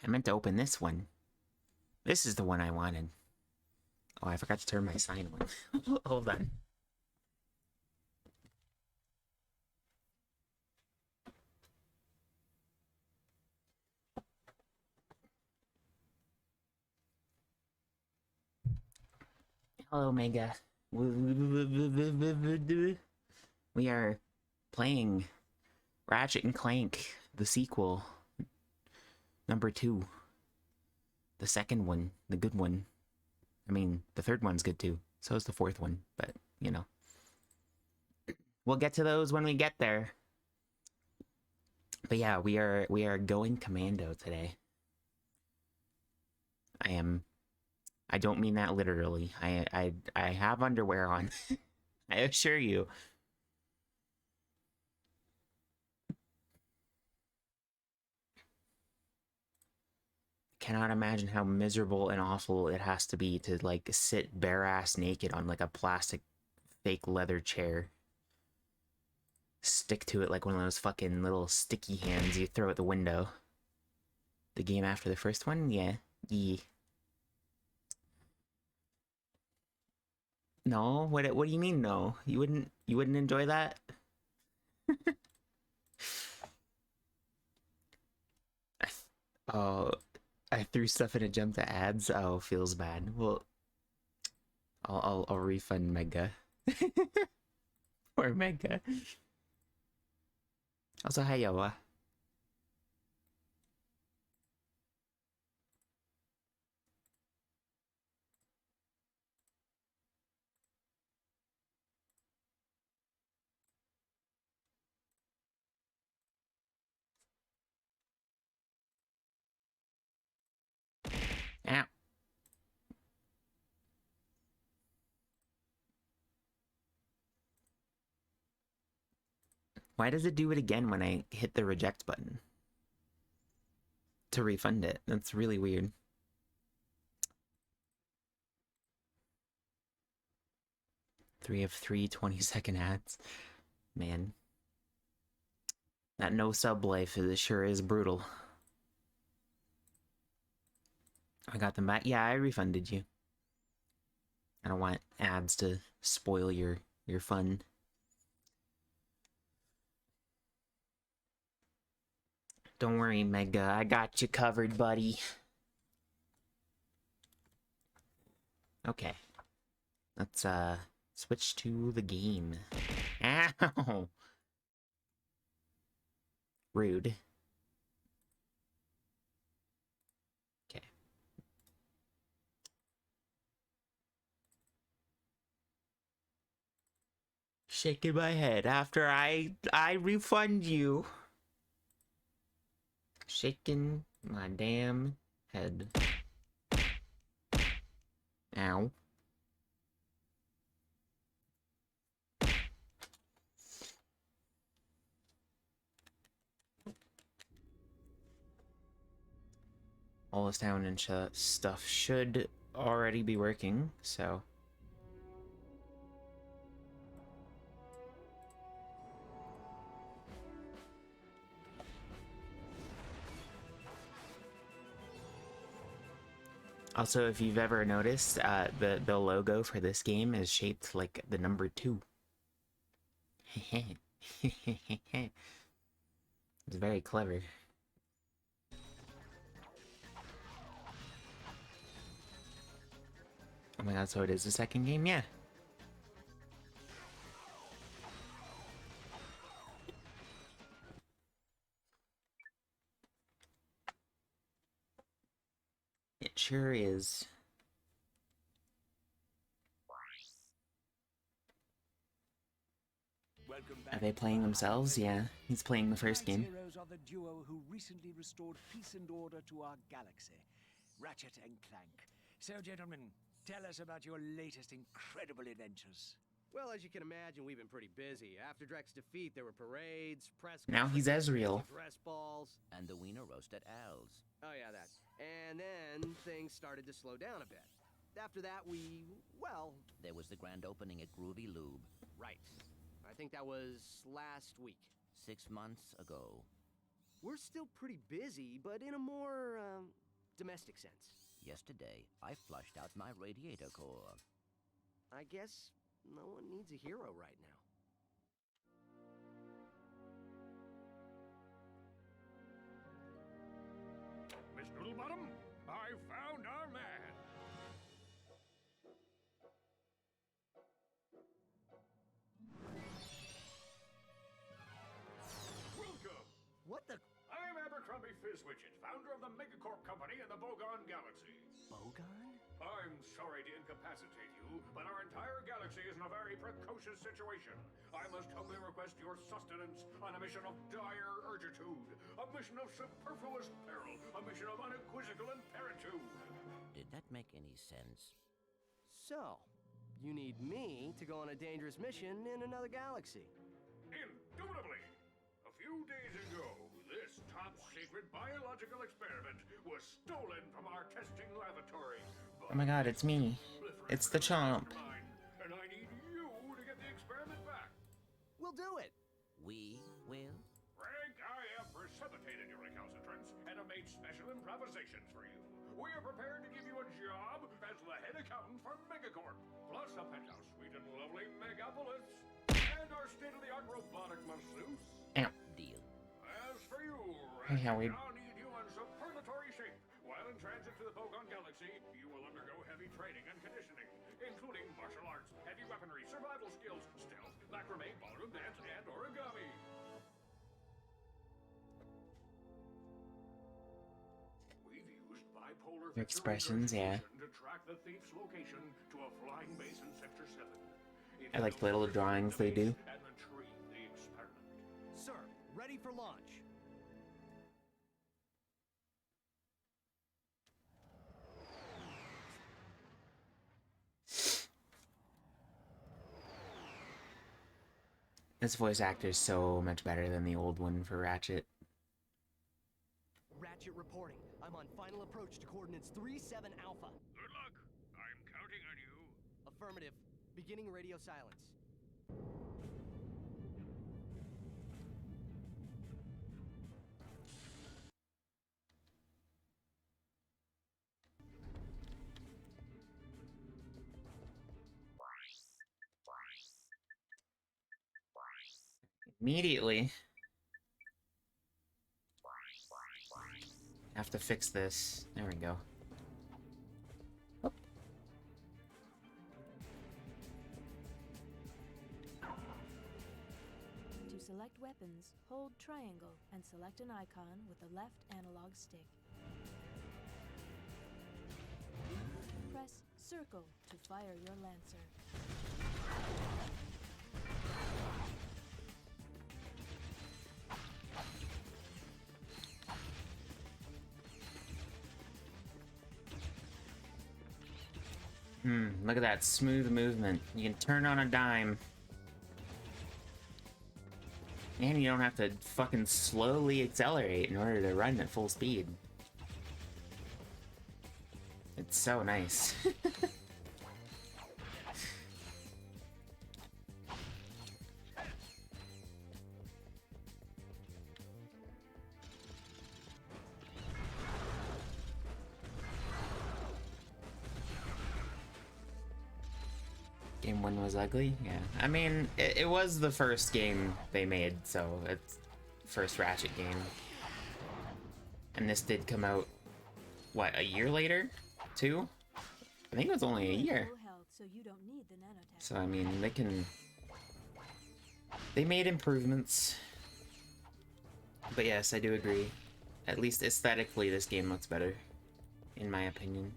I meant to open this one. This is the one I wanted. Oh, I forgot to turn my sign on. Hold on. Hello, Mega. We are playing Ratchet and Clank, the sequel, number 2. The second one, the good one. I mean, the third one's good too. So is the fourth one, but you know. We'll get to those when we get there. But yeah, we are going commando today. I don't mean that literally. I have underwear on. I assure you. Cannot imagine how miserable and awful it has to be to like sit bare ass naked on like a plastic fake leather chair. Stick to it like one of those fucking little sticky hands you throw at the window. The game after the first one? Yeah. Yeah. No? What do you mean no? You wouldn't enjoy that? Oh, I threw stuff in a jump to ads. Oh, feels bad. Well, I'll refund Mega. Or Mega. Also, hi Yoa. Ow. Why does it do it again when I hit the reject button? To refund it. That's really weird. 3 of 3 20-second ads. Man. That no sub life sure is brutal. I got them back. Yeah, I refunded you. I don't want ads to spoil your fun. Don't worry, Mega. I got you covered, buddy. Okay. Let's switch to the game. Ow! Rude. Okay. Shaking my head after I refund you. Shaking my damn head. Ow. All this town and stuff should already be working, so... Also, if you've ever noticed, the logo for this game is shaped like the number 2. It's very clever. Oh my god, so it is the second game? Yeah. It sure is. Are they playing themselves? Yeah, he's playing the first game. Heroes are the duo who recently restored peace and order to our galaxy, Ratchet and Clank. So, gentlemen, tell us about your latest incredible adventures. Well, as you can imagine, we've been pretty busy. After Drek's defeat, there were parades, press Now he's Ezreal. dress balls, and the wiener roast at Al's. Oh yeah, that. And then things started to slow down a bit. After that, well... There was the grand opening at Groovy Lube. Right. I think that was last week. 6 months ago. We're still pretty busy, but in a more, domestic sense. Yesterday, I flushed out my radiator core. I guess no one needs a hero right now. Miss Noodlebottom, I found our man. Welcome. What the... I'm Abercrombie Fizzwidget, founder of the Megacorp Company in the Bogon Galaxy. Bogon? I'm sorry to incapacitate you, but our entire galaxy is in a very precocious situation. I must humbly request your sustenance on a mission of dire urgitude, a mission of superfluous peril, a mission of unequivocal imperitude. Did that make any sense? So, you need me to go on a dangerous mission in another galaxy. Indubitably! A few days ago, this top-secret biological experiment was stolen from our testing laboratory. Oh my god, it's me. It's the chomp. And I need you to get the experiment back. We'll do it! We will? Frank, I have precipitated your recalcitrance and have made special improvisations for you. We are prepared to give you a job as the head accountant for Megacorp, plus a penthouse suite in lovely Megapolis, and our state-of-the-art robotic masseuse. Ow. Deal. As for you, Hey, Howie. I'll need you in superlatory shape. While in transit to the Bogon Galaxy, you will undergo heavy training and conditioning, including martial arts, heavy weaponry, survival skills, stealth, macrame, ballroom dance, and origami. We've used bipolar Expressions, yeah. to track the thief's location to a flying base in Sector 7. I like the little drawings they do. And retrieve the experiment. Sir, ready for launch. This voice actor is so much better than the old one for Ratchet. Ratchet reporting. I'm on final approach to coordinates 37 Alpha. Good luck. I'm counting on you. Affirmative. Beginning radio silence. Immediately. Have to fix this. There we go. Oh. To select weapons, hold triangle and select an icon with the left analog stick. Press circle to fire your lancer. Look at that smooth movement. You can turn on a dime. And you don't have to fucking slowly accelerate in order to run at full speed. It's so nice. Game 1 was ugly? Yeah. I mean, it was the first game they made, so it's first Ratchet game. And this did come out, what, a year later? 2? I think it was only a year. Full health, so you don't need the nanotech. So, I mean, they made improvements. But yes, I do agree. At least aesthetically, this game looks better, in my opinion.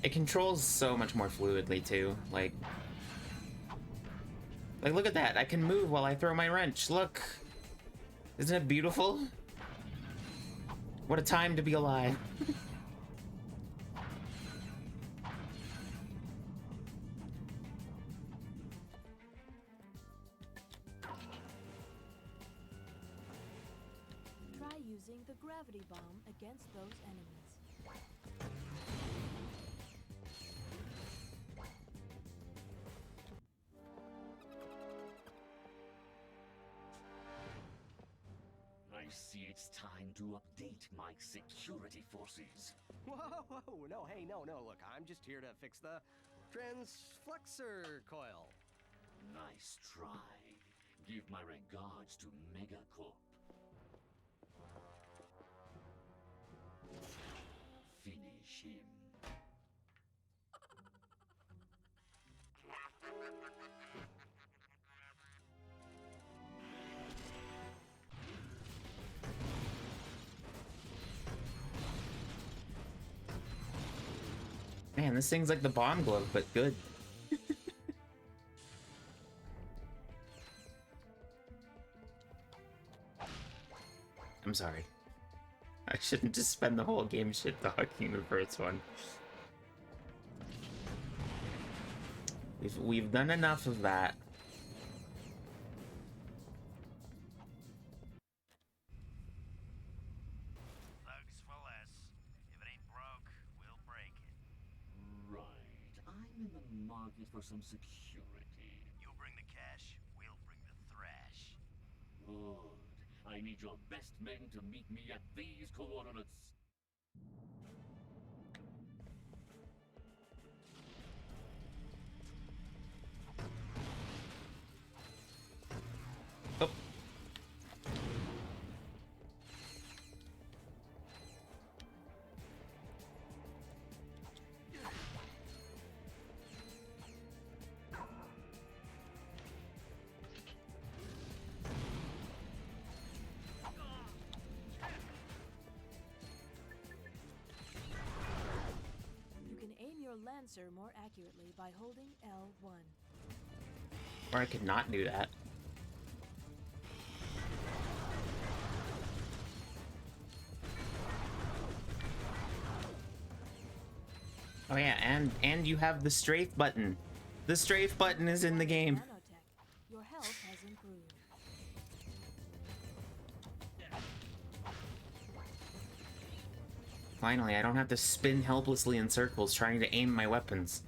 It controls so much more fluidly too. Like look at that. I can move while I throw my wrench. Look. Isn't it beautiful? What a time to be alive. Try using the gravity bomb against those enemies. see it's time to update my security forces. Whoa, no, hey, no, look, I'm just here to fix the transflexor coil. Nice try. Give my regards to Megacorp. Finish him. Man, this thing's like the bomb glove, but good. I'm sorry. I shouldn't just spend the whole game shit-talking the first one. We've done enough of that. Thugs for less. If it ain't broke, we'll break it. Right. I'm in the market for some security. You bring the cash, we'll bring the thrash. Good. I need your best men to meet me at these coordinates. Oh. You can aim your Lancer more accurately by holding L1. Or I could not do that. Oh yeah, and you have the strafe button. The strafe button is in the game. Nanotech. Your health has improved. Finally, I don't have to spin helplessly in circles trying to aim my weapons.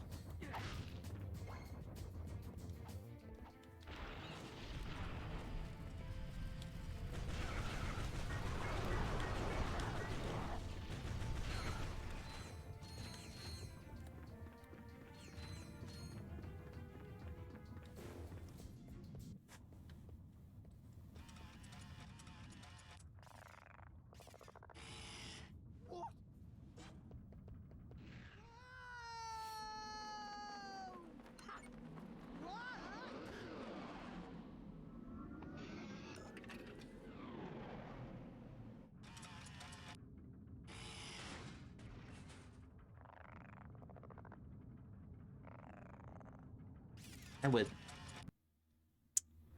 I would.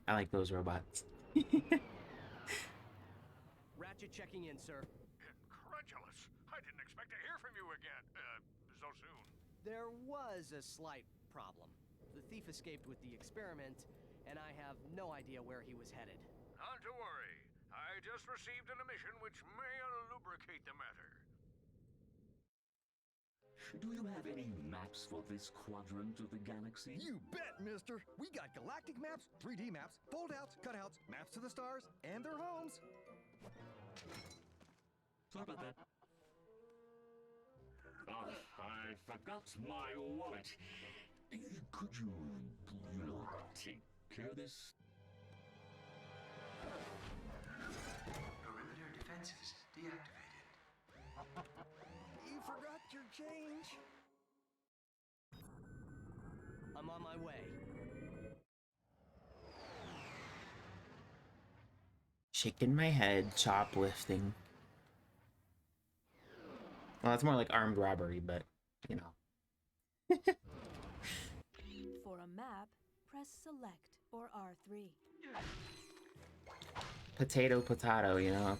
I like those robots. Ratchet checking in, sir. Incredulous. I didn't expect to hear from you again, so soon. There was a slight problem. The thief escaped with the experiment, and I have no idea where he was headed. Not to worry. I just received an emission which may lubricate the matter. Do you have any maps for this quadrant of the galaxy? You bet, mister! We got galactic maps, 3D maps, fold-outs, cutouts, maps to the stars, and their homes. Sorry about that. Ah, I forgot my wallet. Could you, take care of this? Perimeter defenses deactivated. You forgot your change. I'm on my way. Shaking my head, shoplifting. Well, that's more like armed robbery, but, you know. For a map, press Select or R3. Potato, potato, you know.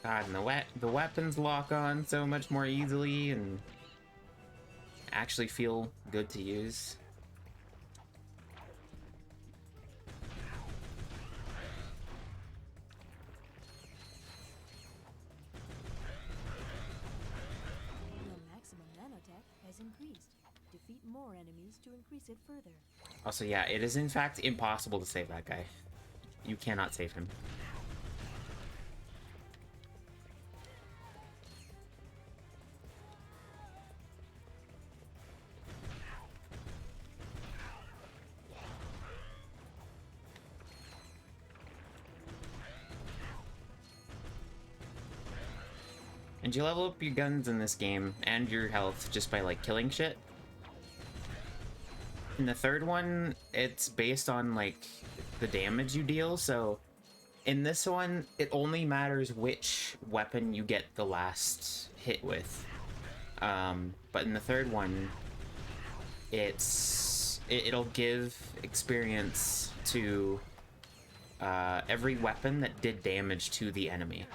God, and the weapons lock on so much more easily and actually feel good to use. Your maximum nanotech has increased. Defeat more enemies to increase it further. Also, yeah, it is in fact impossible to save that guy. You cannot save him. And you level up your guns in this game and your health just by like killing shit. In the third one, it's based on like the damage you deal, so in this one, it only matters which weapon you get the last hit with. But in the third one, it'll give experience to every weapon that did damage to the enemy,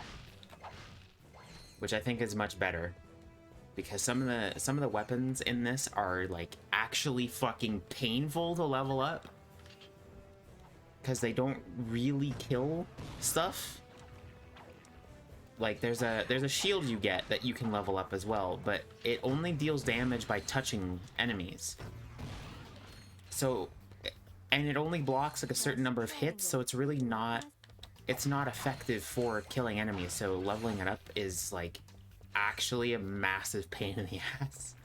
which I think is much better, because some of the weapons in this are like actually fucking painful to level up, because they don't really kill stuff. Like there's a shield you get that you can level up as well, but it only deals damage by touching enemies. So, and it only blocks like a certain number of hits, so it's really not, it's not effective for killing enemies. So leveling it up is like actually a massive pain in the ass.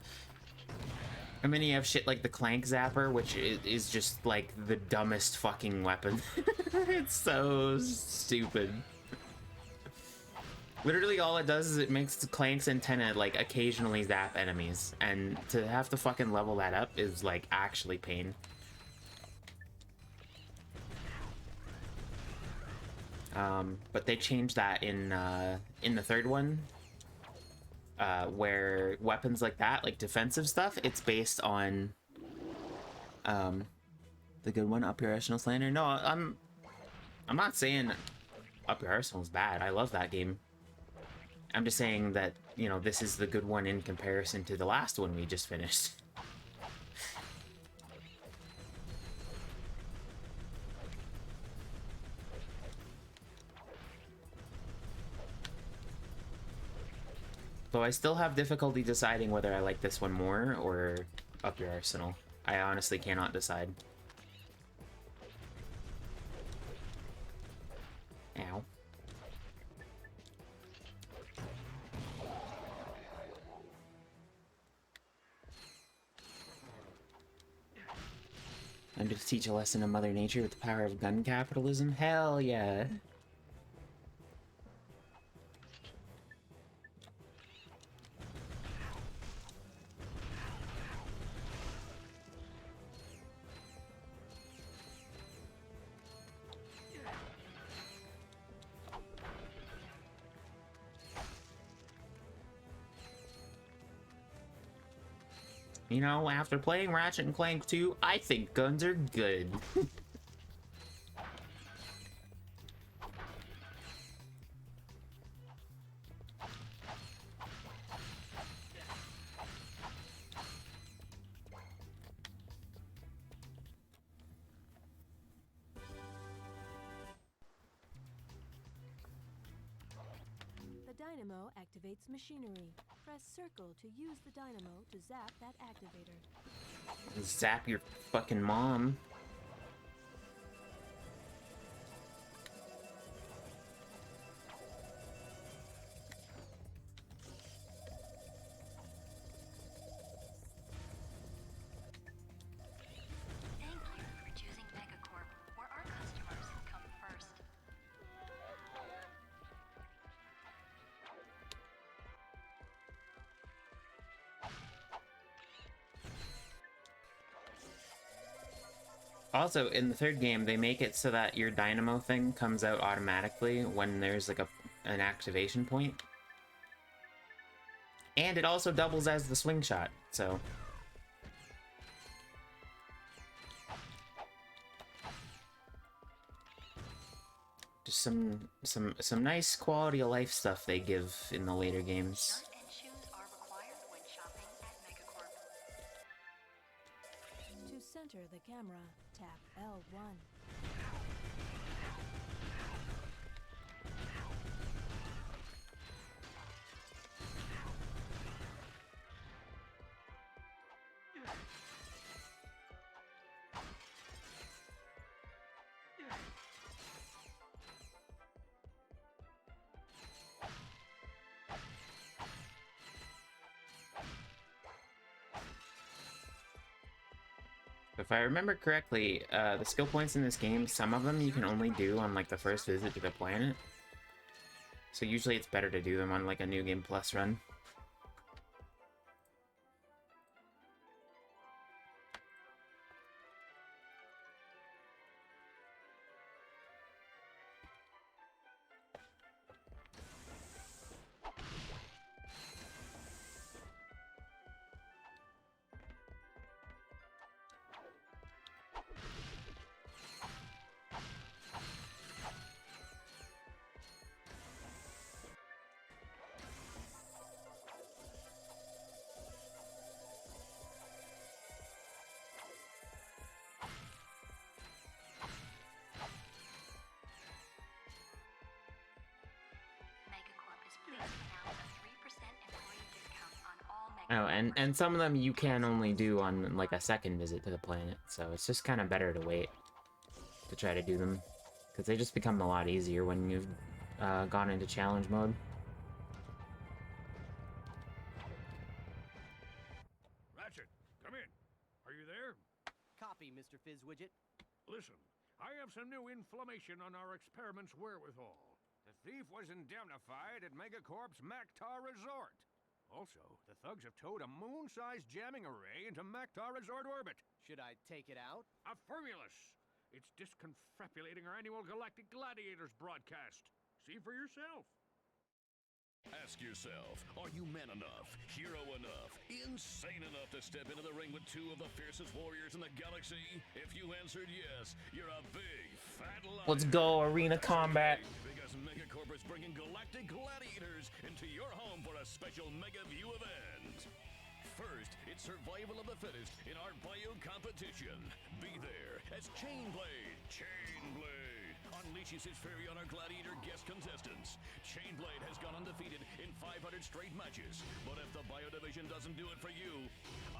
And then you have shit like the Clank Zapper, which is just like the dumbest fucking weapon. It's so stupid. Literally all it does is it makes the Clank's antenna like occasionally zap enemies, and to have to fucking level that up is like actually pain. But they changed that in the third one, where weapons like that, like defensive stuff, it's based on the good one, Up Your Arsenal Slander. No, I'm not saying Up Your Arsenal is bad. I love that game. I'm just saying that, you know, this is the good one in comparison to the last one we just finished. Though I still have difficulty deciding whether I like this one more or Up Your Arsenal. I honestly cannot decide. Ow. I'm to teach a lesson of Mother Nature with the power of gun capitalism? Hell yeah. You know, after playing Ratchet and Clank 2, I think guns are good. The dynamo activates machinery. Press circle to use the dynamo to zap that activator. Zap your fucking mom. Thank you for choosing Megacorp, where our customers come first. Also, in the third game, they make it so that your dynamo thing comes out automatically when there's like an activation point. And it also doubles as the swing shot, so... Just some nice quality of life stuff they give in the later games. Shirt and shoes are required when shopping at Megacorp. To center the camera, tap L1. If I remember correctly, the skill points in this game, some of them you can only do on like the first visit to the planet. So usually it's better to do them on like a New Game Plus run. Megacorp is pleased to announce a 3% employee discount on all Oh, Megacorp and some of them you can only do on like a second visit to the planet, so it's just kind of better to wait to try to do them, because they just become a lot easier when you've gone into challenge mode. Ratchet, come in. Are you there? Copy, Mr. Fizzwidget. Listen, I have some new information on our experiment's wherewithal. The thief was indemnified at Megacorp's Mactar Resort. Also, the thugs have towed a moon-sized jamming array into Mactar Resort orbit. Should I take it out? Affirmulous! It's disconfabulating our annual Galactic Gladiators broadcast. See for yourself. Ask yourself, are you man enough, hero enough, insane enough to step into the ring with two of the fiercest warriors in the galaxy? If you answered yes, you're a big, fat liar. Let's go, arena combat. Because Megacorp is bringing Galactic Gladiators into your home for a special Mega View event. First, it's survival of the fittest in our bio competition. Be there as Chainblade unleashes his fury on our gladiator guest contestants. Chainblade has gone undefeated in 500 straight matches, but if the bio division doesn't do it for you,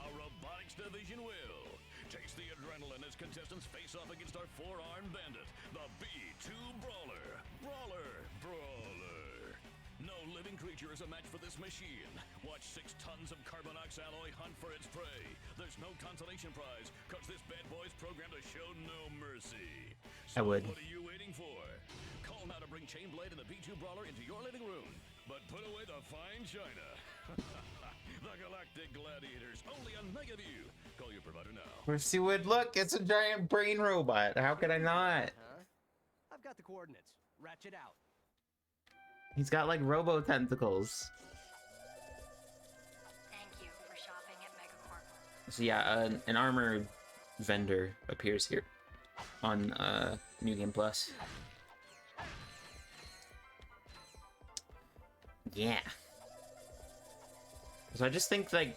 our robotics division will. Taste the adrenaline as contestants face off against our four-armed bandit, the B2 Brawler. No living creature is a match for this machine. Watch 6 tons of Carbonox alloy hunt for its prey. There's no consolation prize, cause this bad boy's programmed to show no mercy. So I would. What are you waiting for? Call now to bring Chainblade and the B2 Brawler into your living room. But put away the fine china. The Galactic Gladiators, only on Megaview. Call your provider now. Mercy Wood, look, it's a giant brain robot. How could I not? Huh? I've got the coordinates. Ratchet out. He's got like robo tentacles. Thank you for shopping at Megacorp. So yeah, an armor vendor appears here on New Game Plus. Yeah. So I just think like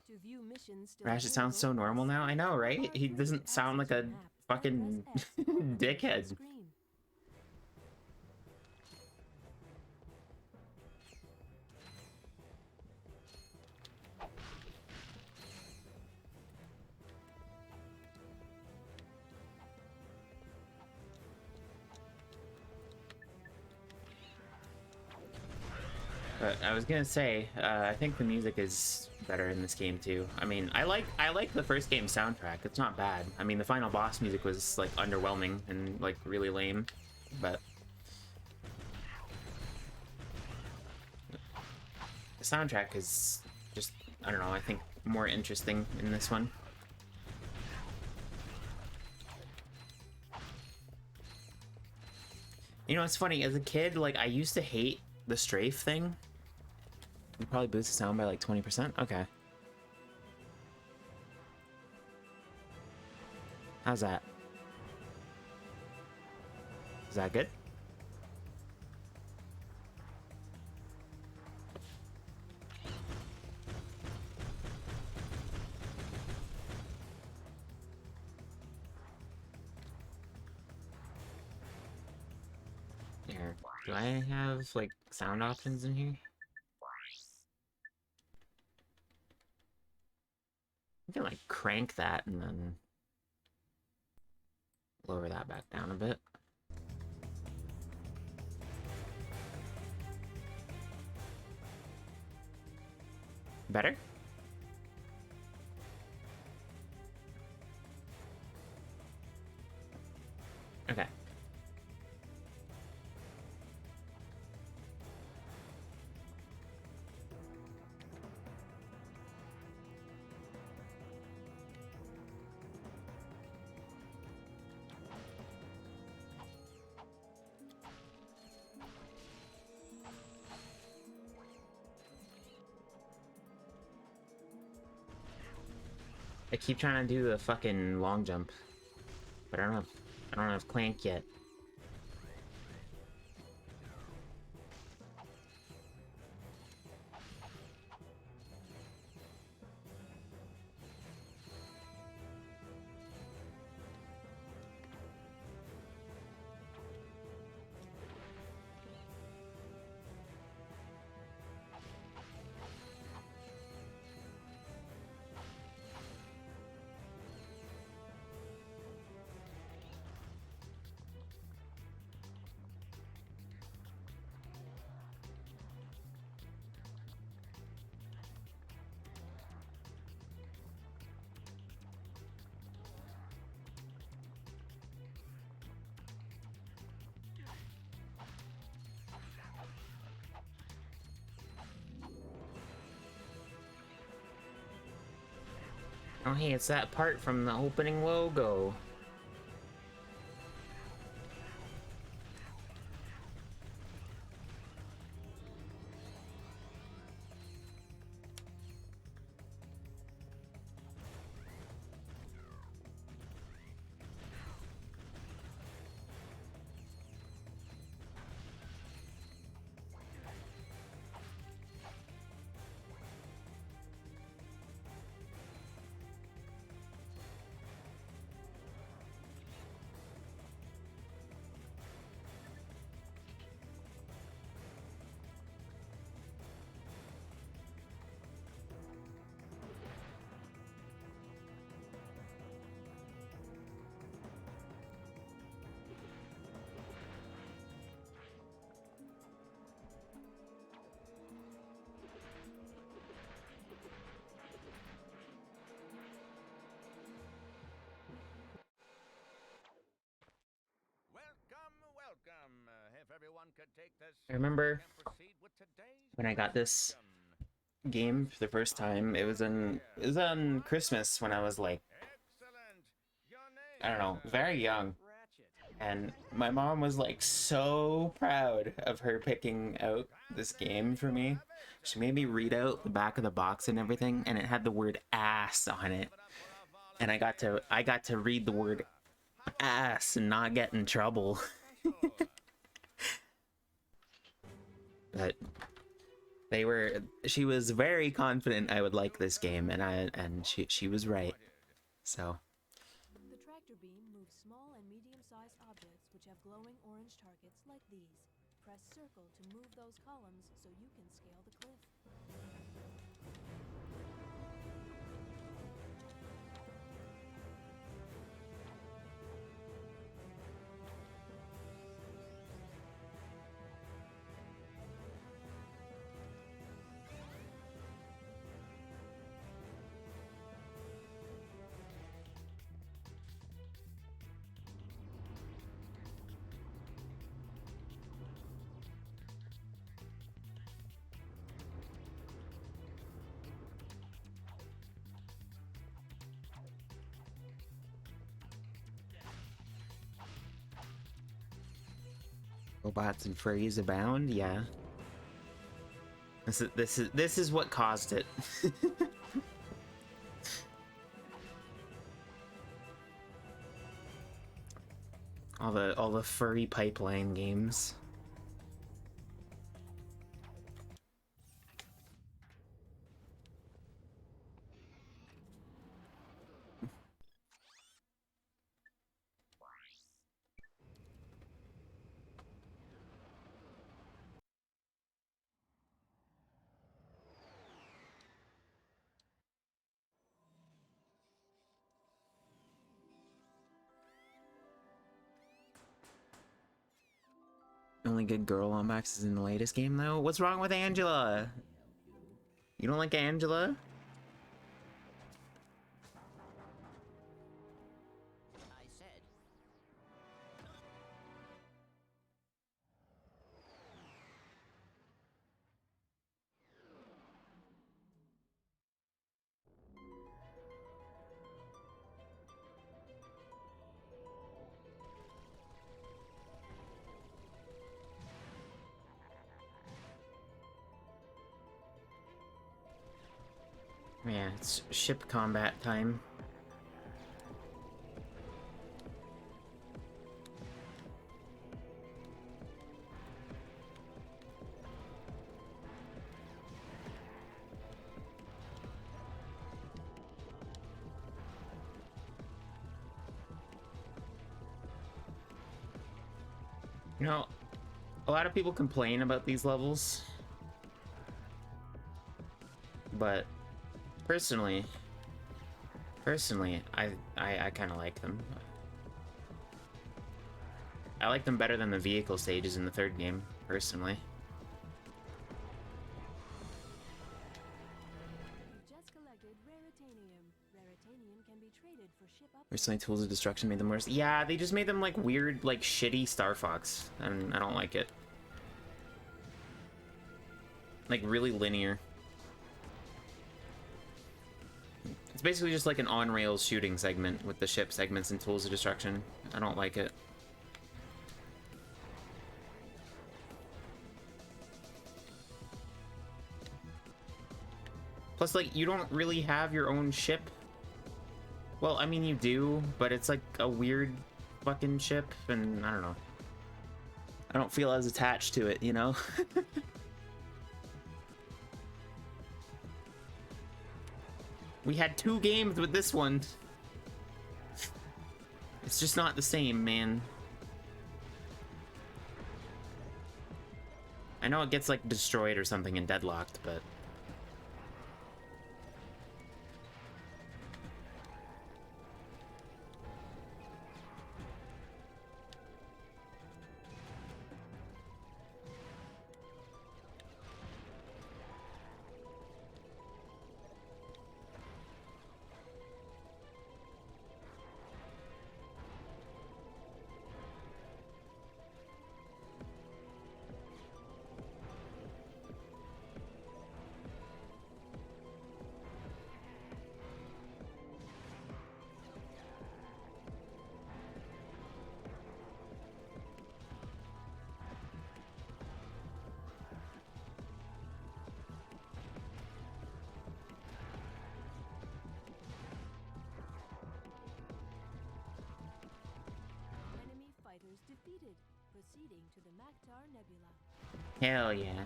To view missions still Ratchet sounds so available, normal now. I know, right? He or doesn't sound like a access map. fucking Press X to open the dickhead. screen. But I was gonna say, I think the music is better in this game too. I mean, I like the first game soundtrack. It's not bad. I mean, the final boss music was like underwhelming and like really lame, but the soundtrack is just, I don't know, I think more interesting in this one. You know, it's funny, as a kid, like, I used to hate the strafe thing. You probably boost the sound by like 20%? Okay. How's that? Is that good? Here, do I have, like, sound options in here? I can, like, crank that and then lower that back down a bit. Better? Okay. I keep trying to do the fucking long jump, but I don't have Clank yet. Oh hey, it's that part from the opening logo. I remember when I got this game for the first time, it was on Christmas when I was like, I don't know, very young. And my mom was like so proud of her picking out this game for me. She made me read out the back of the box and everything, and it had the word ass on it. And I got to read the word ass and not get in trouble. But she was very confident I would like this game, and she was right. So The tractor beam moves small and medium-sized objects which have glowing orange targets like these. Press circle to move those columns so you can scale the cliff. robots and furries abound, yeah. This is what caused it. all the furry pipeline games. Only good girl on Max is in the latest game, though. What's wrong with Angela? You don't like Angela? I said. Yeah, it's ship combat time. You know, a lot of people complain about these levels, but personally, I kind of like them. I like them better than the vehicle stages in the third game, personally. You've just collected Raritanium. Raritanium can be traded for ship upgrades. Recently, Tools of Destruction made them worse. Yeah, they just made them like weird, like shitty Star Fox, and I don't like it. Like really linear. It's basically just like an on-rails shooting segment with the ship segments and Tools of Destruction. I don't like it. Plus, like, you don't really have your own ship. Well, I mean, you do, but it's like a weird fucking ship, and I don't know. I don't feel as attached to it, you know? We had 2 games with this one. It's just not the same, man. I know it gets, like, destroyed or something and deadlocked, but... Enemy fighters defeated. Proceeding to the Maktar Nebula. Hell yeah.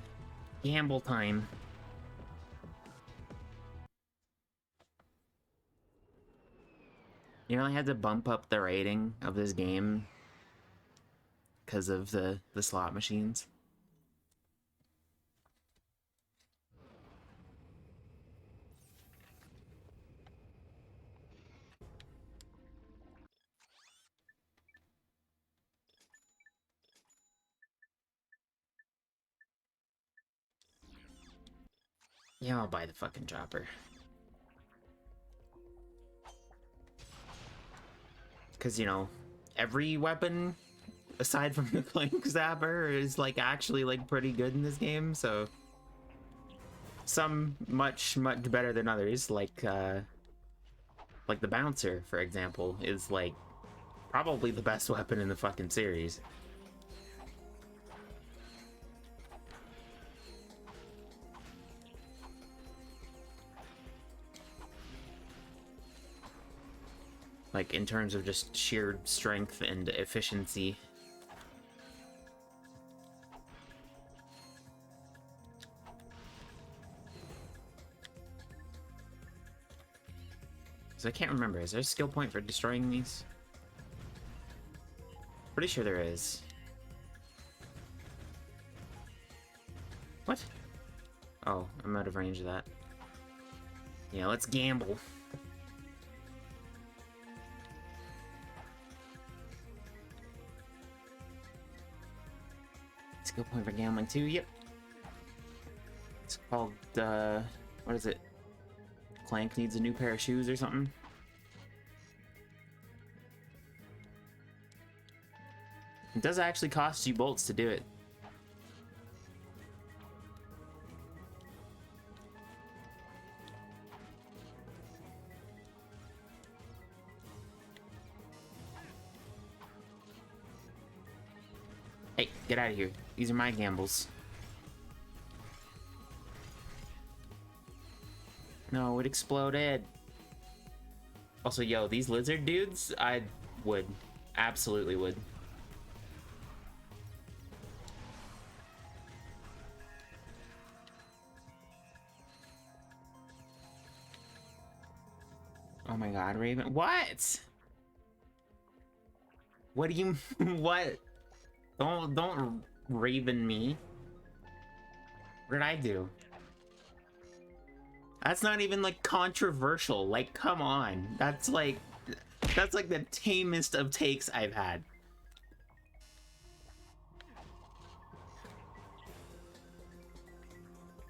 Gamble time. You know, I had to bump up the rating of this game because of the slot machines. Yeah, I'll buy the fucking chopper. Because, you know, every weapon, aside from the Clank Zapper, is, like, actually, like, pretty good in this game, so... Some much, much better than others, like the Bouncer, for example, is, like, probably the best weapon in the fucking series. Like, in terms of just sheer strength and efficiency. So I can't remember. Is there a skill point for destroying these? Pretty sure there is. What? Oh, I'm out of range of that. Yeah, let's gamble. Skill point for gambling too, yep. It's called, what is it? Clank needs a new pair of shoes or something? It does actually cost you bolts to do it. Hey, get out of here. These are my gambles. No, it exploded. Also, yo, these lizard dudes, I would. Absolutely would. Oh my god, Raven. What? What do you... What? Don't Raven me. What did I do? That's not even, like, controversial. Like, come on. That's like the tamest of takes I've had.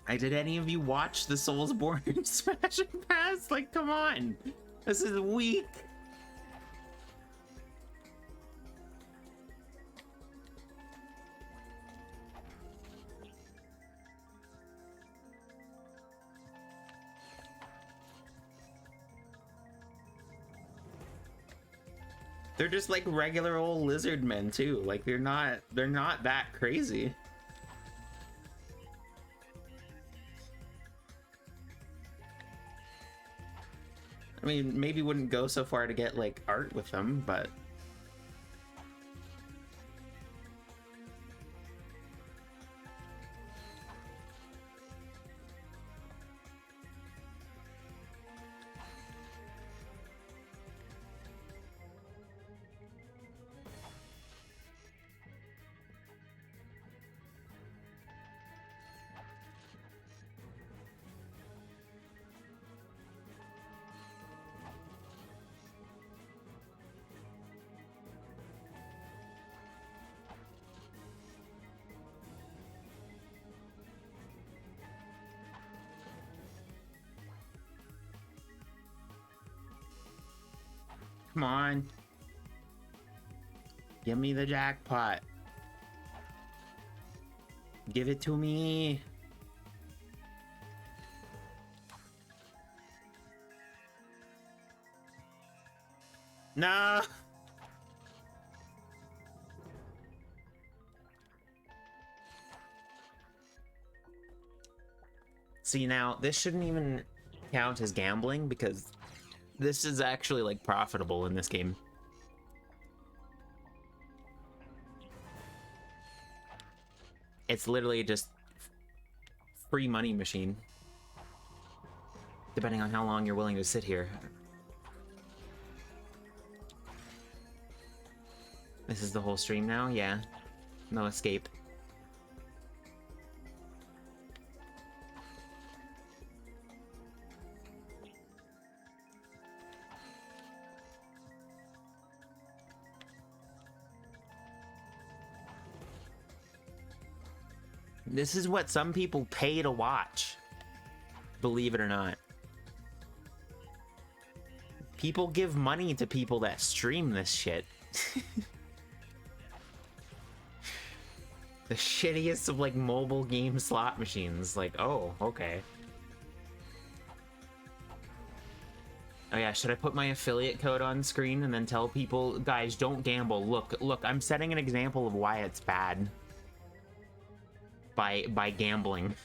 Did any of you watch the Soulsborne Smash and Pass? Like, come on. This is weak. They're just like regular old lizard men too. Like they're not that crazy. I mean, maybe wouldn't go so far to get like art with them, but come on. Give me the jackpot. Give it to me. No. See, now this shouldn't even count as gambling because this is actually like profitable in this game. It's literally just free money machine. Depending on how long you're willing to sit here. This is the whole stream now? Yeah. No escape. This is what some people pay to watch. Believe it or not. People give money to people that stream this shit. The shittiest of like mobile game slot machines. Like, oh, okay. Oh yeah, should I put my affiliate code on screen and then tell people, guys, don't gamble. Look, I'm setting an example of why it's bad. By gambling.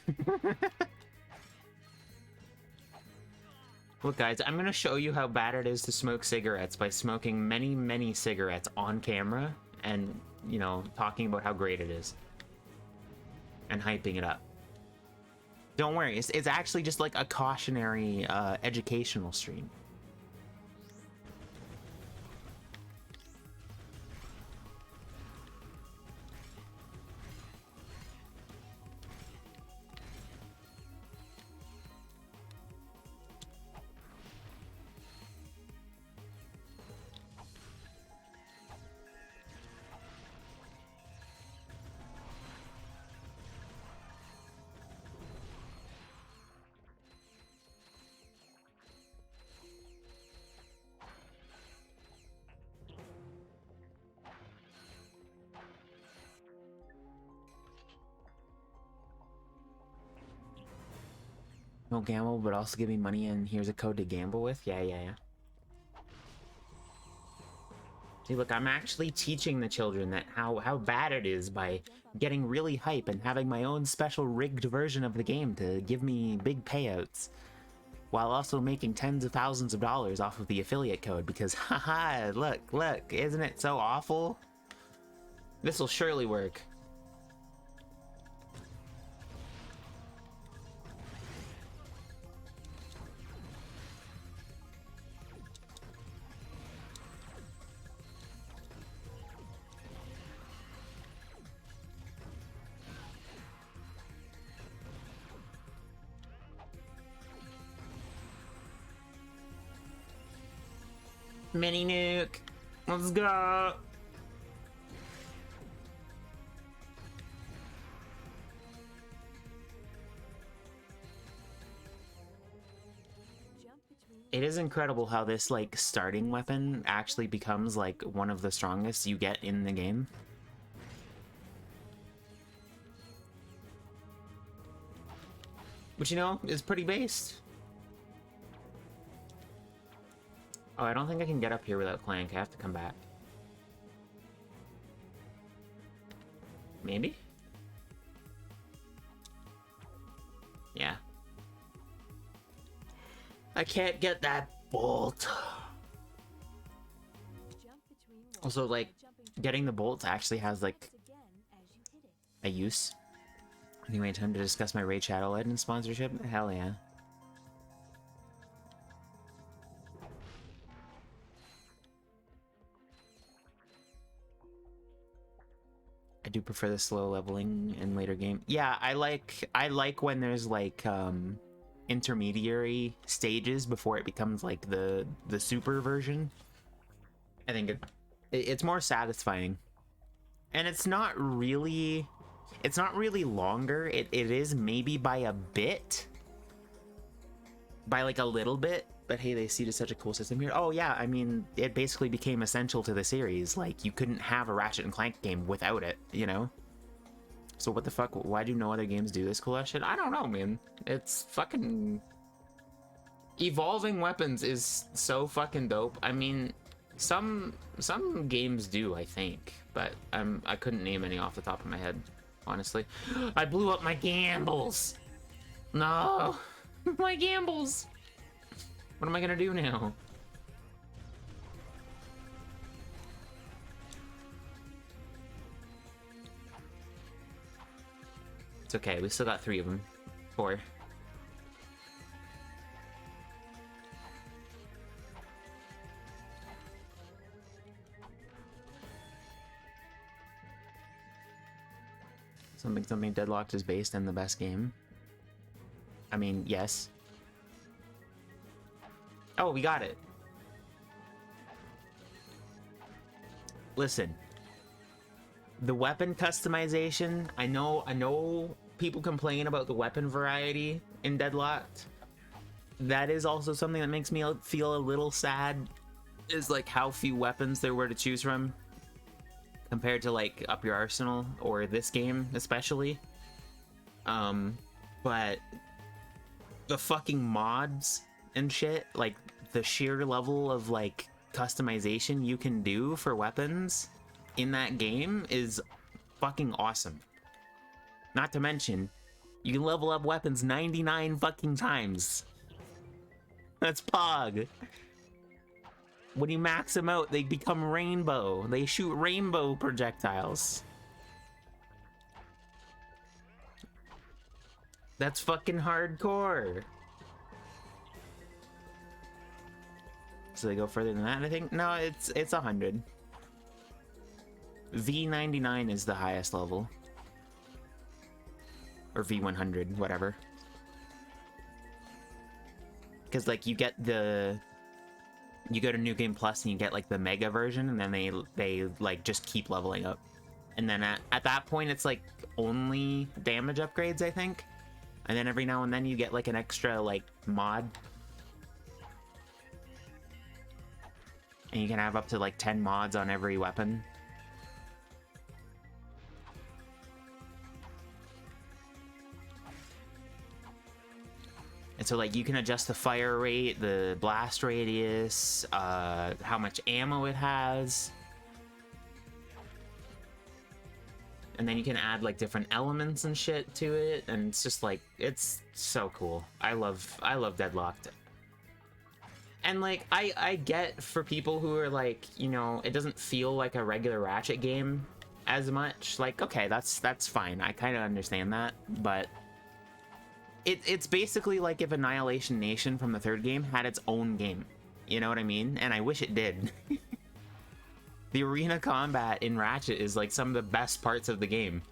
Look, guys, I'm gonna show you how bad it is to smoke cigarettes by smoking many, many cigarettes on camera and, you know, talking about how great it is. And hyping it up. Don't worry, it's actually just like a cautionary, educational stream. No gamble, but also give me money and here's a code to gamble with? Yeah. See, look, I'm actually teaching the children that how bad it is by getting really hype and having my own special rigged version of the game to give me big payouts. While also making tens of thousands of dollars off of the affiliate code because, haha, look, isn't it so awful? This'll surely work. Mini nuke. Let's go. It is incredible how this, like, starting weapon actually becomes, like, one of the strongest you get in the game. Which, you know, is pretty based. Oh, I don't think I can get up here without Clank. I have to come back. Maybe? Yeah. I can't get that bolt. Also, like, getting the bolt actually has, like, a use. Anyway, time to discuss my Raid Shadow Legends sponsorship? Hell yeah. I do prefer the slow leveling in later game. Yeah, I like when there's like intermediary stages before it becomes like the super version. I think it's more satisfying. And it's not really longer. It is maybe by a bit. By like a little bit. But hey, they see to such a cool system here. Oh yeah, I mean, it basically became essential to the series. Like, you couldn't have a Ratchet and Clank game without it, you know? So what the fuck? Why do no other games do this cool ass shit? I don't know, man. It's fucking... Evolving weapons is so fucking dope. I mean, some games do, I think. But I couldn't name any off the top of my head, honestly. I blew up my gambles! No! My gambles! What am I gonna do now? It's okay, we still got 3 of them. 4. Something Deadlocked is based in the best game. I mean, yes. Oh, we got it. Listen. The weapon customization, I know people complain about the weapon variety in Deadlocked. That is also something that makes me feel a little sad, is like how few weapons there were to choose from compared to like Up Your Arsenal or this game especially. But the fucking mods and shit, like the sheer level of like customization you can do for weapons in that game is fucking awesome. Not to mention, you can level up weapons 99 fucking times. That's Pog. When you max them out, they become rainbow. They shoot rainbow projectiles. That's fucking hardcore. So they go further than that, I think? No, it's 100. V99 is the highest level. Or V100, whatever. Because, like, you get the... You go to New Game Plus and you get, like, the Mega version, and then they like, just keep leveling up. And then at that point, it's, like, only damage upgrades, I think. And then every now and then you get, like, an extra, like, mod. And you can have up to, like, 10 mods on every weapon. And so, like, you can adjust the fire rate, the blast radius, how much ammo it has. And then you can add, like, different elements and shit to it. And it's just, like, it's so cool. I love Deadlocked. And, like, I get for people who are, like, you know, it doesn't feel like a regular Ratchet game as much. Like, okay, that's fine. I kind of understand that. But... It's basically like if Annihilation Nation from the third game had its own game. You know what I mean? And I wish it did. The arena combat in Ratchet is like some of the best parts of the game.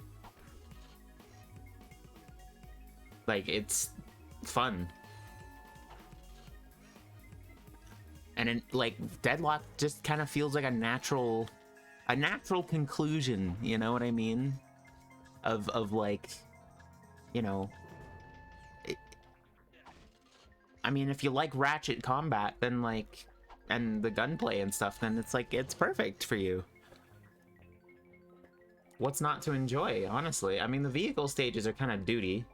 Like, it's fun. And like, Deadlock just kind of feels like a natural conclusion, you know what I mean? Of like, you know... I mean, if you like Ratchet combat, then like, and the gunplay and stuff, then it's like, it's perfect for you. What's not to enjoy, honestly? I mean, the vehicle stages are kind of duty.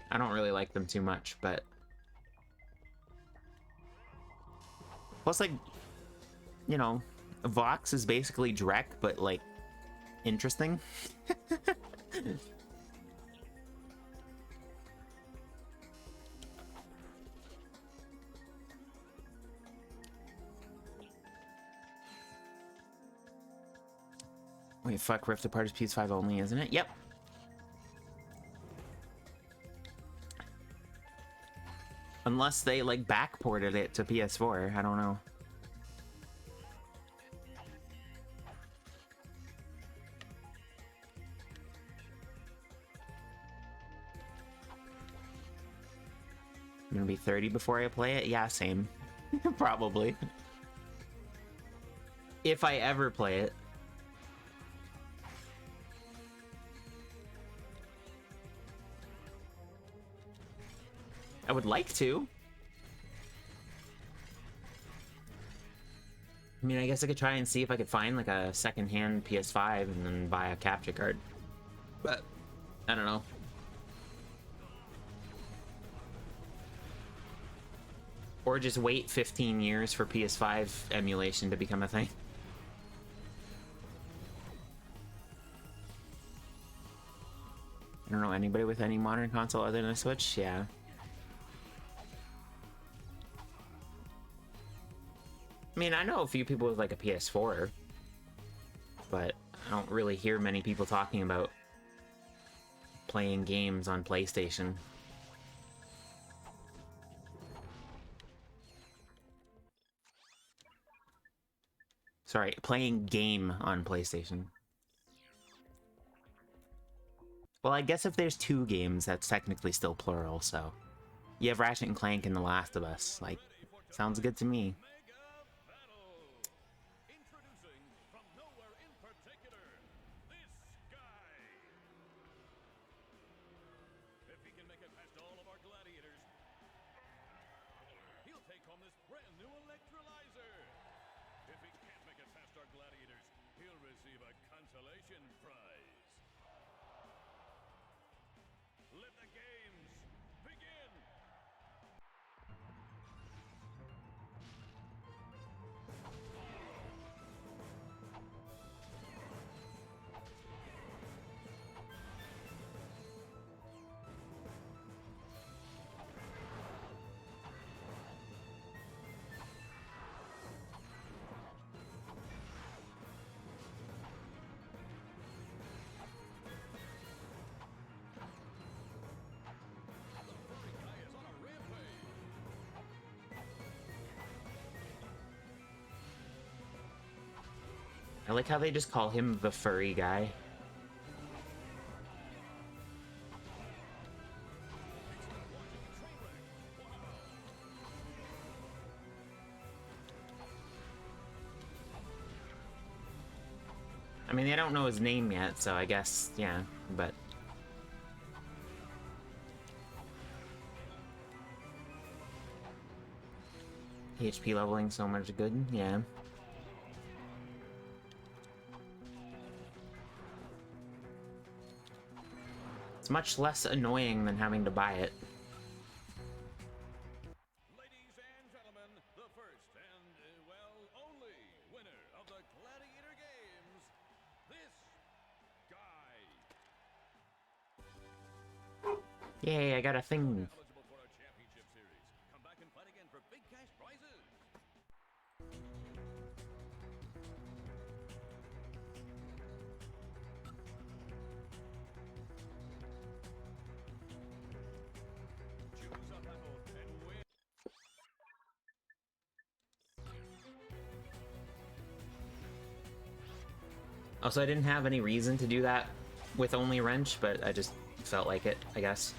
I don't really like them too much, but... Plus, like, you know, Vox is basically Drek, but like, interesting. Wait, fuck, Rift Apart is PS5 only, isn't it? Yep. Unless they, like, backported it to PS4, I don't know. I'm gonna be 30 before I play it? Yeah, same. Probably. If I ever play it. I would like to. I mean, I guess I could try and see if I could find like a second-hand PS5 and then buy a capture card. But, I don't know. Or just wait 15 years for PS5 emulation to become a thing. I don't know anybody with any modern console other than a Switch? Yeah. I mean, I know a few people with like a PS4, but I don't really hear many people talking about playing games on PlayStation. Sorry, playing game on PlayStation. Well, I guess if there's two games, that's technically still plural, so... You have Ratchet and Clank and The Last of Us. Like, sounds good to me. I like how they just call him the furry guy. I mean, they don't know his name yet, so I guess, yeah, but... HP leveling so much good, yeah. It's much less annoying than having to buy it. Ladies and gentlemen, the first and, well, only winner of the Gladiator Games, this guy. Yay, I got a thing. Eligible for our championship series. Come back and fight again for big cash prizes. Choose a battle and win. Also, I didn't have any reason to do that with only wrench, but I just felt like it, I guess.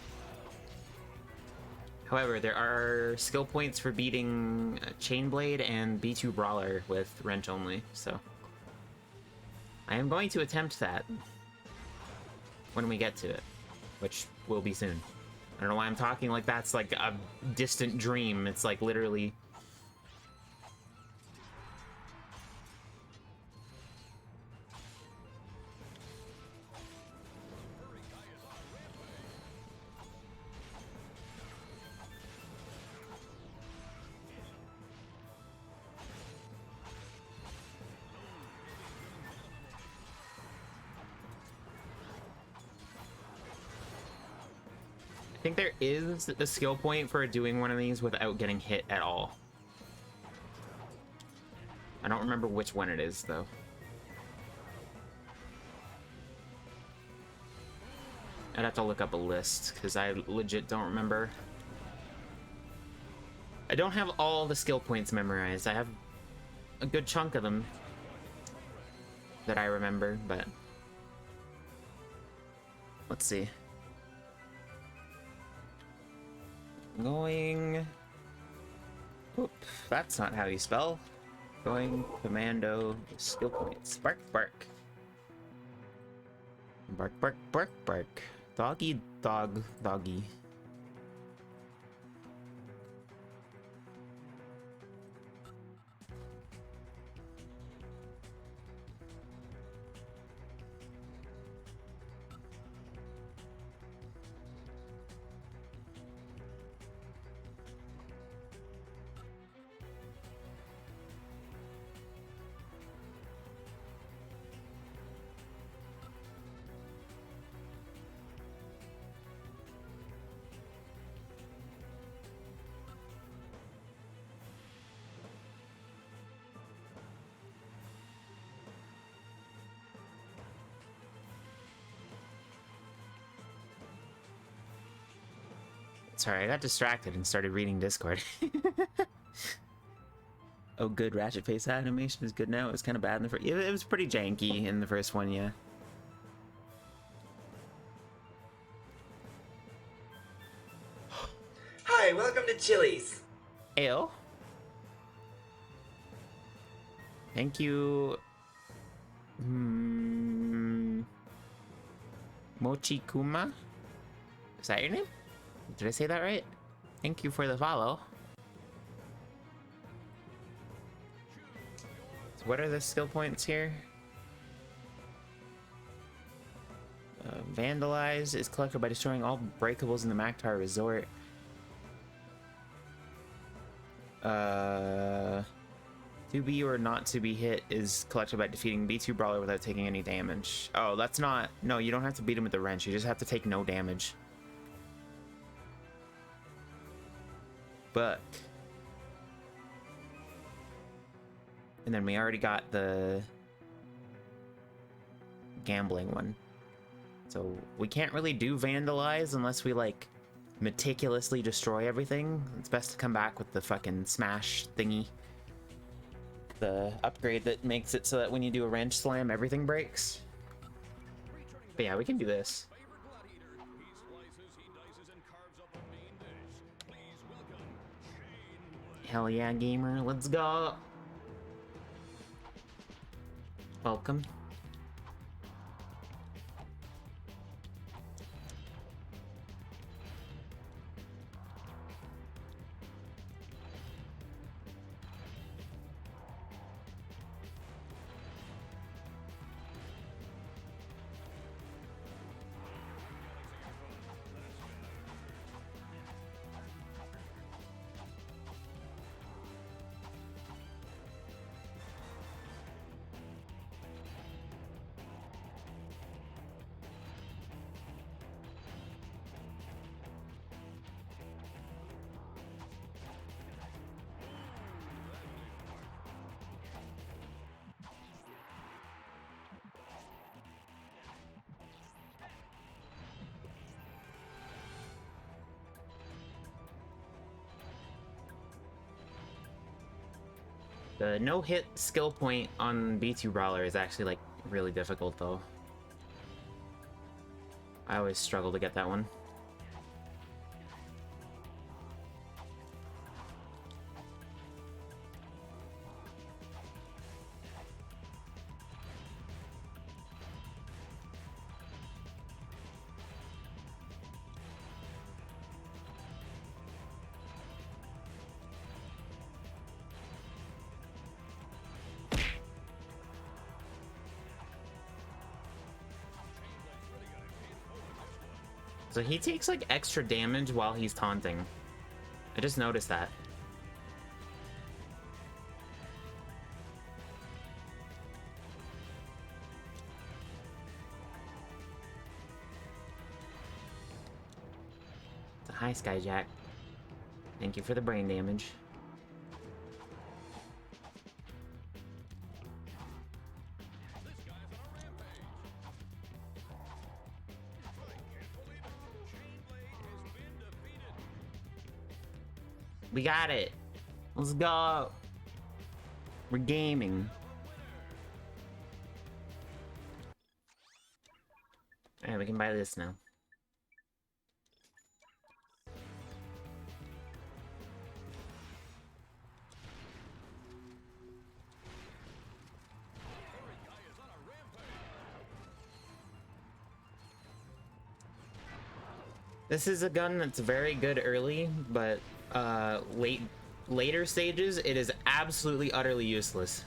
However, there are skill points for beating Chainblade and B2 Brawler with wrench only, so I am going to attempt that when we get to it, which will be soon. I don't know why I'm talking like that's like a distant dream. It's like literally... I think there is a skill point for doing one of these without getting hit at all. I don't remember which one it is, though. I'd have to look up a list, because I legit don't remember. I don't have all the skill points memorized. I have a good chunk of them that I remember, but... Let's see. Going... Oop, that's not how you spell. Going Commando skill points. Bark, bark. Bark, bark, bark, bark. Doggy, dog, doggy. Sorry, I got distracted and started reading Discord. Oh, good. Ratchet face animation is good now. It was kind of bad in the first... It was pretty janky in the first one, yeah. Hi, welcome to Chili's. Ale. Thank you. Mochi Kuma? Is that your name? Did I say that right? Thank you for the follow. So what are the skill points here? Vandalize is collected by destroying all breakables in the Maktar Resort. To be or not to be hit is collected by defeating B2 Brawler without taking any damage. Oh, that's not... No, you don't have to beat him with the wrench. You just have to take no damage. But... And then we already got the... gambling one. So we can't really do Vandalize unless we, like, meticulously destroy everything. It's best to come back with the fucking smash thingy. the upgrade that makes it so that when you do a wrench slam, everything breaks. But yeah, we can do this. Hell yeah, gamer, let's go! Welcome. The no-hit skill point on B2 Brawler is actually, like, really difficult, though. I always struggle to get that one. So he takes, like, extra damage while he's taunting. I just noticed that. Hi, Skyjack. Thank you for the brain damage. We got it. Let's go. We're gaming. Alright, we can buy this now. This is a gun that's very good early, but later stages, it is absolutely utterly useless.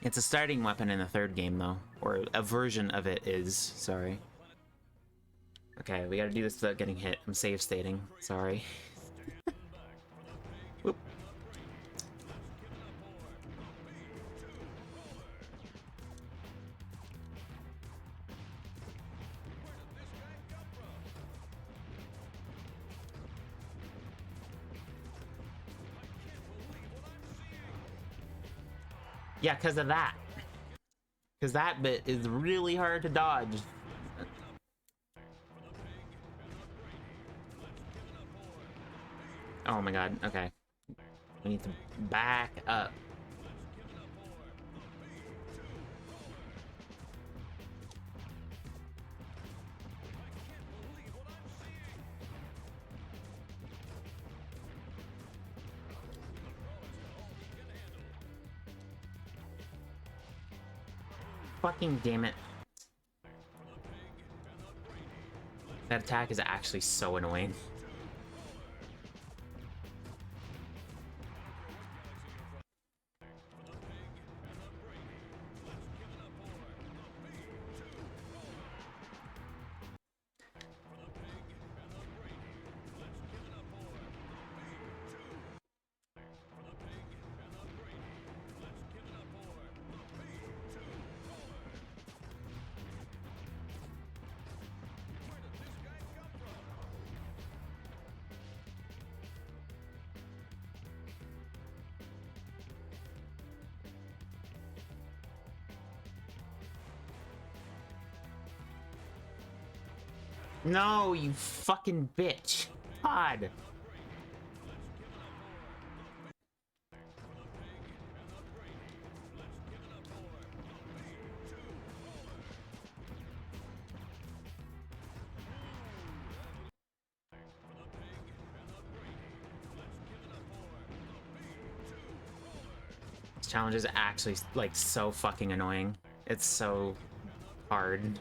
It's a starting weapon in the third game, though. Or a version of it is, sorry. Okay, we gotta do this without getting hit. I'm save stating, sorry. Whoop. Yeah, because of that. Because that bit is really hard to dodge. Oh my god, okay. We need to back up. Fucking damn it. That attack is actually so annoying. No, you fucking bitch. god! This challenge is actually, like, so fucking annoying. It's so hard.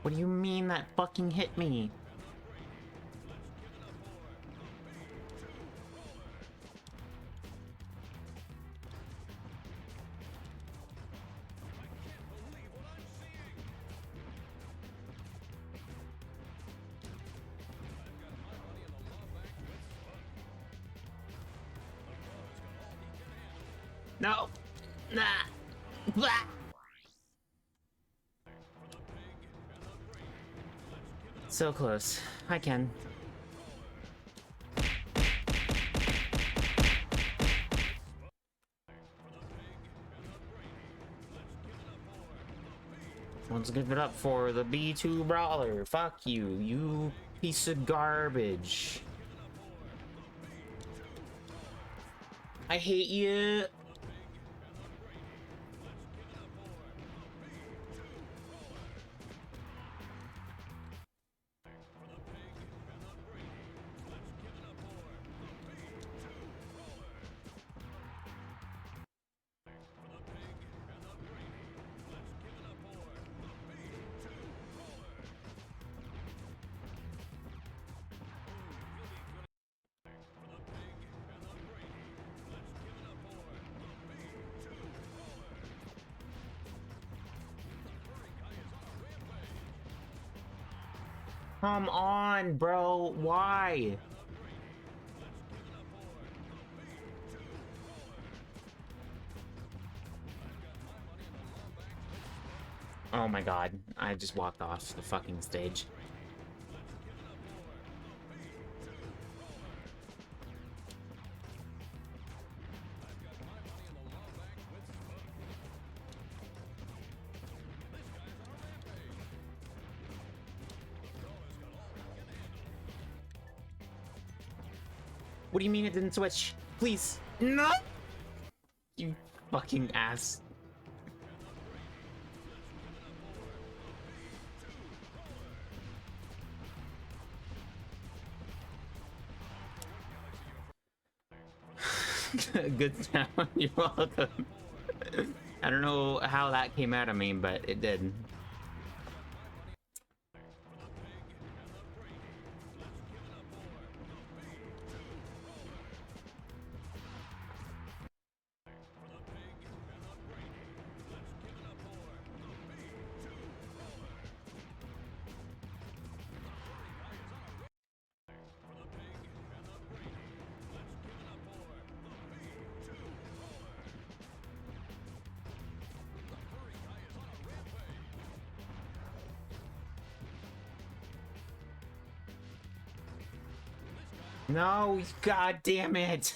What do you mean that fucking hit me? No! Nah! Blah! So close. I can. Let's give it up for the B2 Brawler. Fuck you, you piece of garbage. I hate you. Come on, bro. Why? Oh my god. I just walked off the fucking stage. What do you mean it didn't switch? Please. No! You fucking ass. Good sound. You're welcome. I don't know how that came out of me, but it did. No, god damn it.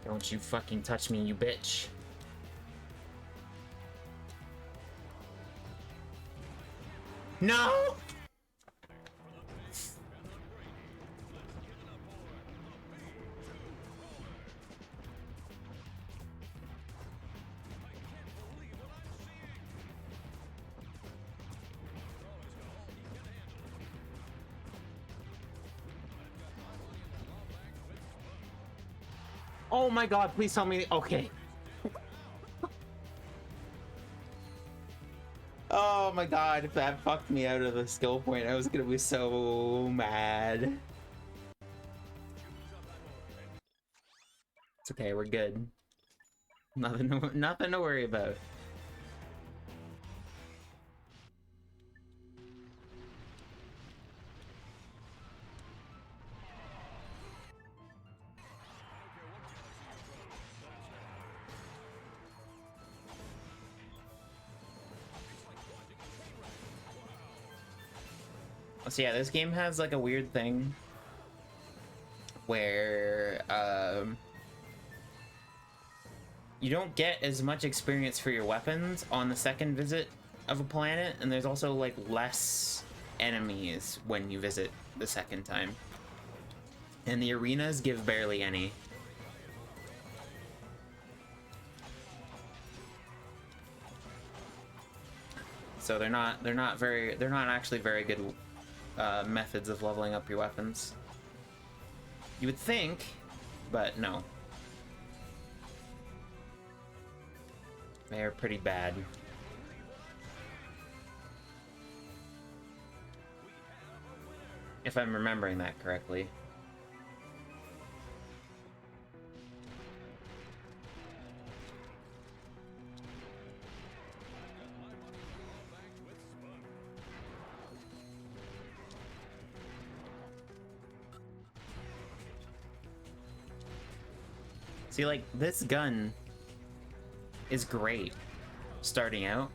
Don't you fucking touch me, you bitch. No! Oh my god, please tell me. Okay. Oh my god, if that fucked me out of the skill point, I was gonna be so mad. It's okay, we're good. Nothing to worry about. So yeah, this game has like a weird thing where you don't get as much experience for your weapons on the second visit of a planet, and there's also like less enemies when you visit the second time. And the arenas give barely any. So they're not actually very good methods of leveling up your weapons. You would think, but no. They're pretty bad. If I'm remembering that correctly. See, like, this gun is great starting out,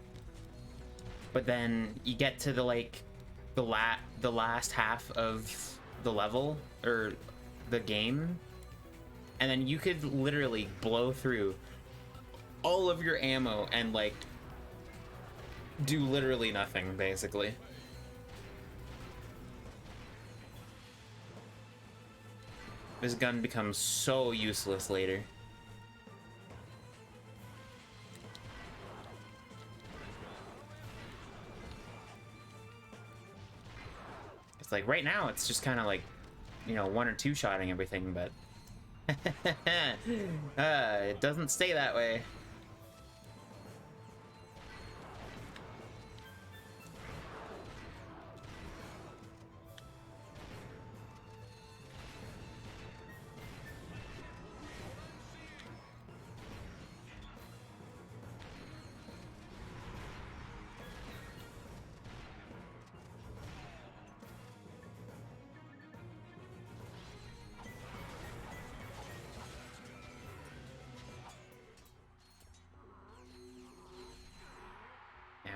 but then you get to the last half of the level or the game, and then you could literally blow through all of your ammo and like do literally nothing, basically. This gun becomes so useless later. It's like right now it's just kind of like, you know, one or two shotting everything, but it doesn't stay that way.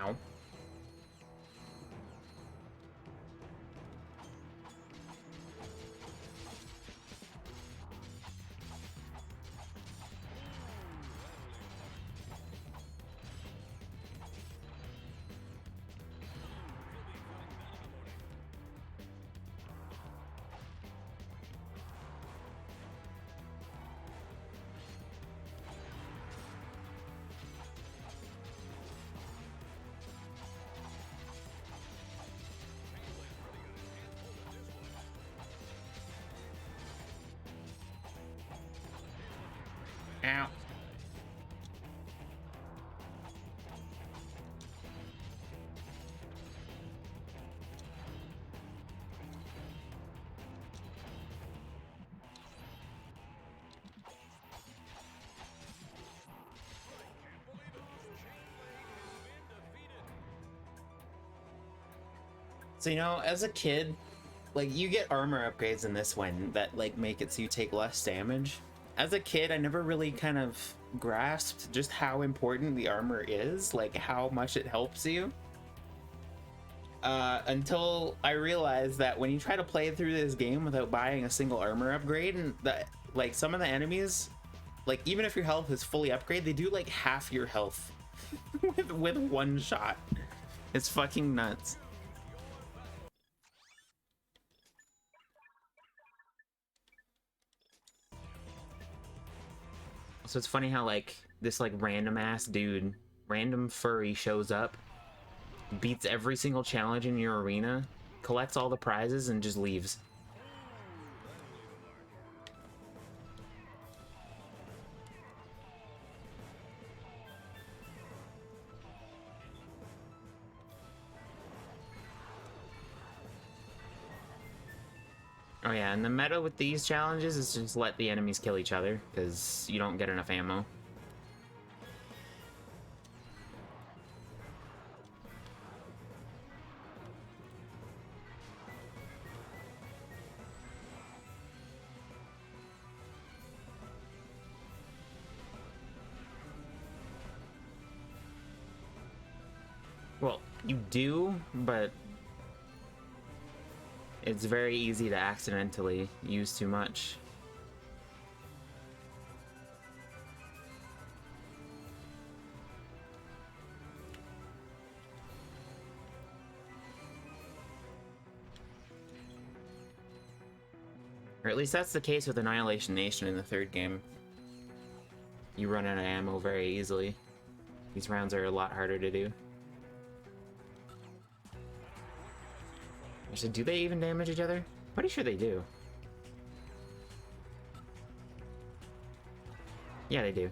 Ow. Ow. So, you know, as a kid, like, you get armor upgrades in this one that, like, make it so you take less damage. As a kid, I never really kind of grasped just how important the armor is, like, how much it helps you. Until I realized that when you try to play through this game without buying a single armor upgrade, and that, like, some of the enemies, like, even if your health is fully upgraded, they do, like, half your health with one shot. It's fucking nuts. So it's funny how, like, this, like, random ass dude, random furry shows up, beats every single challenge in your arena, collects all the prizes, and just leaves. Oh yeah, and the meta with these challenges is just let the enemies kill each other, because you don't get enough ammo. Well, you do, but it's very easy to accidentally use too much. Or at least that's the case with Annihilation Nation in the third game. You run out of ammo very easily. These rounds are a lot harder to do. So do they even damage each other? Pretty sure they do. Yeah, they do.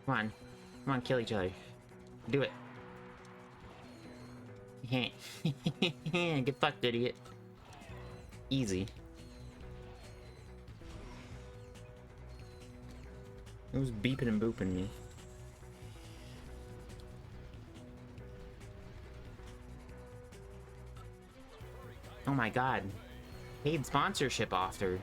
Come on. Come on, kill each other. Do it. Get fucked, idiot. Easy. Who's beeping and booping me? Oh my god. Paid sponsorship offer.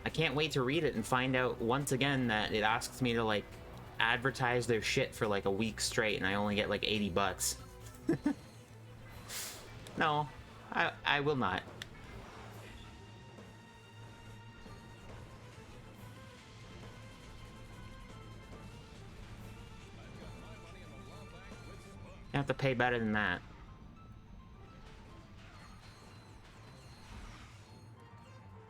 I can't wait to read it and find out once again that it asks me to, like, advertise their shit for, like, a week straight and I only get, like, 80 bucks. No, I will not. You have to pay better than that.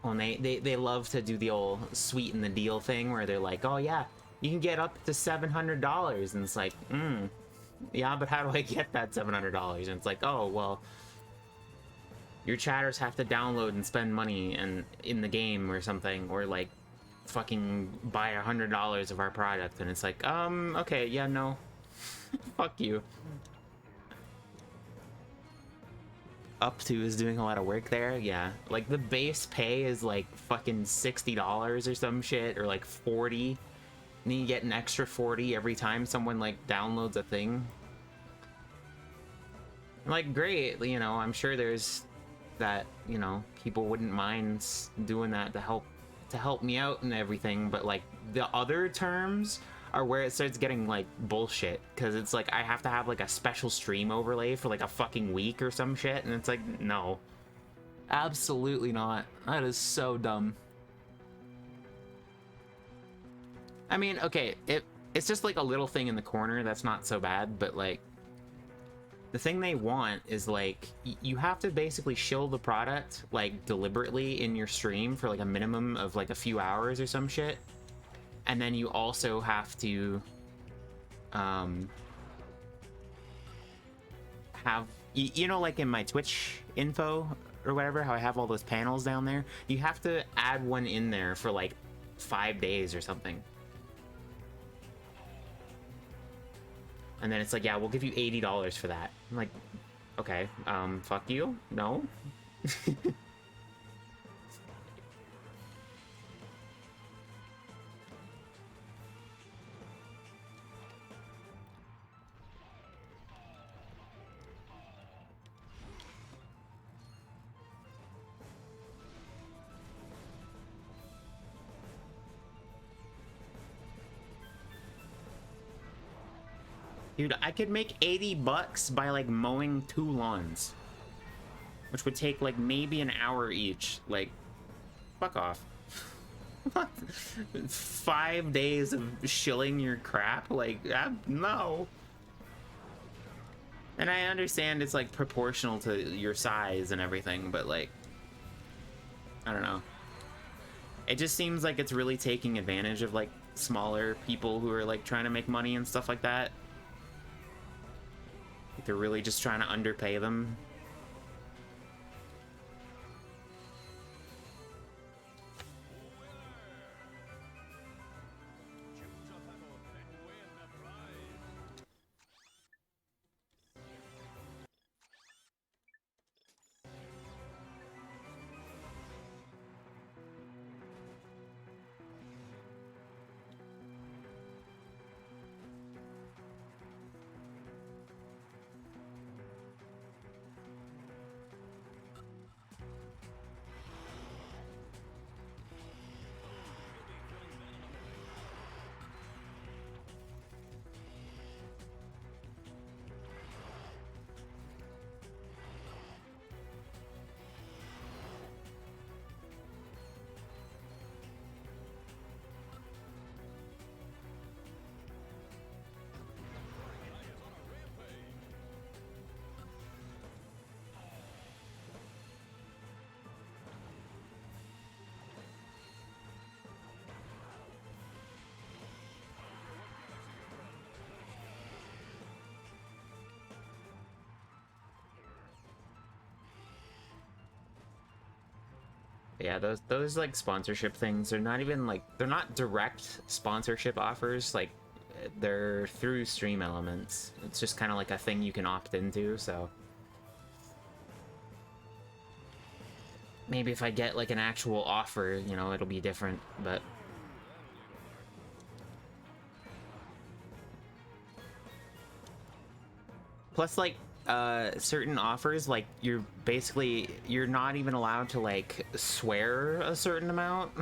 Oh, and they love to do the old sweeten the deal thing where they're like, oh yeah, you can get up to $700, and it's like, yeah, but how do I get that $700? And it's like, oh, well, your chatters have to download and spend money and in the game or something, or like fucking buy $100 of our product. And it's like, okay, yeah, no. Fuck you. Up to is doing a lot of work there, yeah. Like, the base pay is like fucking $60 or some shit, or like 40. And then you get an extra 40 every time someone like downloads a thing. Like, great, you know, I'm sure there's that, you know, people wouldn't mind doing that to help me out and everything, but like the other terms are where it starts getting like bullshit, because it's like I have to have like a special stream overlay for like a fucking week or some shit, and it's like, no, absolutely not. That is so dumb. I mean, okay, it's just like a little thing in the corner that's not so bad, but like the thing they want is like you have to basically shill the product like deliberately in your stream for like a minimum of like a few hours or some shit. And then you also have to have, you know, like in my Twitch info or whatever, how I have all those panels down there, you have to add one in there for like 5 days or something. And then it's like, yeah, we'll give you $80 for that. I'm like, okay, fuck you, no. Dude, I could make $80 by like mowing 2 lawns, which would take like maybe an hour each. Like, fuck off. What? 5 days of shilling your crap? Like, no. And I understand it's like proportional to your size and everything, but like, I don't know. It just seems like it's really taking advantage of like smaller people who are like trying to make money and stuff like that. They're really just trying to underpay them. Yeah, those like sponsorship things are not even like, they're not direct sponsorship offers, like they're through Stream Elements. It's just kind of like a thing you can opt into, so maybe if I get like an actual offer, you know, it'll be different, but plus like certain offers, like you're not even allowed to like swear a certain amount.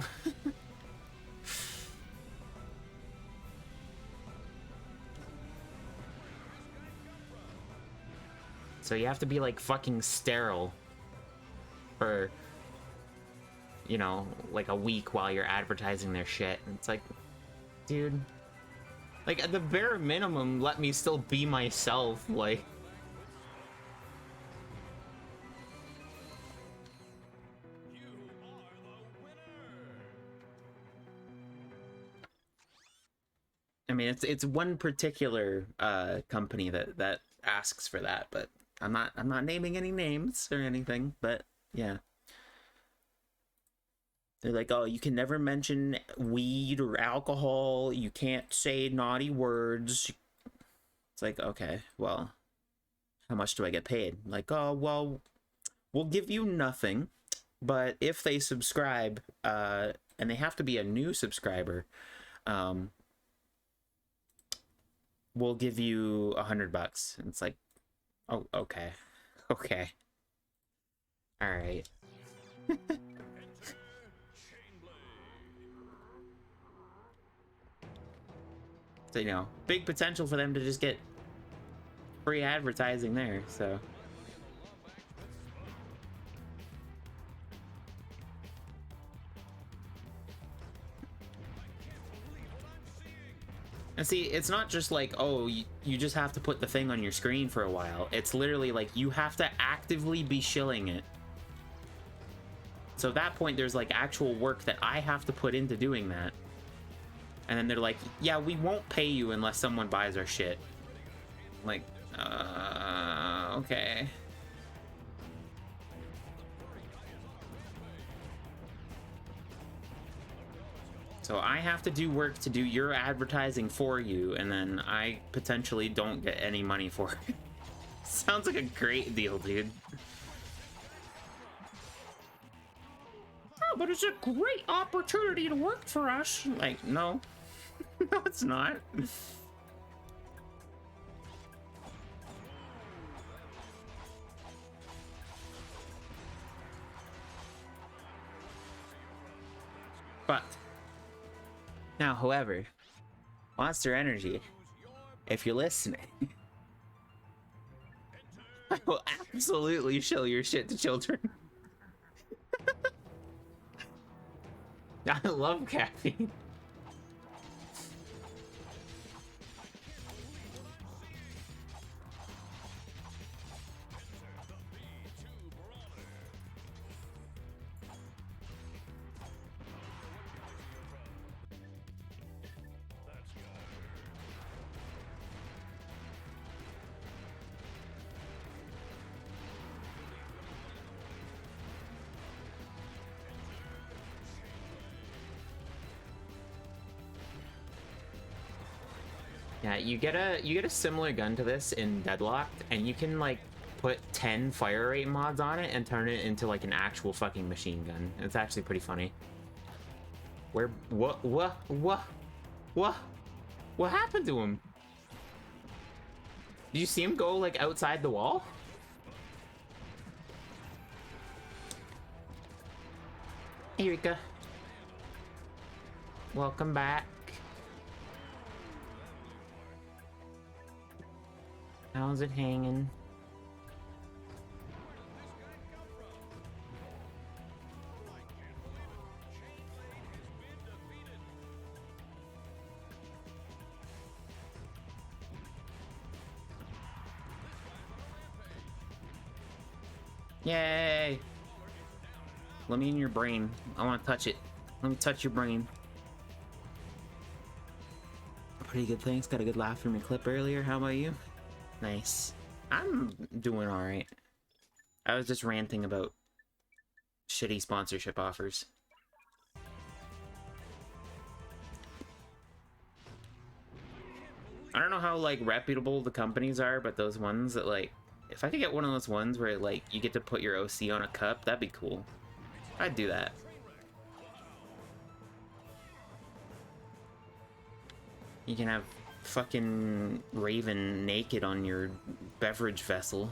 So you have to be like fucking sterile for, you know, like a week while you're advertising their shit. And it's like, dude, like at the bare minimum, let me still be myself, like. I mean, it's one particular company that asks for that, but I'm not naming any names or anything, but yeah. They're like, oh, you can never mention weed or alcohol, you can't say naughty words. It's like, okay, well, how much do I get paid? Like, oh, well, we'll give you nothing, but if they subscribe, and they have to be a new subscriber, we'll give you $100. And it's like, oh, okay. Okay. All right. So, you know, big potential for them to just get free advertising there, so. And see, it's not just like, oh, you just have to put the thing on your screen for a while. It's literally like, you have to actively be shilling it. So at that point, there's like actual work that I have to put into doing that. And then they're like, yeah, we won't pay you unless someone buys our shit. Like, okay. So I have to do work to do your advertising for you, and then I potentially don't get any money for it. Sounds like a great deal, dude. Oh, but it's a great opportunity to work for us. Like, no. No, it's not. But now, however, Monster Energy, if you're listening, I will absolutely show your shit to children. I love caffeine. Yeah, you get a similar gun to this in Deadlocked, and you can like put 10 fire rate mods on it and turn it into like an actual fucking machine gun. It's actually pretty funny. What happened to him? Did you see him go like outside the wall? Erika, welcome back. How's it hanging? Yay! Let me in your brain. I want to touch it. Let me touch your brain. Pretty good, thanks. Got a good laugh from your clip earlier. How about you? Nice. I'm doing alright. I was just ranting about shitty sponsorship offers. I don't know how, like, reputable the companies are, but those ones that, like, if I could get one of those ones where, like, you get to put your OC on a cup, that'd be cool. I'd do that. You can have fucking Raven naked on your beverage vessel.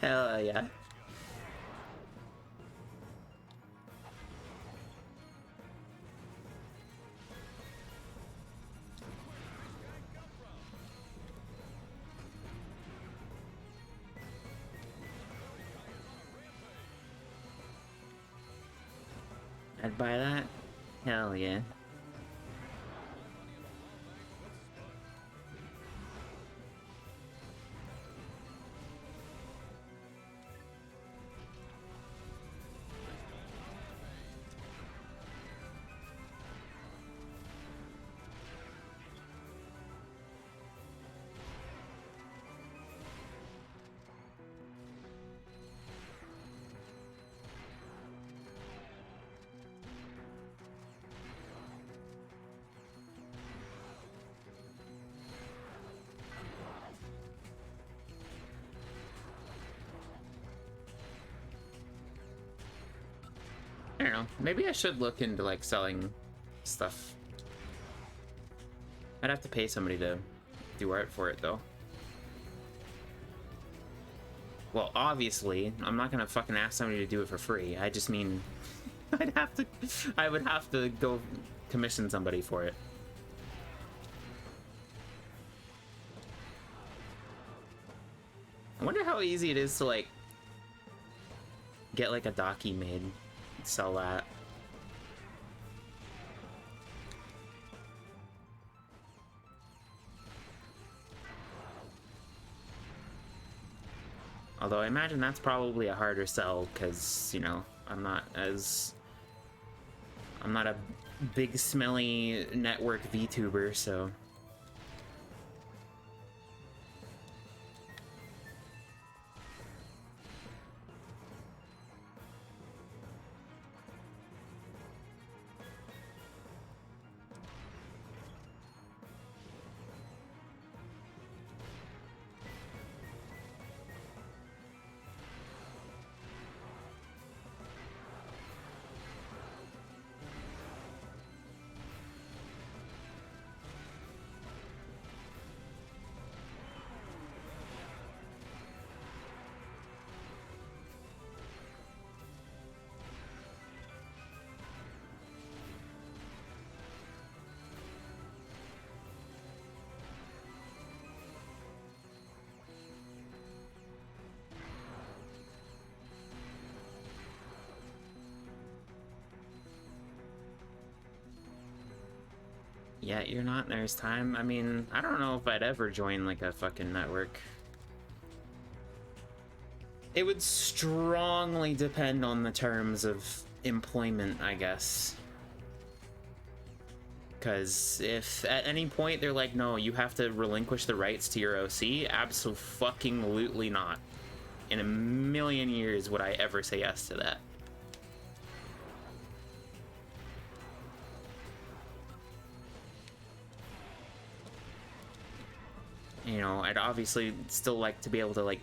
Hell yeah. I'd buy that. Hell yeah. I don't know. Maybe I should look into, like, selling stuff. I'd have to pay somebody to do art for it, though. Well, obviously, I'm not gonna fucking ask somebody to do it for free. I just mean, I would have to go commission somebody for it. I wonder how easy it is to, like, get, like, a docky made. Sell that. Although I imagine that's probably a harder sell because, you know, I'm not a big smelly network VTuber, so. Yeah, you're not There's time. I mean, I don't know if I'd ever join like a fucking network. It would strongly depend on the terms of employment, I guess. Because if at any point they're like, no, you have to relinquish the rights to your OC, abso-fucking-lutely not. In a million years would I ever say yes to that. You know, I'd obviously still like to be able to, like,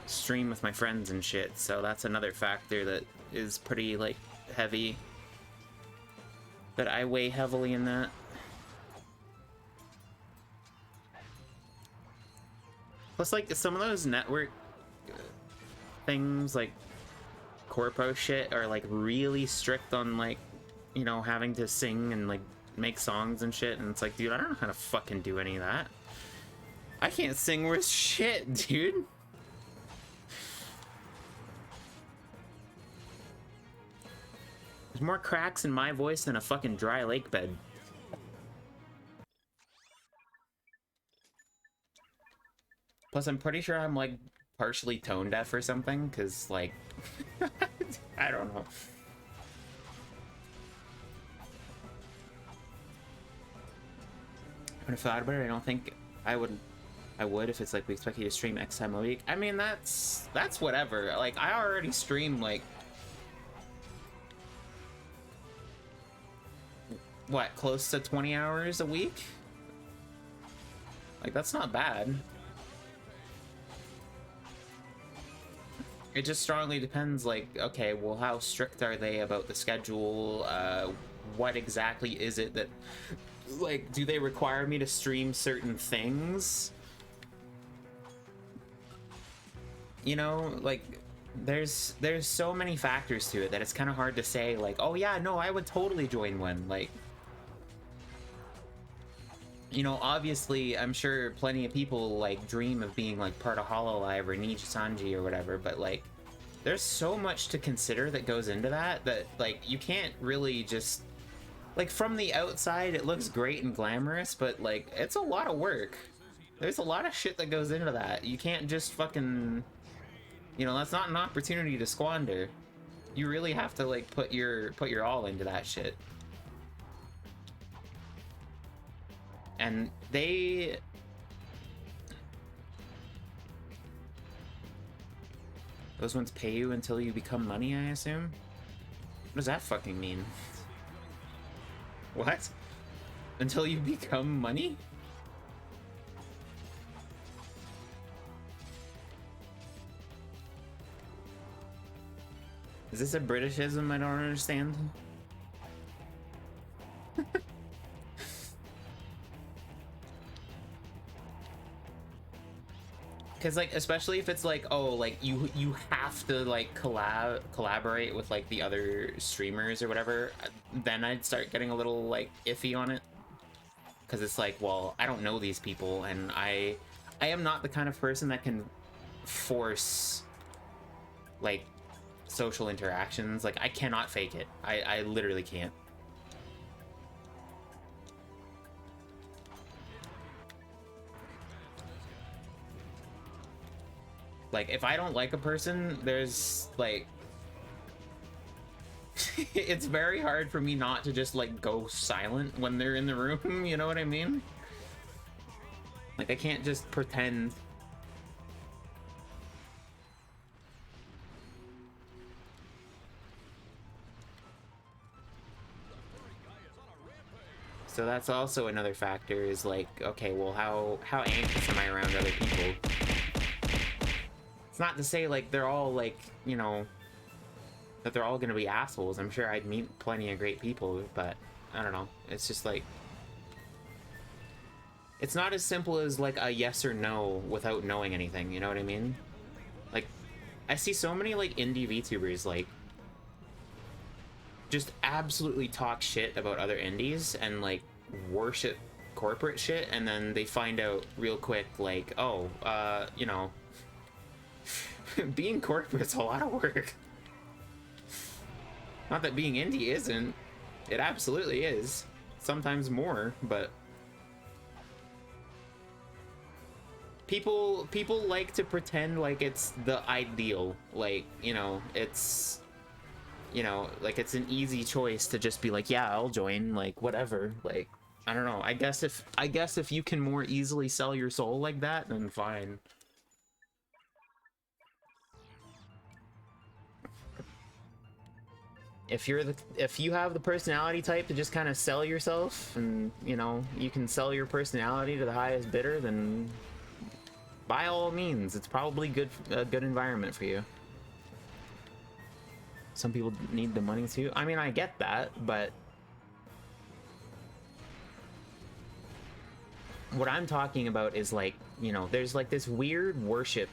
stream with my friends and shit, so that's another factor that is pretty, like, heavy. That I weigh heavily in that. Plus, like, some of those network things, like, corpo shit, are, like, really strict on, like, you know, having to sing and, like, make songs and shit, and it's like, dude, I don't know how to fucking do any of that. I can't sing worth shit, dude. There's more cracks in my voice than a fucking dry lake bed. Plus, I'm pretty sure I'm, like, partially tone deaf or something, because, like, I don't know. When I thought about it, I don't think I would if it's like we expect you to stream X time a week. I mean, that's whatever. Like, I already stream, like, what, close to 20 hours a week? Like, that's not bad. It just strongly depends, like, okay, well, how strict are they about the schedule? What exactly is it that, like, do they require me to stream certain things? You know, like, there's so many factors to it that it's kind of hard to say, like, oh yeah, no, I would totally join one. Like, you know, obviously, I'm sure plenty of people, like, dream of being, like, part of Hololive or Nichi Sanji or whatever, but, like, there's so much to consider that goes into that, like, you can't really just... Like, from the outside, it looks great and glamorous, but, like, it's a lot of work. There's a lot of shit that goes into that. You can't just fucking... You know, that's not an opportunity to squander. You really have to, like, put your all into that shit. And they... Those ones pay you until you become money, I assume? What does that fucking mean? What? Until you become money? Is this a Britishism I don't understand? Because, like, especially if it's like, oh, like, you have to, like, collaborate with, like, the other streamers or whatever, then I'd start getting a little, like, iffy on it. Because it's like, well, I don't know these people, and I am not the kind of person that can force, like, social interactions. Like, I cannot fake it. I literally can't. Like, if I don't like a person, there's, like... it's very hard for me not to just like go silent when they're in the room, you know what I mean? Like I can't just pretend. So that's also another factor, is like, okay, well, how anxious am I around other people? It's not to say like they're all like, you know, that they're all gonna be assholes. I'm sure I'd meet plenty of great people, but I don't know. It's just like, it's not as simple as like a yes or no without knowing anything, you know what I mean? Like, I see so many like indie VTubers like just absolutely talk shit about other indies and like worship corporate shit, and then they find out real quick like, oh, you know, being corporate's a lot of work. Not that being indie isn't. It absolutely is. Sometimes more, but people like to pretend like it's the ideal, like, you know, it's, you know, like it's an easy choice to just be like, yeah, I'll join, like whatever. Like, I don't know. I guess if you can more easily sell your soul like that, then fine. If you have the personality type to just kind of sell yourself, and you know, you can sell your personality to the highest bidder, then by all means, it's probably a good environment for you. Some people need the money too. I mean, I get that, but what I'm talking about is like, you know, there's like this weird worship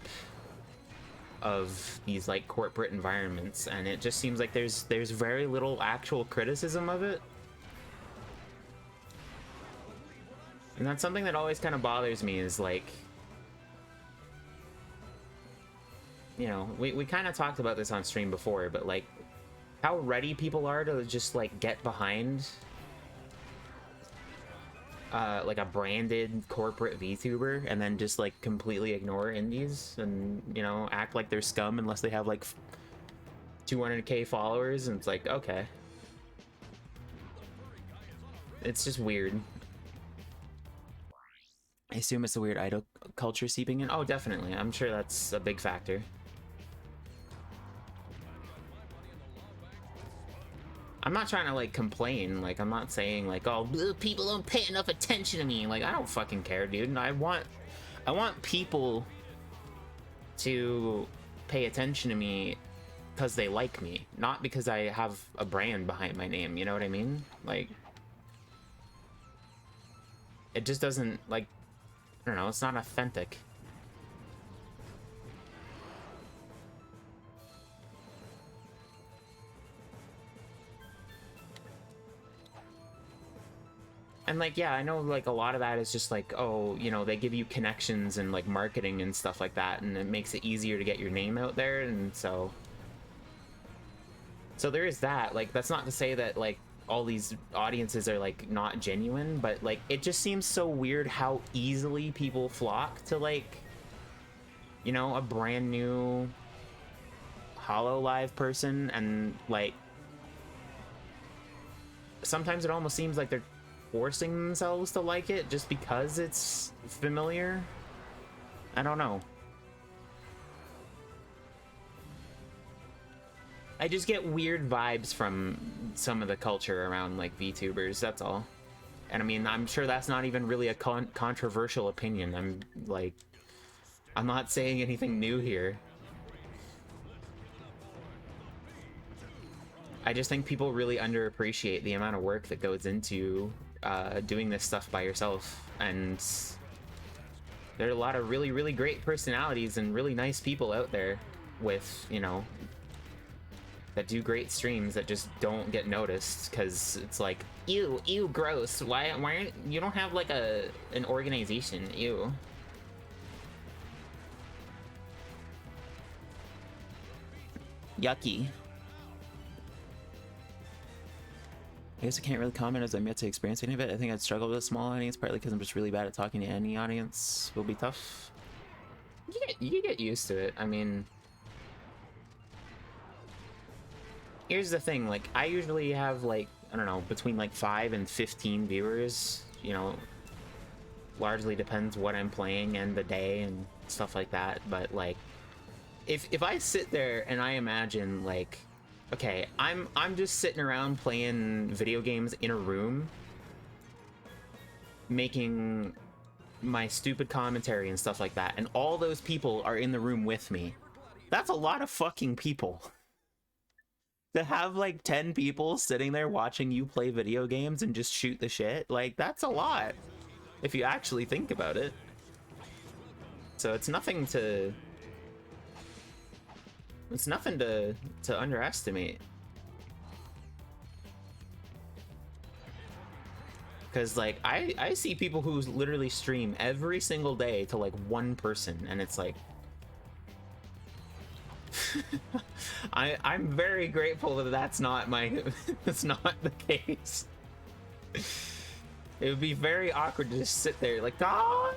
of these like corporate environments, and it just seems like there's very little actual criticism of it. And that's something that always kind of bothers me, is like, you know, we kind of talked about this on stream before, but like how ready people are to just like get behind like a branded corporate VTuber and then just like completely ignore indies and, you know, act like they're scum unless they have like 200k followers, and it's like, okay. It's just weird. I assume it's a weird idol culture seeping in. Oh, definitely. I'm sure that's a big factor. I'm not trying to like complain, like I'm not saying like, oh, people don't pay enough attention to me. Like, I don't fucking care, dude. I want people to pay attention to me because they like me, not because I have a brand behind my name, you know what I mean? Like, it just doesn't, like, I don't know, it's not authentic. And like, yeah, I know like a lot of that is just like, oh, you know, they give you connections and like marketing and stuff like that, and it makes it easier to get your name out there, and so there is that. Like, that's not to say that like all these audiences are like not genuine, but like it just seems so weird how easily people flock to like, you know, a brand new HoloLive person, and like sometimes it almost seems like they're forcing themselves to like it just because it's familiar. I don't know. I just get weird vibes from some of the culture around like VTubers, that's all. And I mean, I'm sure that's not even really a controversial opinion. I'm not saying anything new here. I just think people really underappreciate the amount of work that goes into doing this stuff by yourself, and there are a lot of really, really great personalities and really nice people out there with, you know, that do great streams that just don't get noticed because it's like, ew, gross. Why aren't you don't have like an organization? Ew. Yucky. I guess I can't really comment as I'm yet to experience any of it. I think I'd struggle with a small audience, partly because I'm just really bad at talking to any audience. Will be tough. You get used to it. I mean, here's the thing, like, I usually have, like, I don't know, between, like, 5 and 15 viewers, you know, largely depends what I'm playing and the day and stuff like that, but, like, if I sit there and I imagine, like, okay, I'm just sitting around playing video games in a room, making my stupid commentary and stuff like that, and all those people are in the room with me. That's a lot of fucking people. To have like 10 people sitting there watching you play video games and just shoot the shit, like, that's a lot if you actually think about it. So it's nothing to underestimate. Because, like, I see people who literally stream every single day to, like, one person, and it's like... I'm very grateful that that's not that's not the case. It would be very awkward to just sit there, like, God!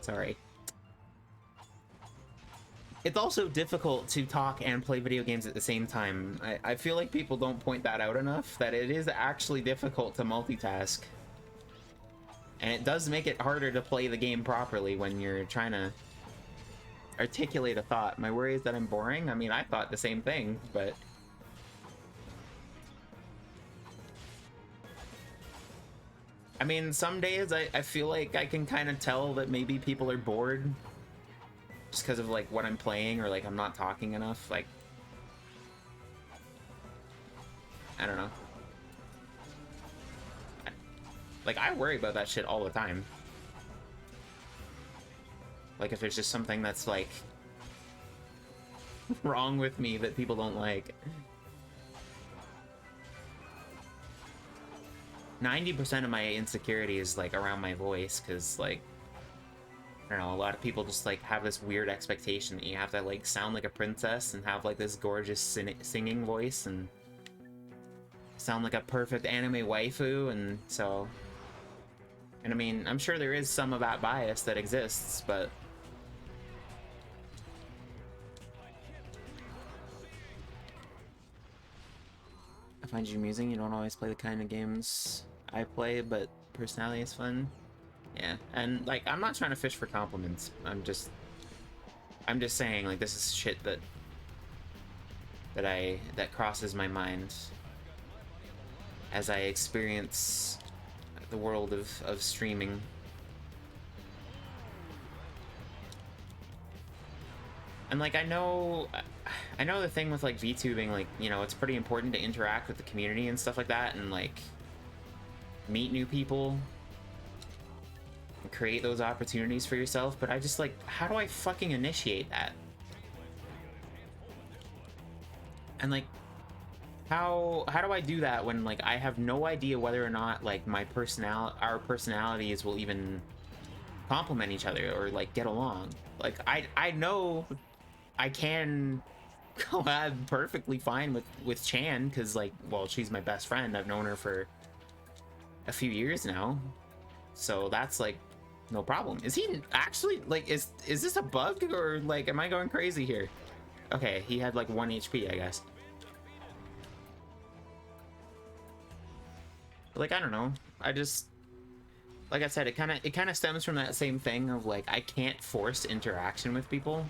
Sorry. It's also difficult to talk and play video games at the same time. I feel like people don't point that out enough, that it is actually difficult to multitask. And it does make it harder to play the game properly when you're trying to articulate a thought. My worry is that I'm boring. I mean, I thought the same thing, but... I mean, some days I feel like I can kind of tell that maybe people are bored. Just because of, like, what I'm playing, or, like, I'm not talking enough, like... I don't know. Like, I worry about that shit all the time. Like, if there's just something that's, like... wrong with me that people don't like. 90% of my insecurity is, like, around my voice, because, like... I don't know, a lot of people just, like, have this weird expectation that you have to, like, sound like a princess and have, like, this gorgeous singing voice and sound like a perfect anime waifu, and so... And I mean, I'm sure there is some of that bias that exists, but... I find you amusing. You don't always play the kind of games I play, but personality is fun. Yeah, and, like, I'm not trying to fish for compliments. I'm just saying, like, this is shit that crosses my mind as I experience the world of streaming. And, like, I know the thing with, like, VTubing, like, you know, it's pretty important to interact with the community and stuff like that, and, like, meet new people, create those opportunities for yourself, but I just, like, how do I fucking initiate that? And, like, how do I do that when, like, I have no idea whether or not, like, our personalities will even complement each other or, like, get along? Like, I know I can collab perfectly fine with Chan, because, like, well, she's my best friend. I've known her for a few years now, so that's, like, no problem. Is he actually, like, is this a bug, or, like, am I going crazy here? Okay, he had, like, 1 HP, I guess. But, like, I don't know. I just, like I said, it kind of stems from that same thing of, like, I can't force interaction with people.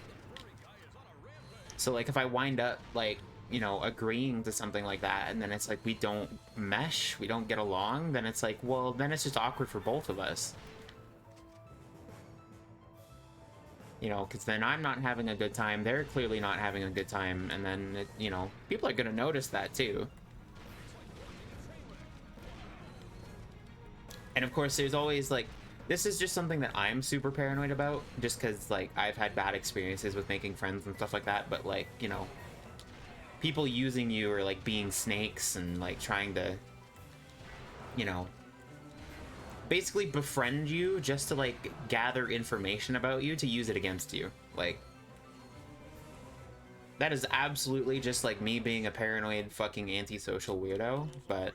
So, like, if I wind up, like, you know, agreeing to something like that, and then it's like we don't mesh, we don't get along, then it's like, well, then it's just awkward for both of us. You know, because then I'm not having a good time, they're clearly not having a good time, and then, it, you know, people are going to notice that too. And of course, there's always, like, this is just something that I'm super paranoid about, just because, like, I've had bad experiences with making friends and stuff like that, but, like, you know, people using you or, like, being snakes and, like, trying to, you know, basically befriend you just to, like, gather information about you to use it against you. Like, that is absolutely just, like, me being a paranoid fucking antisocial weirdo, but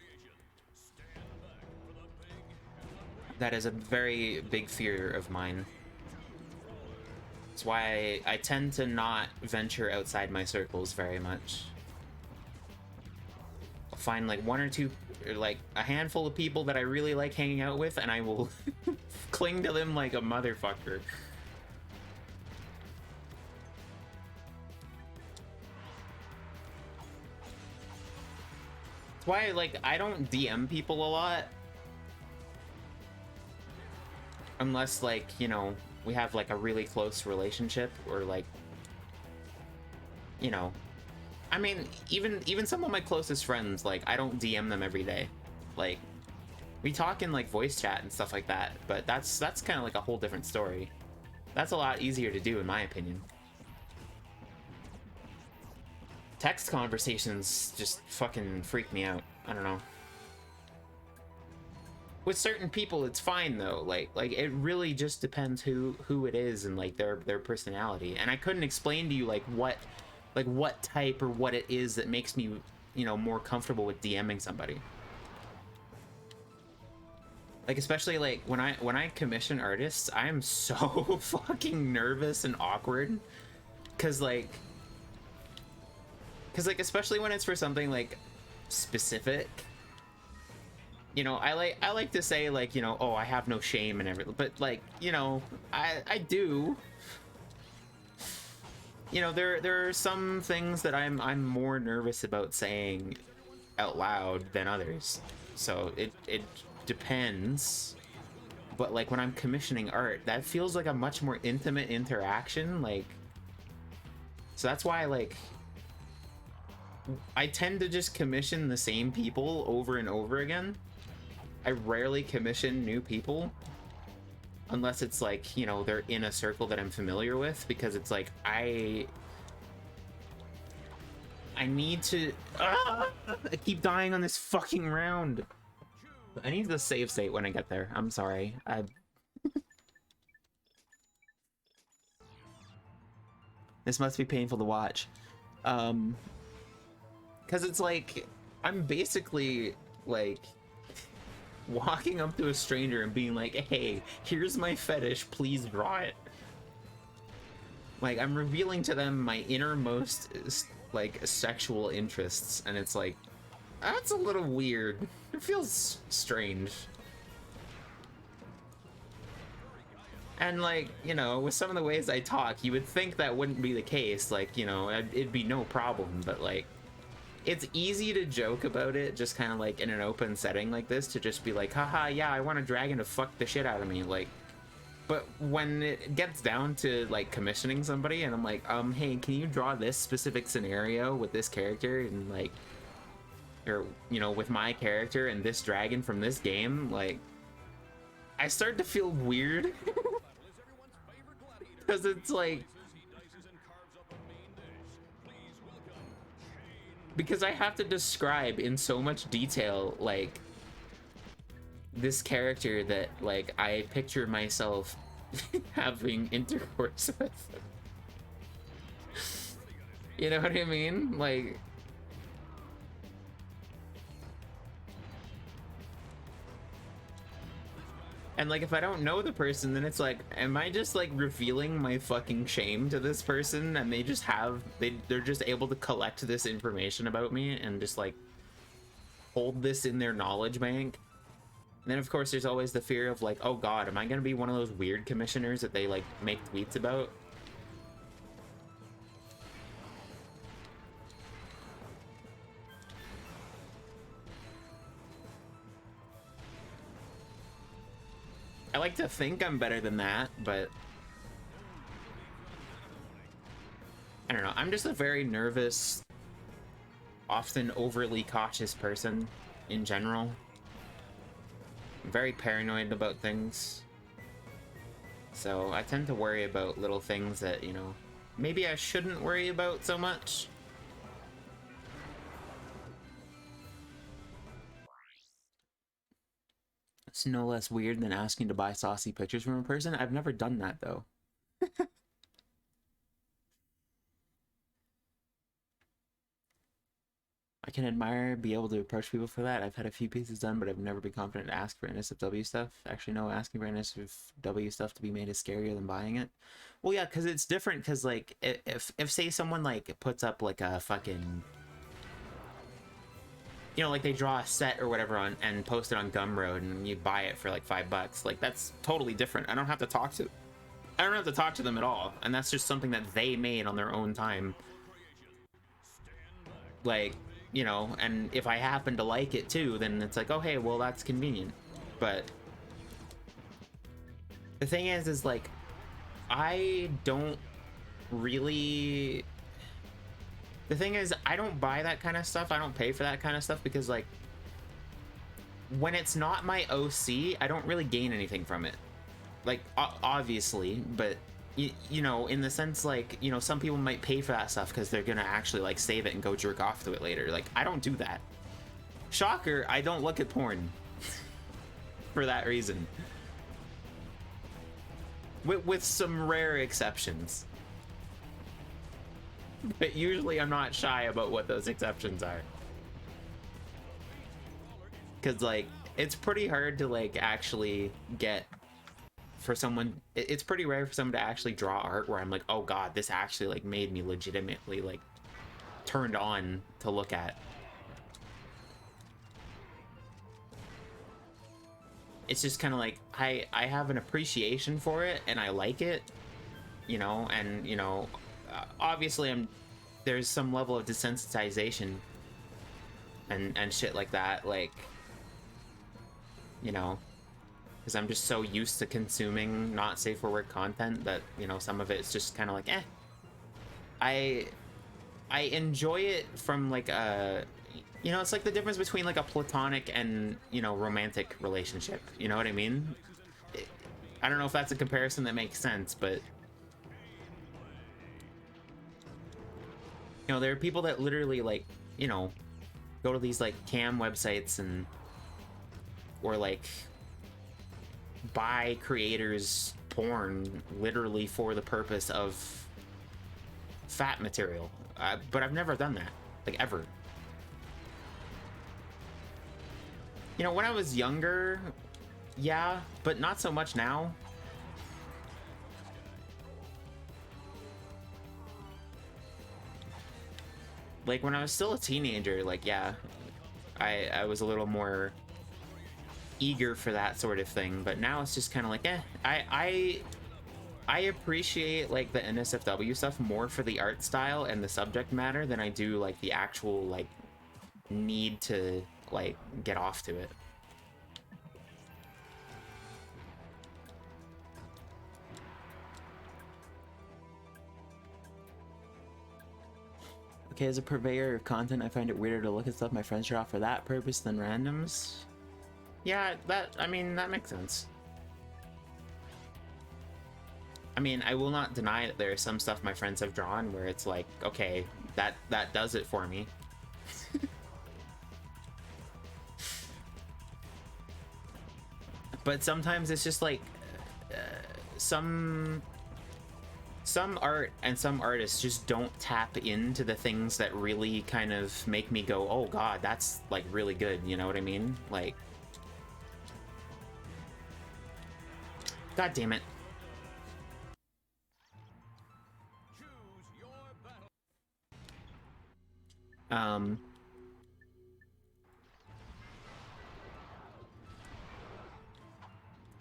that is a very big fear of mine. That's why I tend to not venture outside my circles very much. I'll find like one or two, or like a handful of people that I really like hanging out with, and I will cling to them like a motherfucker. That's why, like, I don't DM people a lot. Unless, like, you know, we have, like, a really close relationship, or, like, you know. I mean, even some of my closest friends, like, I don't DM them every day. Like, we talk in, like, voice chat and stuff like that, but that's kind of like a whole different story. That's a lot easier to do, in my opinion. Text conversations just fucking freak me out. I don't know. With certain people, it's fine though. Like it really just depends who it is and like their personality. And I couldn't explain to you like what type or what it is that makes me, you know, more comfortable with DMing somebody. Like especially like when I commission artists, I'm so fucking nervous and awkward, cause like especially when it's for something like specific, you know, I like to say like, you know, oh, I have no shame and everything, but like, you know, I do, you know, there are some things that I'm more nervous about saying out loud than others, so it depends. But like when I'm commissioning art, that feels like a much more intimate interaction, like, so that's why like I tend to just commission the same people over and over again. I rarely commission new people unless it's like, you know, they're in a circle that I'm familiar with, because it's like I need to I keep dying on this fucking round. I need the save state when I get there. I'm sorry. This must be painful to watch. Because it's like, I'm basically, like, walking up to a stranger and being like, hey, here's my fetish, please draw it. Like, I'm revealing to them my innermost, like, sexual interests, and it's like, that's a little weird. It feels strange. And, like, you know, with some of the ways I talk, you would think that wouldn't be the case. Like, you know, it'd be no problem, but, like, it's easy to joke about it, just kind of like in an open setting like this, to just be like, haha, yeah, I want a dragon to fuck the shit out of me, like. But when it gets down to like commissioning somebody and I'm like, hey, can you draw this specific scenario with this character and like, or, you know, with my character and this dragon from this game, like, I start to feel weird. Because it's like, because I have to describe in so much detail, like, this character that, like, I picture myself having intercourse with. You know what I mean? Like, and like, if I don't know the person, then it's like, am I just like revealing my fucking shame to this person, and they just have, they're just able to collect this information about me and just like hold this in their knowledge bank? And then of course there's always the fear of like, oh god, am I gonna be one of those weird commissioners that they like make tweets about? I like to think I'm better than that, but I don't know. I'm just a very nervous, often overly cautious person in general. I'm very paranoid about things. So I tend to worry about little things that, you know, maybe I shouldn't worry about so much. It's no less weird than asking to buy saucy pictures from a person. I've never done that, though. I can admire, be able to approach people for that. I've had a few pieces done, but I've never been confident to ask for NSFW stuff. Actually, no, asking for NSFW stuff to be made is scarier than buying it. Well, yeah, because it's different. Because like, if say someone like puts up like a fucking, you know, like they draw a set or whatever on and post it on Gumroad, and you buy it for like $5, like that's totally different. I don't have to talk to them at all, and that's just something that they made on their own time. Like, you know, and if I happen to like it too, then it's like, oh hey, well that's convenient. But the thing is like, I don't really, the thing is, I don't buy that kind of stuff. I don't pay for that kind of stuff because like, when it's not my OC, I don't really gain anything from it. Like, obviously, but you know, in the sense like, you know, some people might pay for that stuff because they're gonna actually like save it and go jerk off to it later. Like, I don't do that. Shocker, I don't look at porn for that reason. With some rare exceptions. But usually I'm not shy about what those exceptions are. Because like, it's pretty hard to like actually get for someone, it's pretty rare for someone to actually draw art where I'm like, oh god, this actually like made me legitimately like turned on to look at. It's just kind of like, I have an appreciation for it and I like it, you know, and you know, obviously there's some level of desensitization and shit like that, like, you know, because I'm just so used to consuming not safe for work content that, you know, some of it's just kind of like, eh. I enjoy it from like a, you know, it's like the difference between like a platonic and, you know, romantic relationship. You know what I mean? I don't know if that's a comparison that makes sense, but you know, there are people that literally like, you know, go to these like cam websites and or like buy creators porn literally for the purpose of fat material. But I've never done that, like, ever. You know, when I was younger, yeah, but not so much now. Like, when I was still a teenager, like, yeah, I was a little more eager for that sort of thing, but now it's just kind of like, eh. I appreciate like the NSFW stuff more for the art style and the subject matter than I do like the actual like need to like get off to it. Okay, as a purveyor of content, I find it weirder to look at stuff my friends draw for that purpose than randoms. Yeah, I mean, that makes sense. I mean, I will not deny that there is some stuff my friends have drawn where it's like, okay, that does it for me. But sometimes it's just like some art and some artists just don't tap into the things that really kind of make me go, oh god, that's like really good, you know what I mean? Like, god damn it.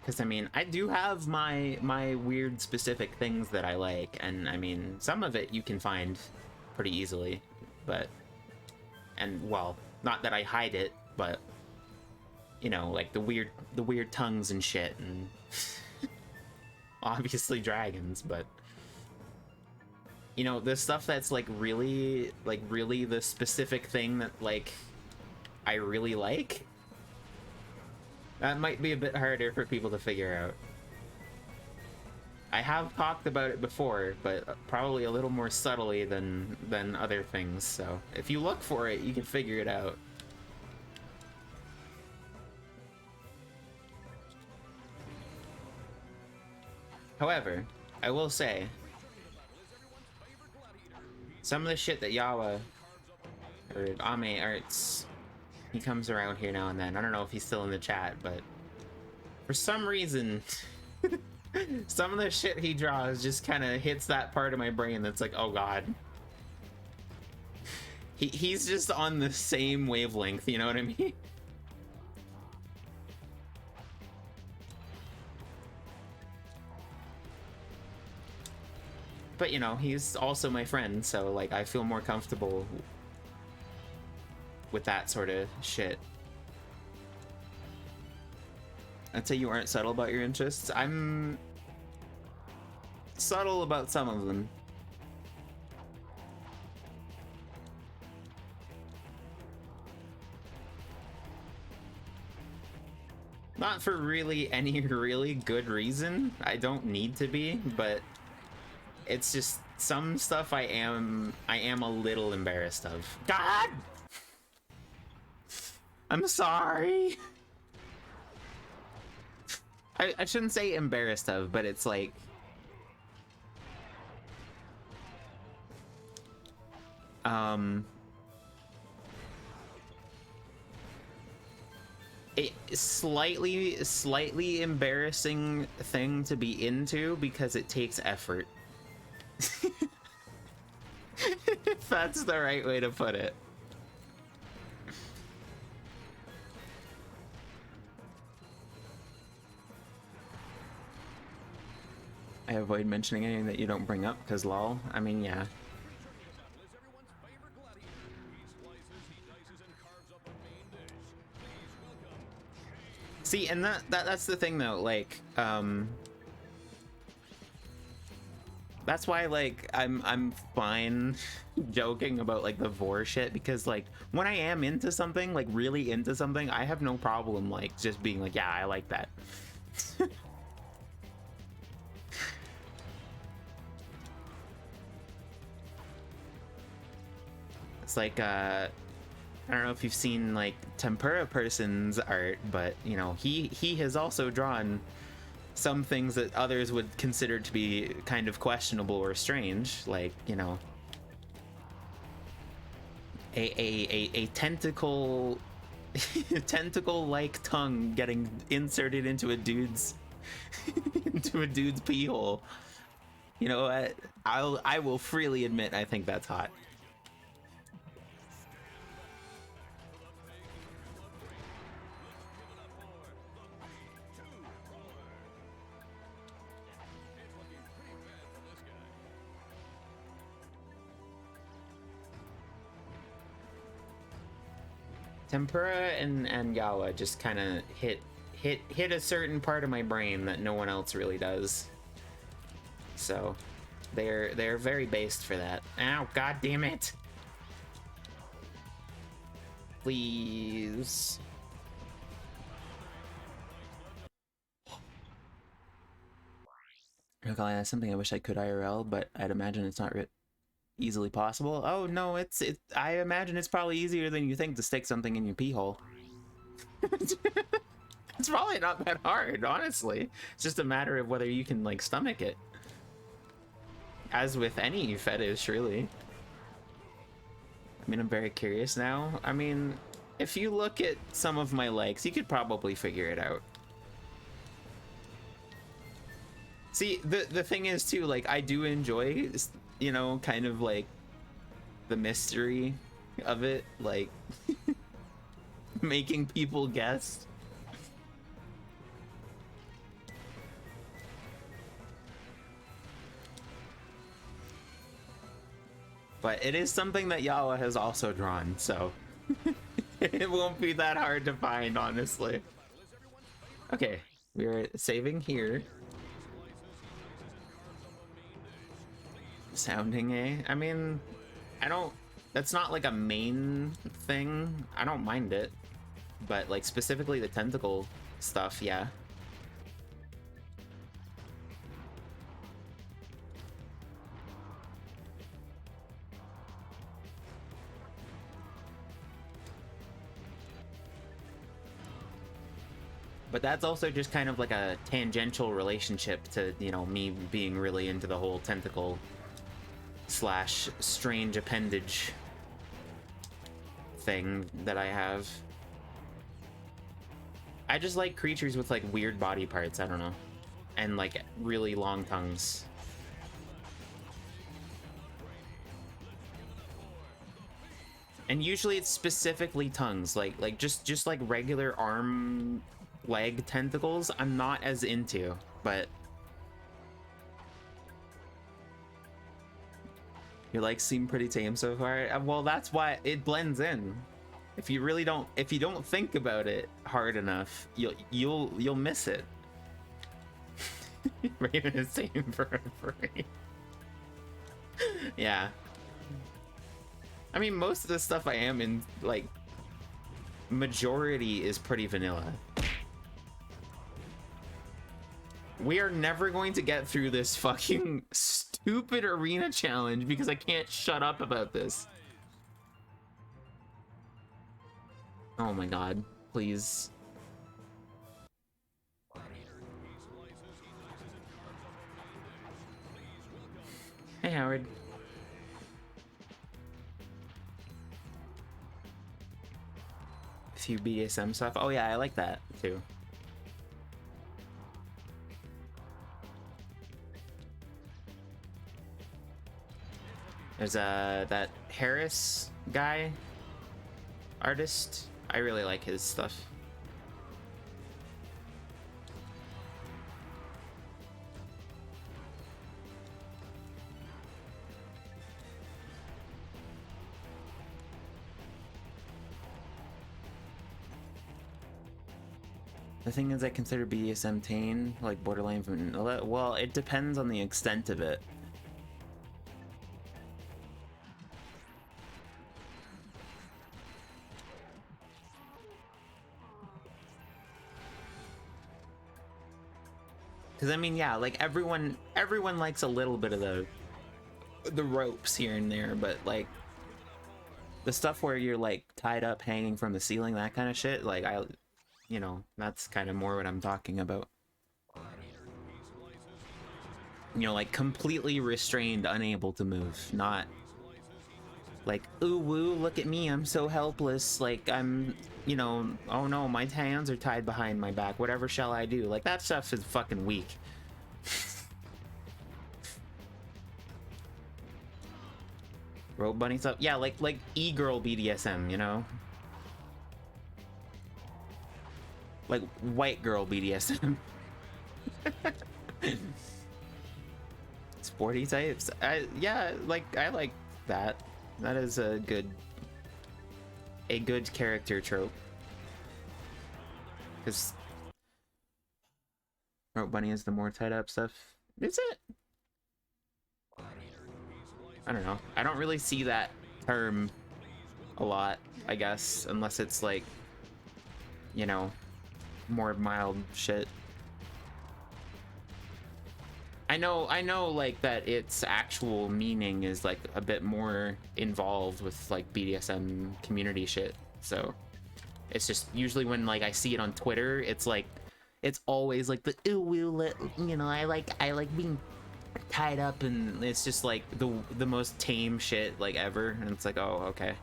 Because I mean, I do have my weird specific things that I like, and I mean, some of it you can find pretty easily, but, and well, not that I hide it, but you know, like the weird tongues and shit, and obviously dragons, but you know, the stuff that's like really the specific thing that like I really like, that might be a bit harder for people to figure out. I have talked about it before, but probably a little more subtly than other things, so if you look for it, you can figure it out. However, I will say, some of the shit that Yawa or Ame Arts. He comes around here now and then. I don't know if he's still in the chat, but for some reason, some of the shit he draws just kind of hits that part of my brain that's like, oh god. He's just on the same wavelength, you know what I mean? But, you know, he's also my friend, so, like, I feel more comfortable with that sort of shit. I'd say you aren't subtle about your interests. I'm subtle about some of them. Not for really any really good reason. I don't need to be, but it's just some stuff I am a little embarrassed of. God! I'm sorry. I shouldn't say embarrassed of, but it's like a slightly embarrassing thing to be into because it takes effort. If that's the right way to put it. I avoid mentioning anything that you don't bring up because lol. I mean, yeah. See, and that's the thing though, like, that's why, like, I'm fine joking about, like, the vor shit, because, like, when I am into something, like, really into something, I have no problem, like, just being like, yeah, I like that. It's like, I don't know if you've seen, like, Tempura Person's art, but, you know, he has also drawn some things that others would consider to be kind of questionable or strange, like, you know, a tentacle tentacle-like tongue getting inserted into a dude's pee hole. You know what? I will freely admit I think that's hot. Tempura and Yawa just kind of hit a certain part of my brain that no one else really does. So they're very based for that. Ow, god damn it. Please. Okay, that's something I wish I could IRL, but I'd imagine it's not easily possible. Oh no, it's I imagine it's probably easier than you think to stick something in your pee hole. It's probably not that hard, honestly. It's just a matter of whether you can, like, stomach it. As with any fetish, really. I mean, I'm very curious now. I mean, if you look at some of my legs, you could probably figure it out. See, the thing is too, like, I do enjoy, you know, kind of like the mystery of it, like making people guess. But it is something that Yawa has also drawn, so it won't be that hard to find, honestly. Okay, we're saving here. Sounding A? I mean, that's not like a main thing. I don't mind it. But, like, specifically the tentacle stuff, yeah. But that's also just kind of like a tangential relationship to, you know, me being really into the whole tentacle / strange appendage thing that I have. I just like creatures with like weird body parts, I don't know. And like really long tongues. And usually it's specifically tongues, like just like regular arm leg tentacles I'm not as into, but your legs seem pretty tame so far. Well, that's why it blends in. If you really don't, if you don't think about it hard enough, you'll miss it. Raven is tame for free. Yeah. I mean, most of the stuff I am in, like, majority is pretty vanilla. We are never going to get through this fucking stupid arena challenge because I can't shut up about this. Oh my god, please. Hey, Howard. A few BDSM stuff. Oh yeah, I like that too. There's that Harris guy, artist. I really like his stuff. The thing is, I consider BDSM tame, like borderline vanilla. Well, it depends on the extent of it. Because I mean, yeah, like everyone likes a little bit of the ropes here and there, but like the stuff where you're like tied up, hanging from the ceiling, that kind of shit, like you know, that's kind of more what I'm talking about. You know, like completely restrained, unable to move, not like, ooh woo, look at me, I'm so helpless, like I'm, you know, oh no, my hands are tied behind my back, whatever shall I do? Like that stuff is fucking weak. Rope bunny stuff? Yeah, like e-girl BDSM, you know? Like white girl BDSM. Sporty types? Yeah, like I like that. That is a good character trope. Because Rope Bunny is the more tied up stuff. Is it? I don't know. I don't really see that term a lot, I guess, unless it's like, you know, more mild shit. I know like that its actual meaning is like a bit more involved with like BDSM community shit. So it's just usually when like I see it on Twitter, it's like it's always like the ooh woo, you know, I like being tied up, and it's just like the most tame shit like ever, and it's like, oh, okay.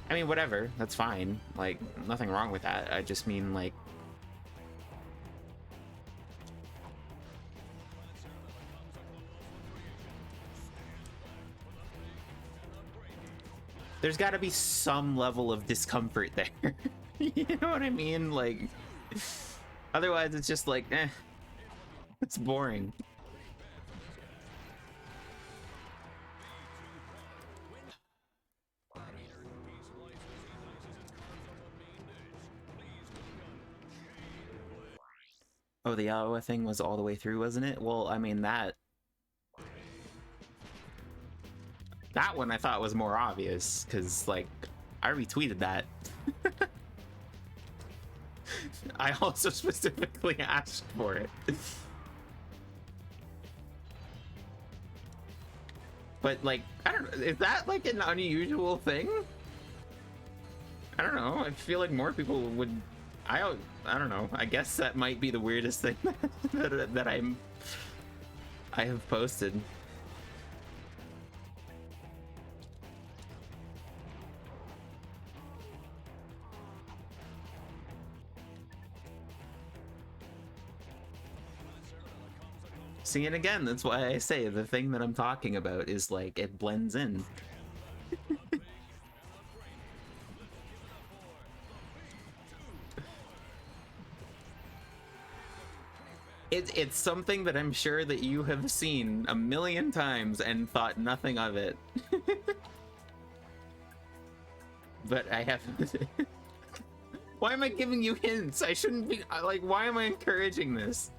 I mean, whatever, that's fine, like nothing wrong with that. I just mean like there's got to be some level of discomfort there. You know what I mean? Like, otherwise it's just like, eh, it's boring. Oh, the Iowa thing was all the way through, wasn't it? Well, I mean, that one I thought was more obvious, because, like, I retweeted that. I also specifically asked for it. But, like, I don't know, is that, like, an unusual thing? I don't know, I feel like more people would... I don't know, I guess that might be the weirdest thing that I have posted. See, and again, that's why I say the thing that I'm talking about is like it blends in. It's something that I'm sure that you have seen a million times and thought nothing of it. But I haven't. Why am I giving you hints? I shouldn't be, like, why am I encouraging this?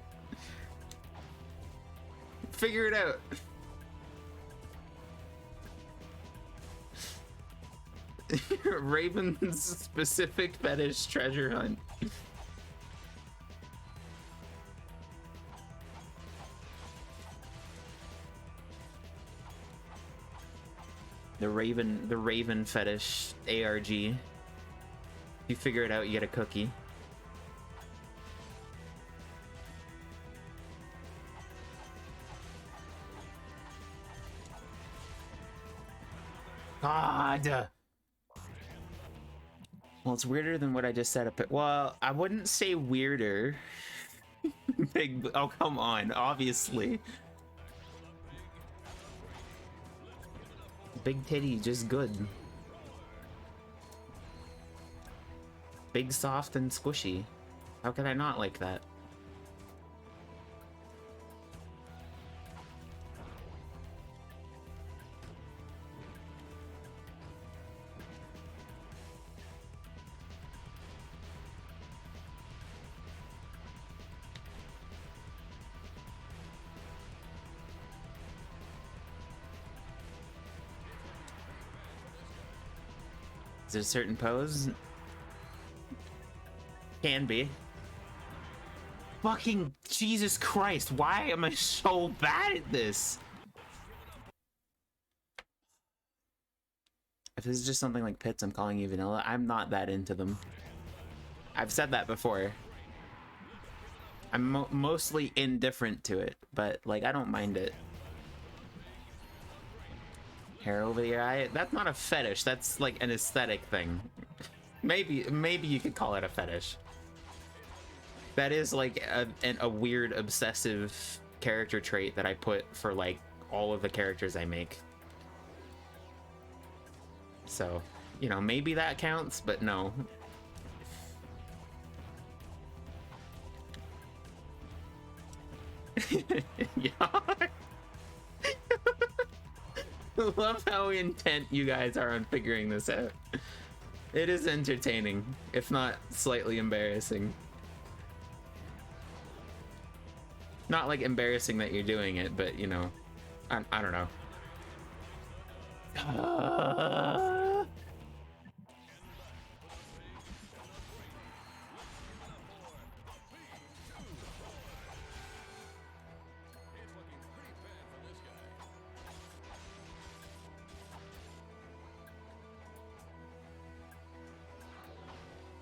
Figure it out. Raven's specific fetish treasure hunt. The Raven fetish ARG. You figure it out, you get a cookie. God. Well, it's weirder than what I just said. Well, I wouldn't say weirder. Big. Oh, come on. Obviously. Big titty, just good. Big, soft, and squishy. How could I not like that? Is it a certain pose? Can be. Fucking Jesus Christ, why am I so bad at this? If this is just something like pits, I'm calling you vanilla. I'm not that into them. I've said that before. I'm mostly indifferent to it, but like I don't mind it. Hair over the eye? That's not a fetish. That's like an aesthetic thing. Maybe you could call it a fetish. That is like a weird obsessive character trait that I put for like all of the characters I make. So, you know, maybe that counts, but no. Yeah. Love how intent you guys are on figuring this out. It is entertaining, if not slightly embarrassing. Not like embarrassing that you're doing it, but you know, I don't know.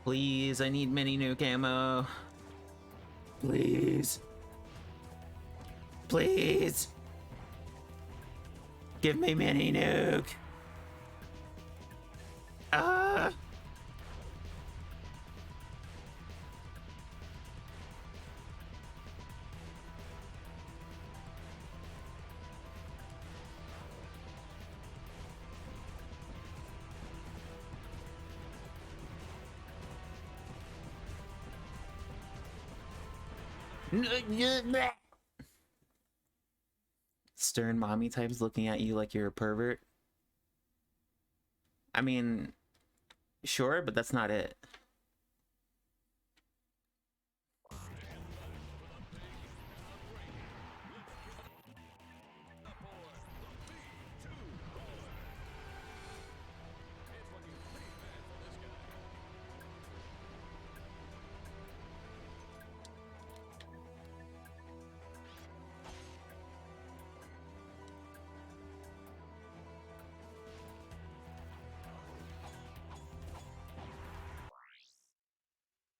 Please, I need mini new camo. Please. Please. Give me mini nuke. Ah. Stern mommy types looking at you like you're a pervert. I mean, sure, but that's not it.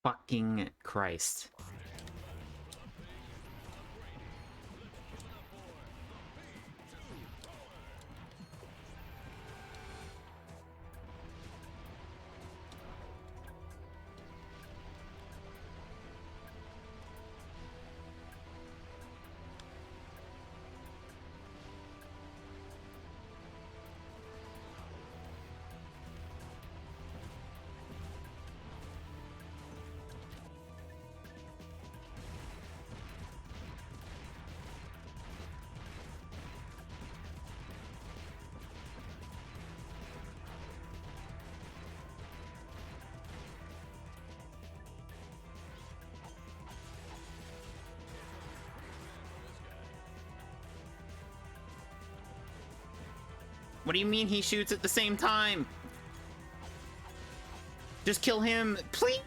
Fucking Christ. What do you mean he shoots at the same time? Just kill him, please!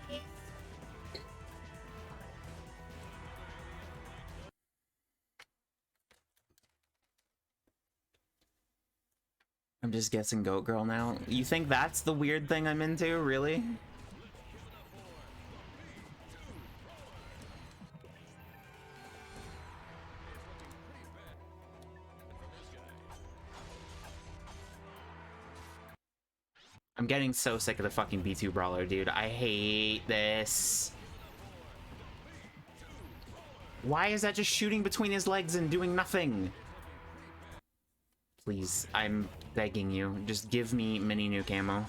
I'm just guessing Goat Girl now. You think that's the weird thing I'm into? Really? I'm getting so sick of the fucking B2 Brawler, dude. I hate this. Why is that just shooting between his legs and doing nothing? Please, I'm begging you. Just give me mini nuke ammo.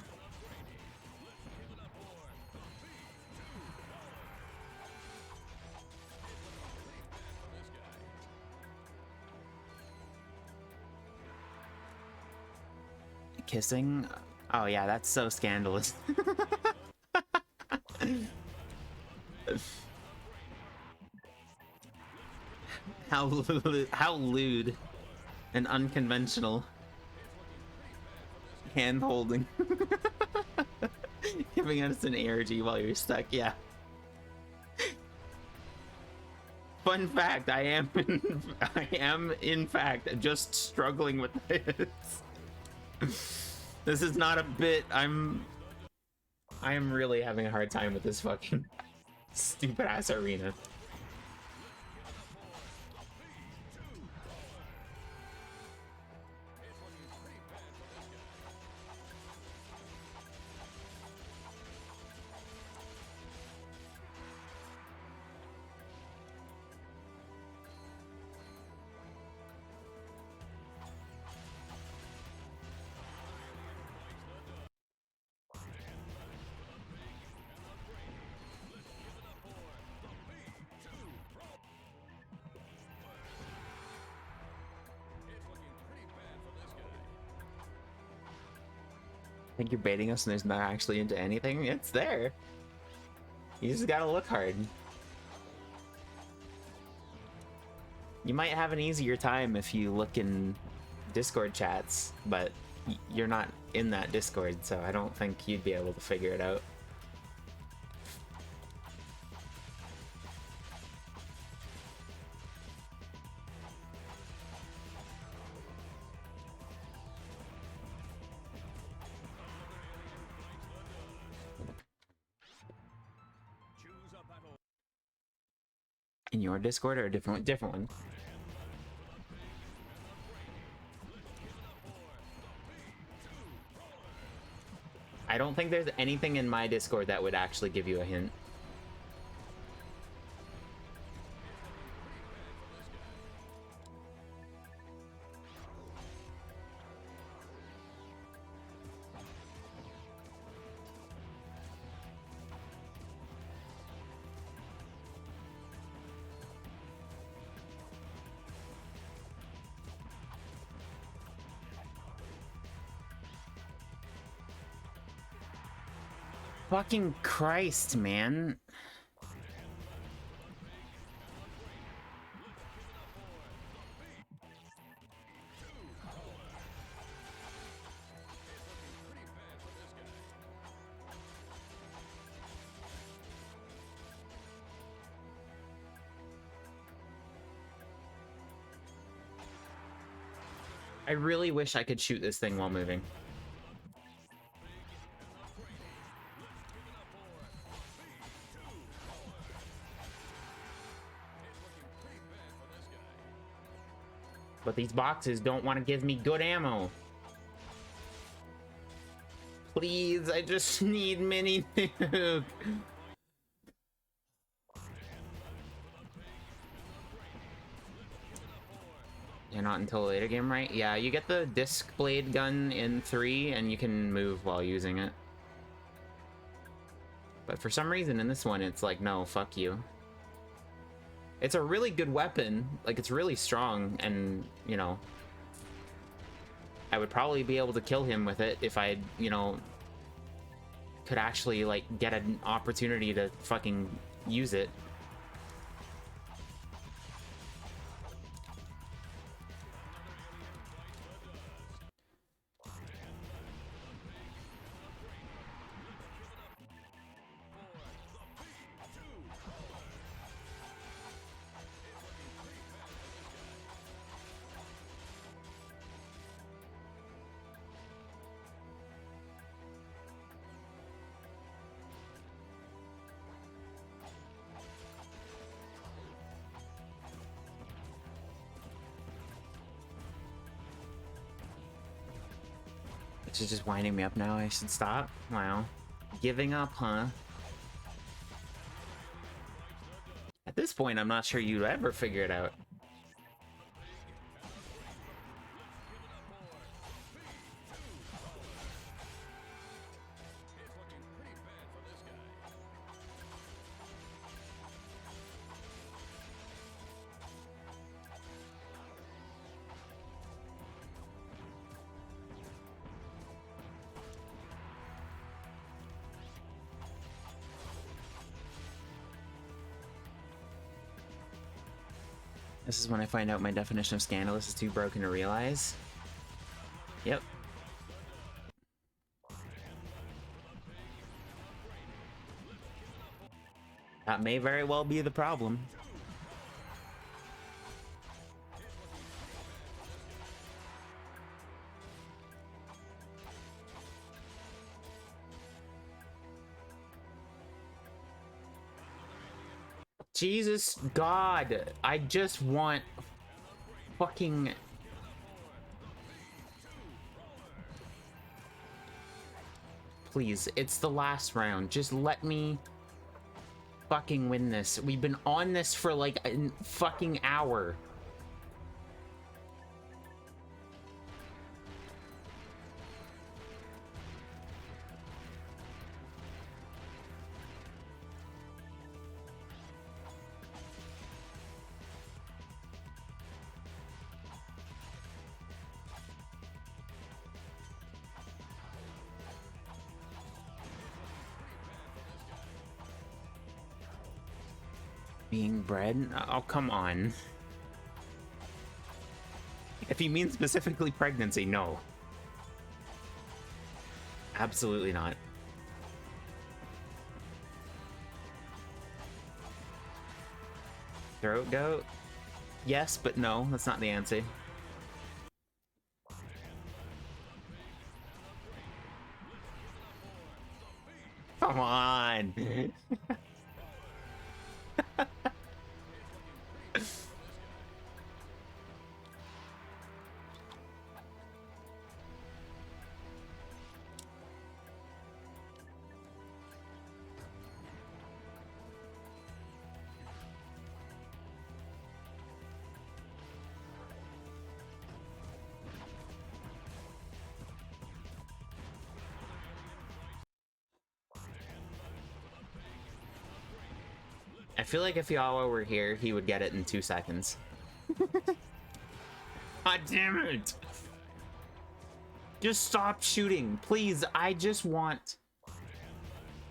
Kissing? Oh yeah, that's so scandalous. How lewd and unconventional. Hand holding. Giving us an ARG while you're stuck, yeah. Fun fact, I am in fact just struggling with this. This is not a bit. I am really having a hard time with this fucking stupid ass arena. I think you're baiting us and there's not actually into anything. It's there. You just gotta look hard. You might have an easier time if you look in Discord chats, but you're not in that Discord, so I don't think you'd be able to figure it out. In your Discord or a different one? I don't think there's anything in my Discord that would actually give you a hint. Fucking Christ, man. I really wish I could shoot this thing while moving. But these boxes don't want to give me good ammo. Please, I just need mini nuke. Yeah, not until a later game, right? Yeah, you get the disc blade gun in 3 and you can move while using it. But for some reason in this one, it's like, no, fuck you. It's a really good weapon. Like, it's really strong, and, you know, I would probably be able to kill him with it if I, you know, could actually, like, get an opportunity to fucking use it. She's just winding me up now. I should stop? Wow. Giving up, huh? At this point, I'm not sure you'd ever figure it out. This is when I find out my definition of scandalous is too broken to realize. Yep. That may very well be the problem. Jesus God, I just want fucking... Please, it's the last round. Just let me fucking win this. We've been on this for like a fucking hour. Being bred? Oh, come on. If you mean specifically pregnancy, no. Absolutely not. Throat goat? Yes, but no, that's not the answer. Come on! I feel like if Yawa were here, he would get it in 2 seconds. God damn it! Just stop shooting, please. I just want...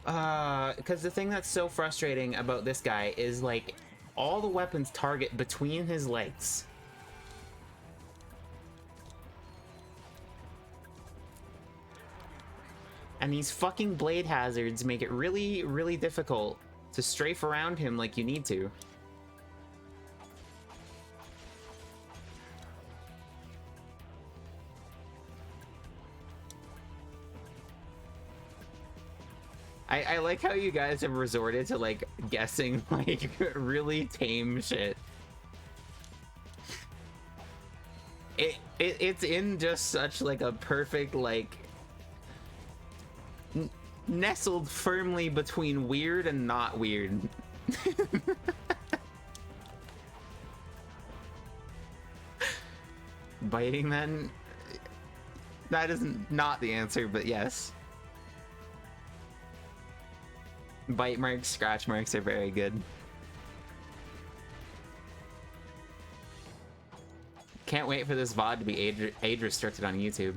because the thing that's so frustrating about this guy is, like, all the weapons target between his legs. And these fucking blade hazards make it really, really difficult to strafe around him like you need to. I like how you guys have resorted to, like, guessing, like, really tame shit. It's in just such, like, a perfect, like... nestled firmly between weird and not weird. Biting, then? That isn't not the answer, but yes. Bite marks, scratch marks are very good. Can't wait for this VOD to be age restricted on YouTube.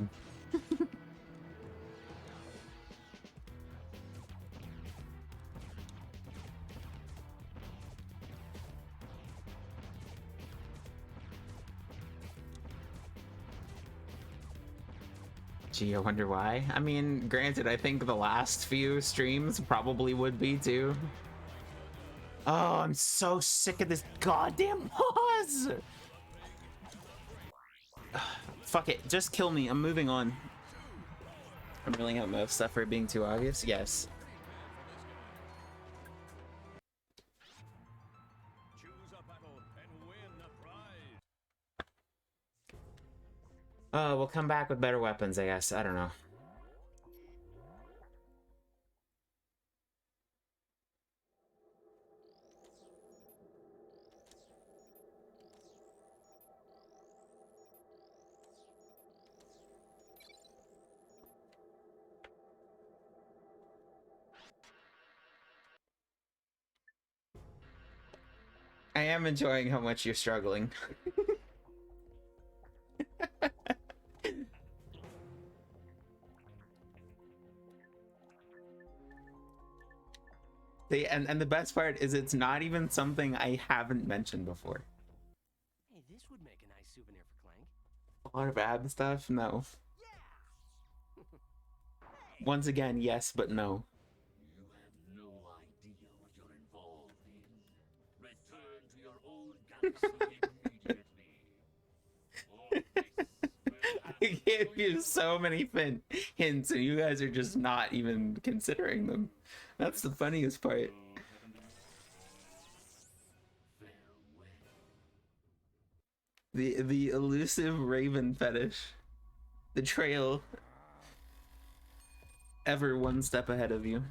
Gee, I wonder why. I mean, granted, I think the last few streams probably would be too. Oh, I'm so sick of this goddamn pause! Fuck it, just kill me. I'm moving on. I'm ruling out most stuff for being too obvious. Yes. We'll come back with better weapons, I guess. I don't know. I am enjoying how much you're struggling. See, and the best part is it's not even something I haven't mentioned before. Hey, this would make a nice souvenir for Clank. A lot of ab stuff? No. Yeah. Once again, yes, but no. You have no idea what you're involved in. Return to your old galaxy immediately. Or this will have I gave you so many hints, and you guys are just not even considering them. That's the funniest part. The elusive raven fetish. The trail ever one step ahead of you.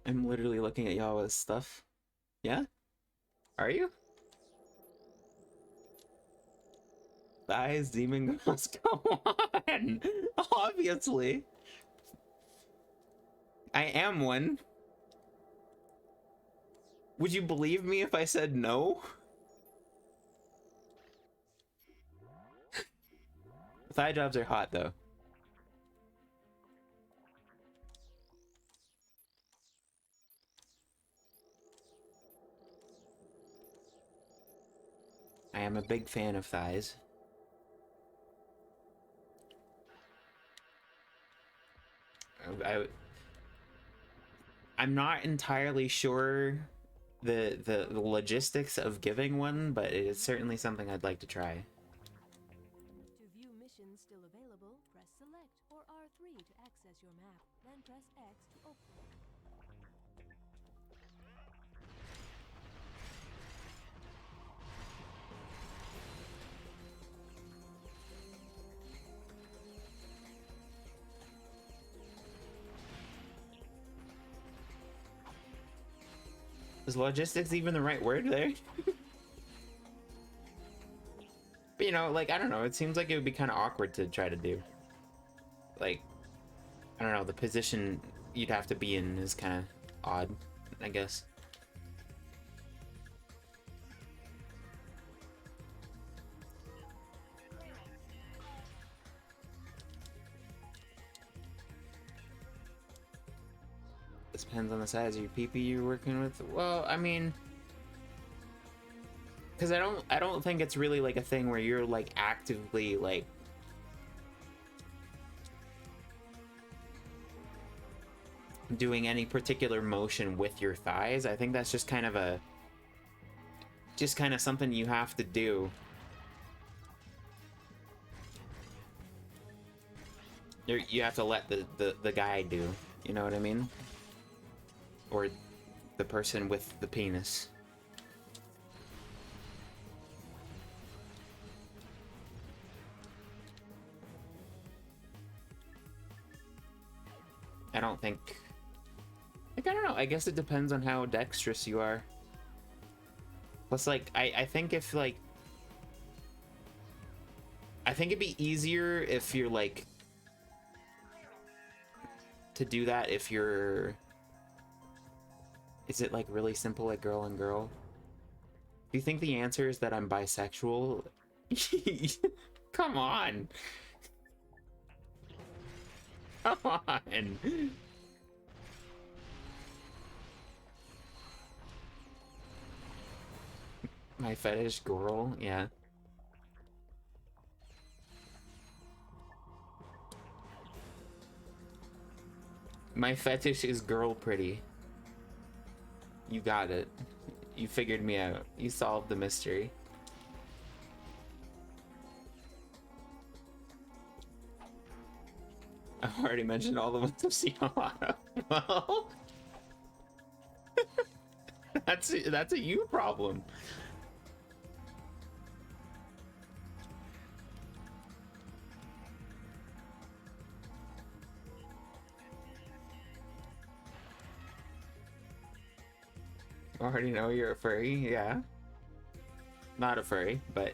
I'm literally looking at Yawa's stuff. Yeah? Are you? Thighs, demon girls, come on! Obviously. I am one. Would you believe me if I said no? Thigh jobs are hot, though. I am a big fan of thighs. I'm not entirely sure the logistics of giving one, but it is certainly something I'd like to try. To view missions still available, press Select or R3 to access your map, then press X to open. Is logistics even the right word there? But, you know, like, I don't know, it seems like it would be kind of awkward to try to do. Like, I don't know, the position you'd have to be in is kind of odd, I guess. It depends on the size of your PP you're working with. Well, I mean, because I don't think it's really like a thing where you're like actively like doing any particular motion with your thighs. I think that's just kind of something you have to do. You have to let the guy do, you know what I mean? Or the person with the penis. I don't think... Like, I don't know. I guess it depends on how dexterous you are. Plus, like, I think if, like... I think it'd be easier if you're, like... to do that if you're... Is it, like, really simple, like girl and girl? Do you think the answer is that I'm bisexual? Come on! Come on! My fetish girl? Yeah. My fetish is girl pretty. You got it. You figured me out. You solved the mystery. I've already mentioned all the ones I've seen a lot of. Well, that's a you problem. Already know you're a furry, yeah. Not a furry, but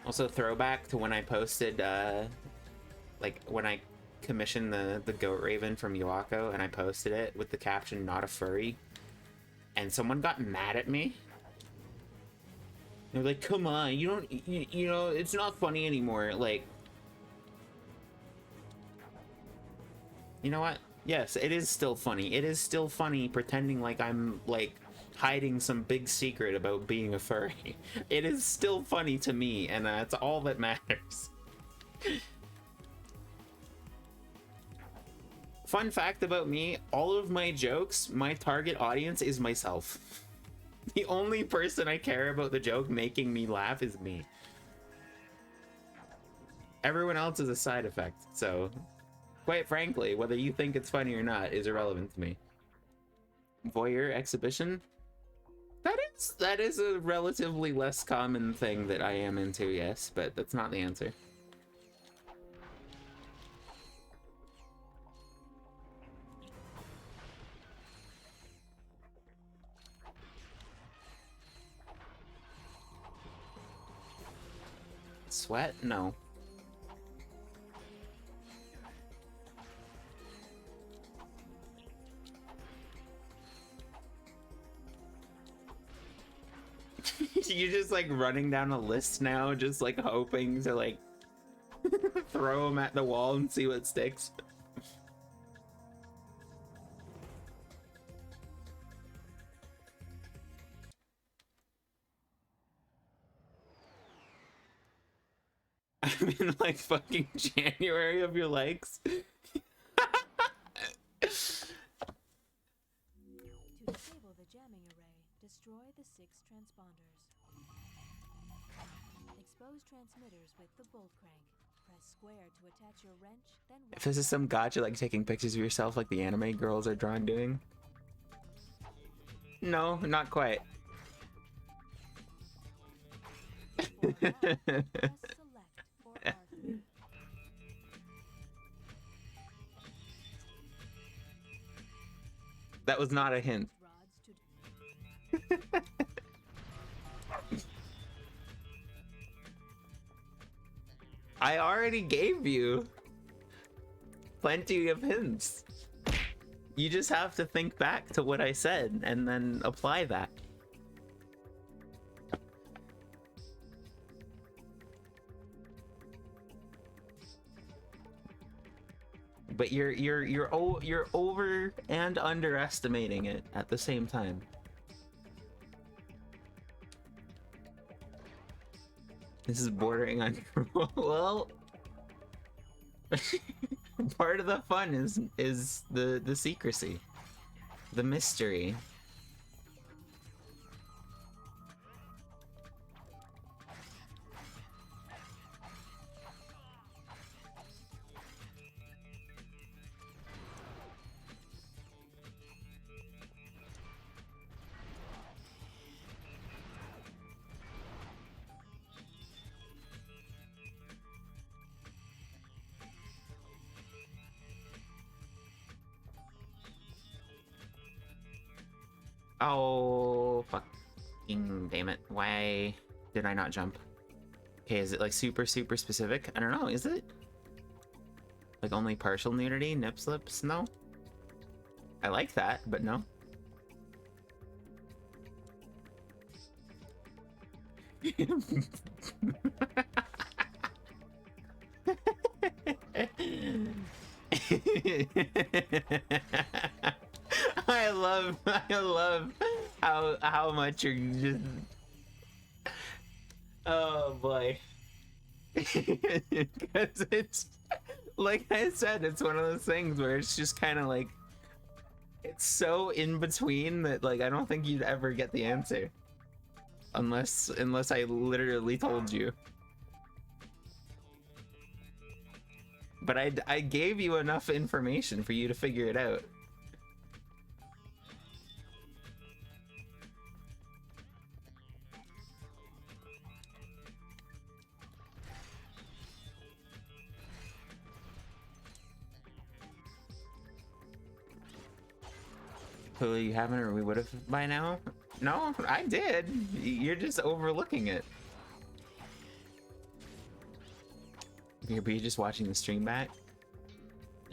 Also, throwback to when I posted, like when I commissioned the goat raven from Yuako, and I posted it with the caption "not a furry," and someone got mad at me. They're like, "Come on, you don't, you know, it's not funny anymore." Like, you know what? Yes, it is still funny. It is still funny pretending like I'm like hiding some big secret about being a furry. It is still funny to me, and that's all that matters. Fun fact about me, all of my jokes, my target audience is myself. The only person I care about the joke making me laugh is me. Everyone else is a side effect, so quite frankly, whether you think it's funny or not is irrelevant to me. Voyeur exhibition? That is a relatively less common thing that I am into, yes, but that's not the answer. Sweat? No. You're just like running down a list now, just like hoping to like throw them at the wall and see what sticks. I'm in like fucking January of your likes. To disable the jamming array, destroy the 6 transponders. Expose transmitters with the bolt crank. Press square to attach your wrench, then If this is some gotcha like taking pictures of yourself like the anime girls are drawn doing. No, not quite. press select or R3. That was not a hint. Rods to I already gave you plenty of hints. You just have to think back to what I said and then apply that. But you're over and underestimating it at the same time. This is bordering on well. Part of the fun is the secrecy, the mystery. Oh, fucking damn it. Why did I not jump? Okay, is it like super specific? I don't know, is it? Like only partial nudity, nip slips? No. I like that, but no. I love how much you're just, oh boy. Because it's like I said, it's one of those things where it's just kind of like it's so in between that like I don't think you'd ever get the answer unless I literally told you. But I gave you enough information for you to figure it out. Clearly you haven't, or we would have by now. No, I did. You're just overlooking it. Were you just watching the stream back?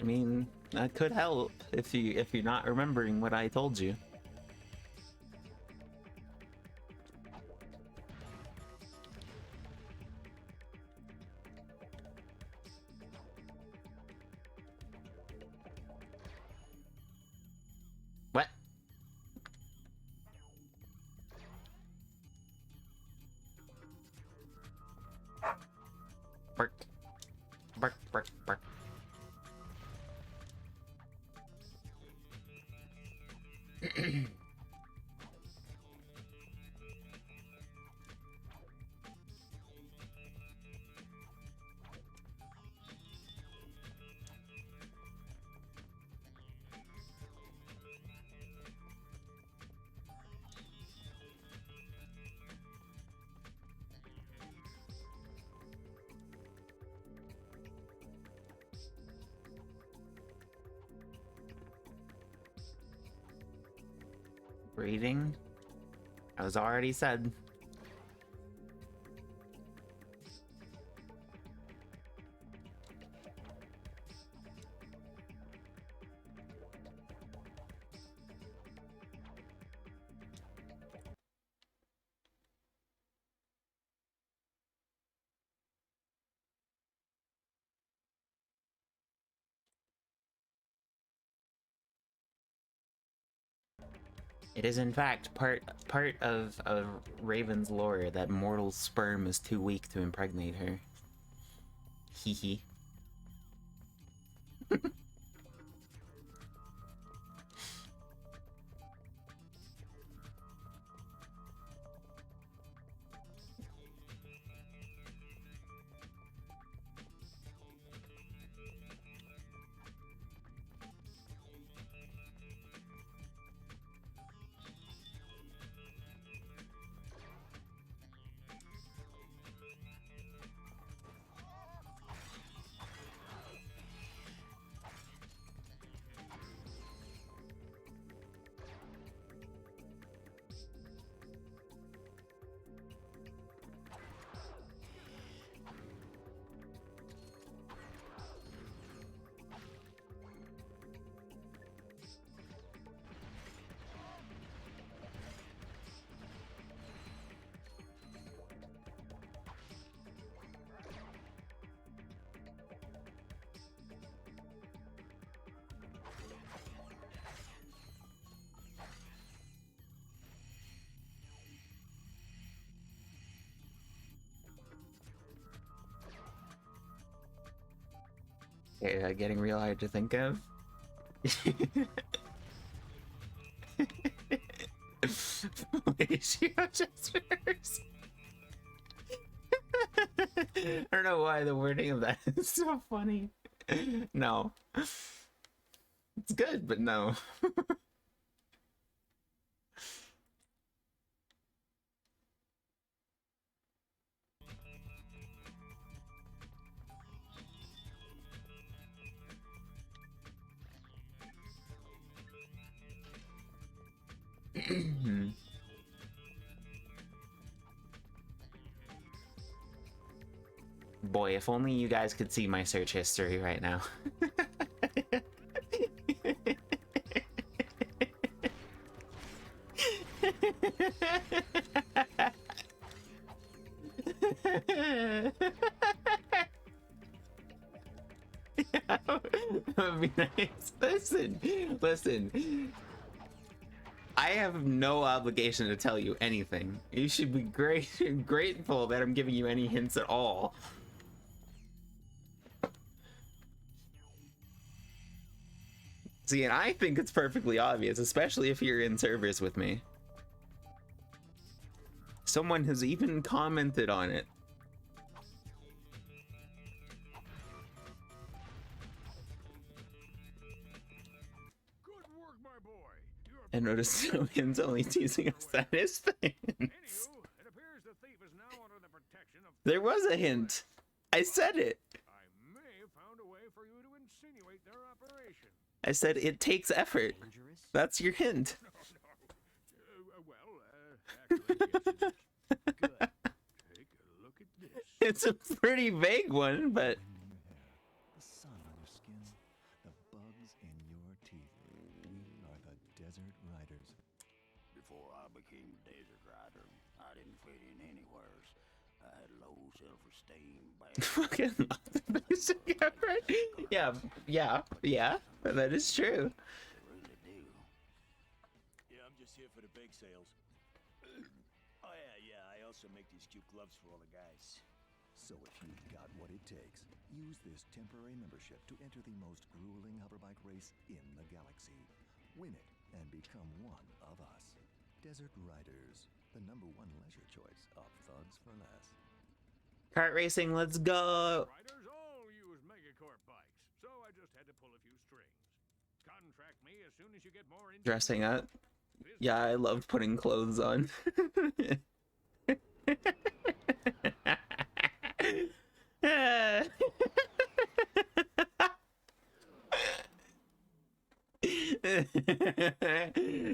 I mean, that could help if you're not remembering what I told you. What? Bark. Bark, bark, bark. Breathing? I was already said. It is in fact part of Raven's lore that mortal sperm is too weak to impregnate her. Hee hee. Okay, getting real hard to think of. Ratio adjusters. I don't know why the wording of that is so funny. No. It's good, but no. Boy, if only you guys could see my search history right now. That would be nice. Listen. I have no obligation to tell you anything. You should be grateful that I'm giving you any hints at all. See, and I think it's perfectly obvious, especially if you're in servers with me. Someone has even commented on it. I noticed no hints, only teasing us. That is the hints. There was a hint. I said it. I said it takes effort. That's your hint. It's a pretty vague one, but Fucking not the basic ever. Yeah, that is true. Yeah, I'm just here for the bake sales. Oh yeah, I also make these cute gloves for all the guys. So if you've got what it takes, use this temporary membership to enter the most grueling hoverbike race in the galaxy. Win it and become one of us. Desert Riders, the #1 leisure choice of thugs for less. Kart racing, let's go. Riders all use Megacorp bikes, so I just had to pull a few strings. Contract me as soon as you get more into Dressing up. Yeah, I love putting clothes on.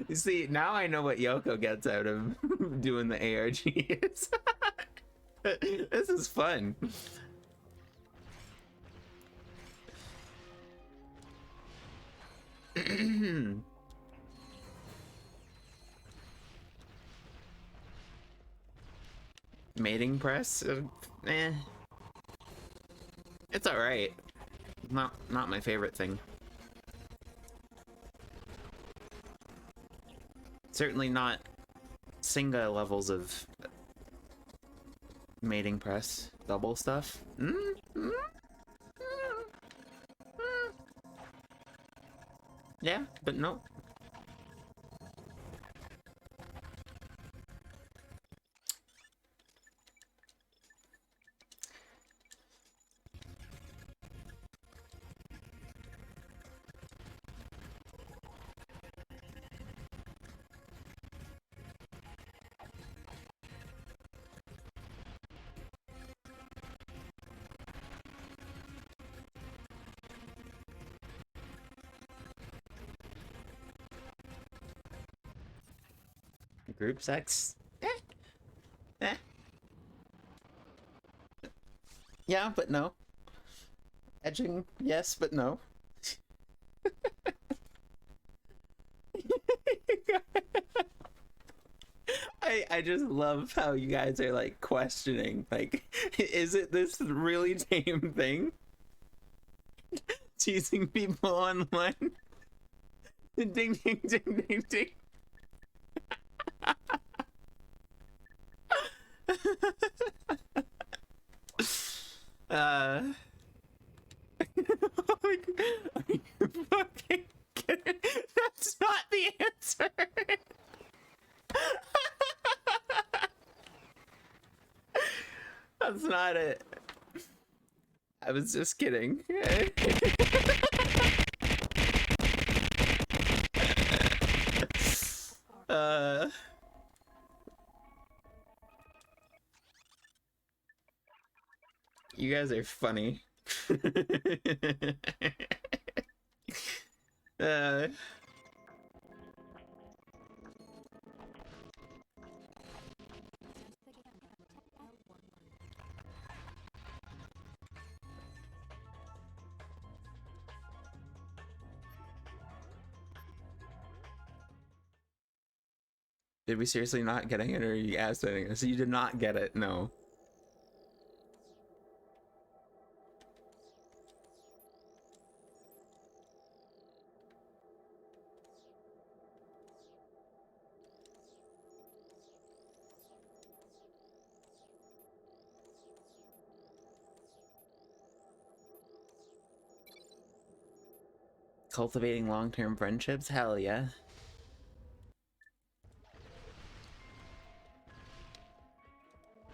You see, now I know what Yoko gets out of doing the ARGs. This is fun. Mating press? It's alright. Not my favorite thing. Certainly not Singa levels of mating press double stuff. Yeah, but no. Group sex? Yeah, but no. Edging, yes, but no. I just love how you guys are like questioning, like, is it this really tame thing? Teasing people online? Ding ding ding ding ding. Are you fucking kidding? That's not the answer. That's not it. I was just kidding. You guys are funny. Did we seriously not getting it, or are you asking us? You did not get it, no. Cultivating long-term friendships? Hell yeah.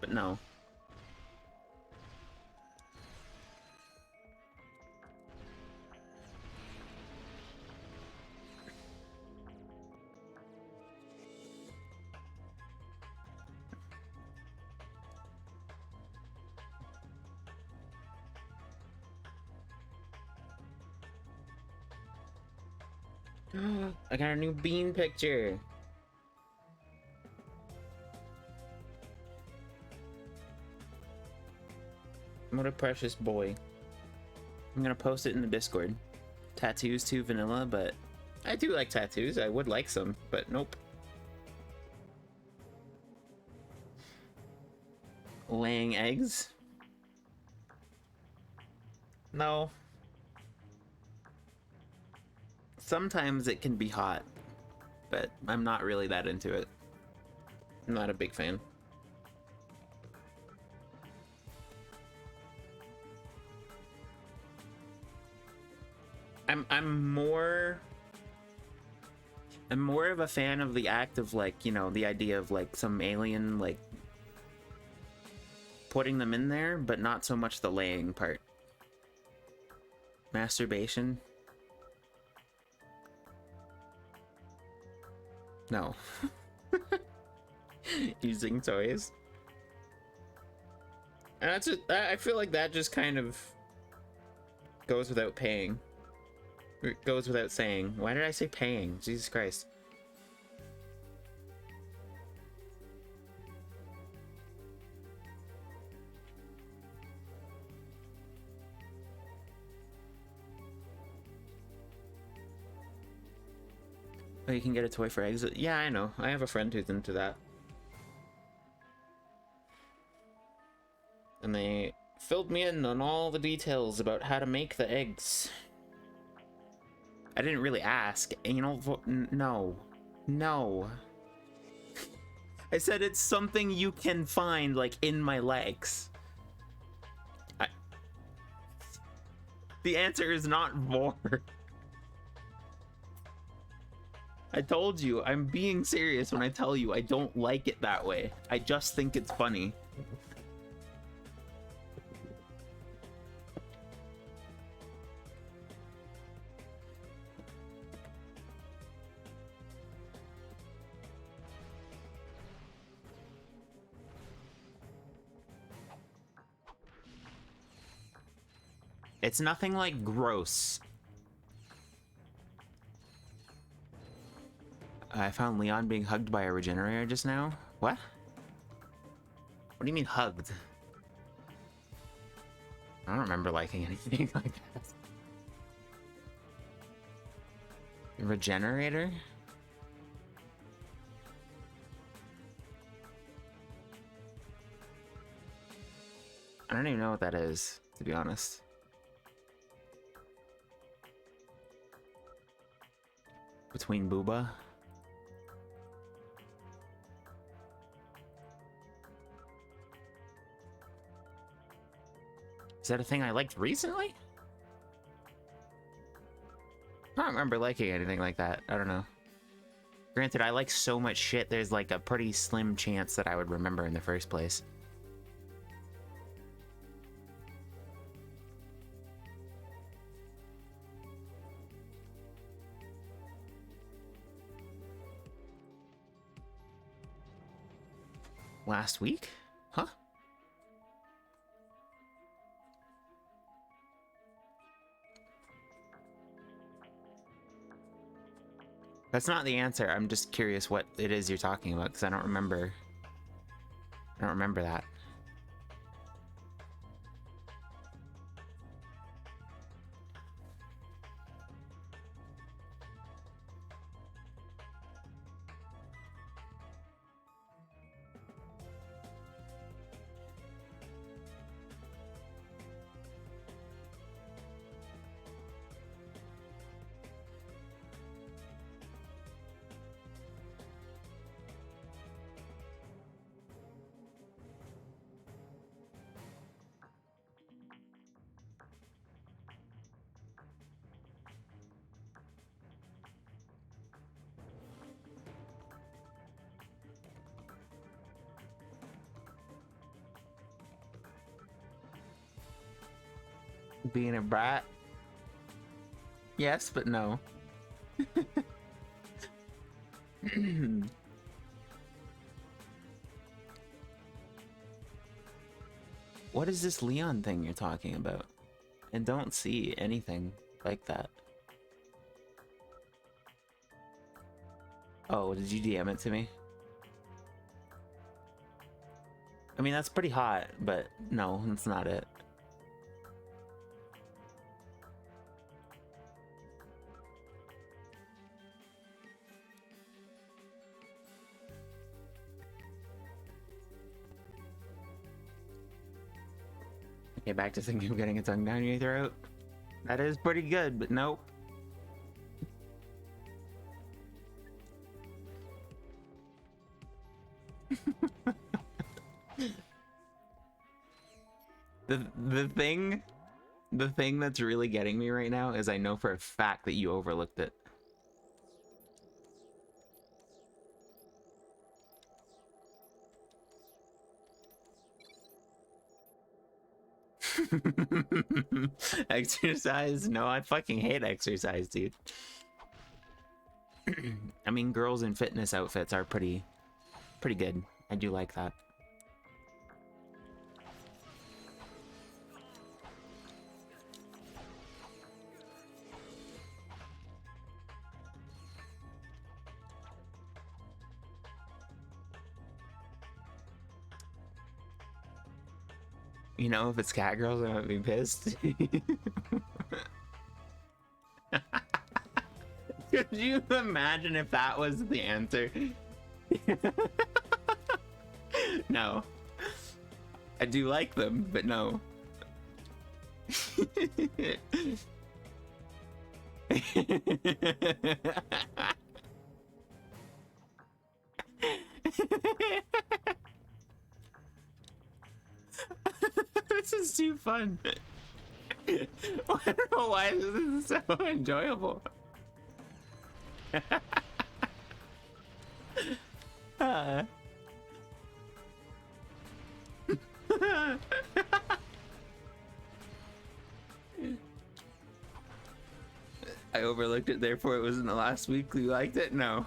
But no. I got a new bean picture. What a precious boy. I'm gonna post it in the Discord. Tattoos too vanilla, but I do like tattoos. I would like some, but nope. Laying eggs? No. Sometimes it can be hot, but I'm not really that into it. I'm not a big fan. I'm more of a fan of the act of, like, you know, the idea of like some alien like putting them in there, but not so much the laying part. Masturbation? No. Using toys. And that's just, I feel like that just kind of goes without paying. It goes without saying. Why did I say paying? Jesus Christ. Oh, you can get a toy for eggs? Yeah, I know. I have a friend who's into that. And they filled me in on all the details about how to make the eggs. I didn't really ask. And you know, no. No. I said it's something you can find, like, in my legs. The answer is not more. I told you, I'm being serious when I tell you I don't like it that way. I just think it's funny. It's nothing like gross. I found Leon being hugged by a regenerator just now. What? What do you mean hugged? I don't remember liking anything like that. Regenerator? I don't even know what that is, to be honest. Between Booba? Is that a thing I liked recently? I don't remember liking anything like that. I don't know. Granted, I like so much shit, there's like a pretty slim chance that I would remember in the first place. Last week? Huh? That's not the answer. I'm just curious what it is you're talking about, because I don't remember. I don't remember that. Being a brat? Yes, but no. What is this Leon thing you're talking about? And don't see anything like that. Oh, did you DM it to me? I mean, that's pretty hot, but no, that's not it. Get back to thinking of getting a tongue down your throat. That is pretty good, but nope. the thing that's really getting me right now is I know for a fact that you overlooked it. Exercise? No, I fucking hate exercise, dude. I mean, girls in fitness outfits are pretty good. I do like that. You know, if it's cat girls, I might be pissed. Could you imagine if that was the answer? No. I do like them, but no. This is too fun. I don't know why this is so enjoyable. I overlooked it, therefore it was in the last week. You liked it? No.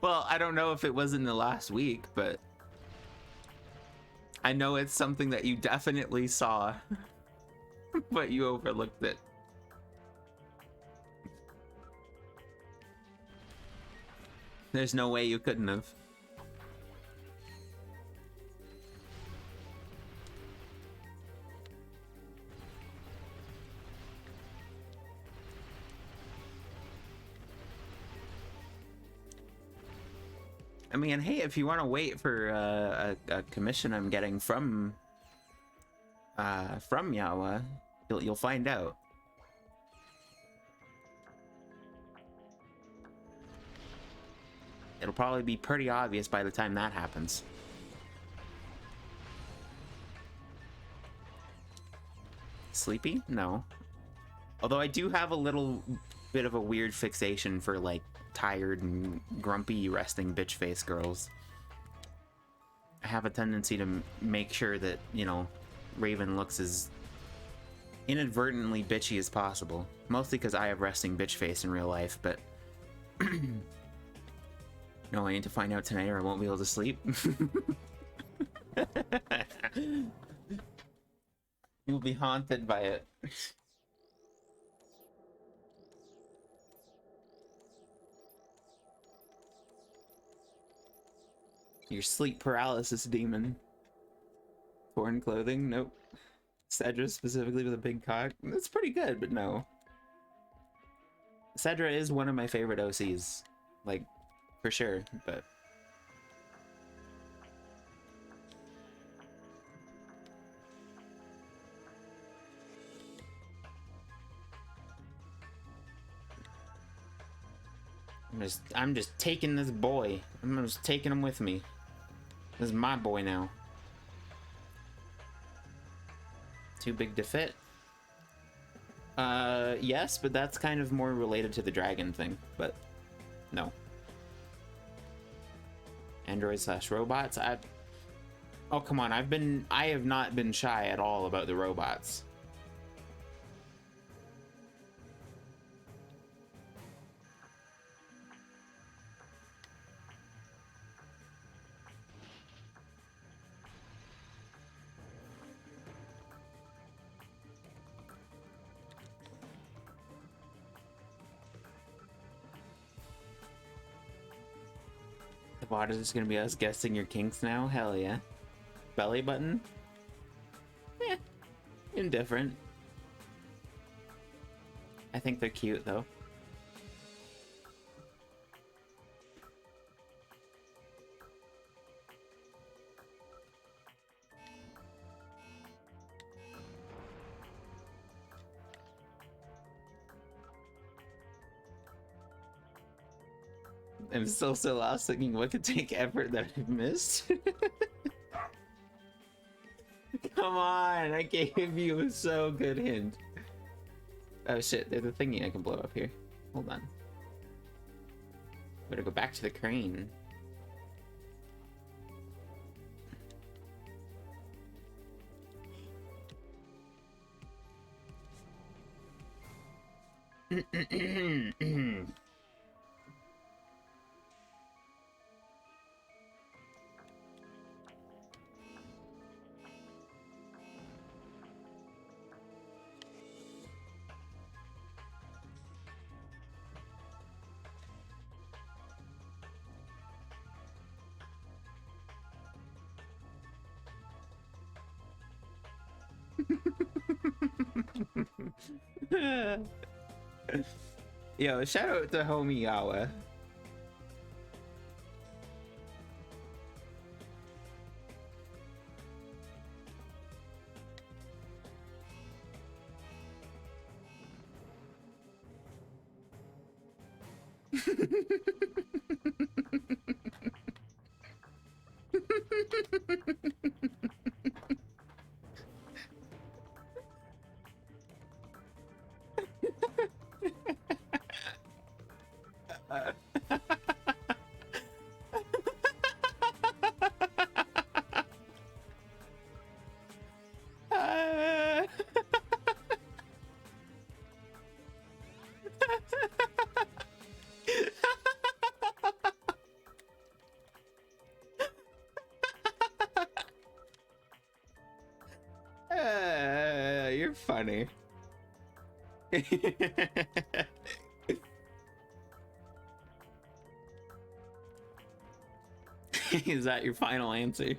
Well, I don't know if it was in the last week, but I know it's something that you definitely saw, but you overlooked it. There's no way you couldn't have. I mean, hey, if you want to wait for a commission I'm getting from Yawa, you'll find out. It'll probably be pretty obvious by the time that happens. Sleepy? No. Although I do have a little bit of a weird fixation for, like, tired and grumpy resting bitch face girls. I have a tendency to make sure that, you know, Raven looks as inadvertently bitchy as possible. Mostly because I have resting bitch face in real life, but... No, I need to find out tonight or I won't be able to sleep. You'll be haunted by it. Your sleep paralysis demon. Torn clothing? Nope. Cedra specifically with a big cock? That's pretty good, but no. Cedra is one of my favorite OCs. Like, for sure, but... I'm just taking this boy. I'm just taking him with me. This is my boy now. Too big to fit? Yes, but that's kind of more related to the dragon thing, but no. Android/robots? Oh, come on, I have not been shy at all about the robots. What, is this gonna be us guessing your kinks now? Hell yeah. Belly button? Eh, indifferent. I think they're cute though. I'm still so lost thinking what could take effort that I've missed. Come on, I gave you a so good hint. Oh shit, there's a thingy I can blow up here. Hold on. Better go back to the crane. Yo, shout out to homie Yawa. You're funny. Is that your final answer?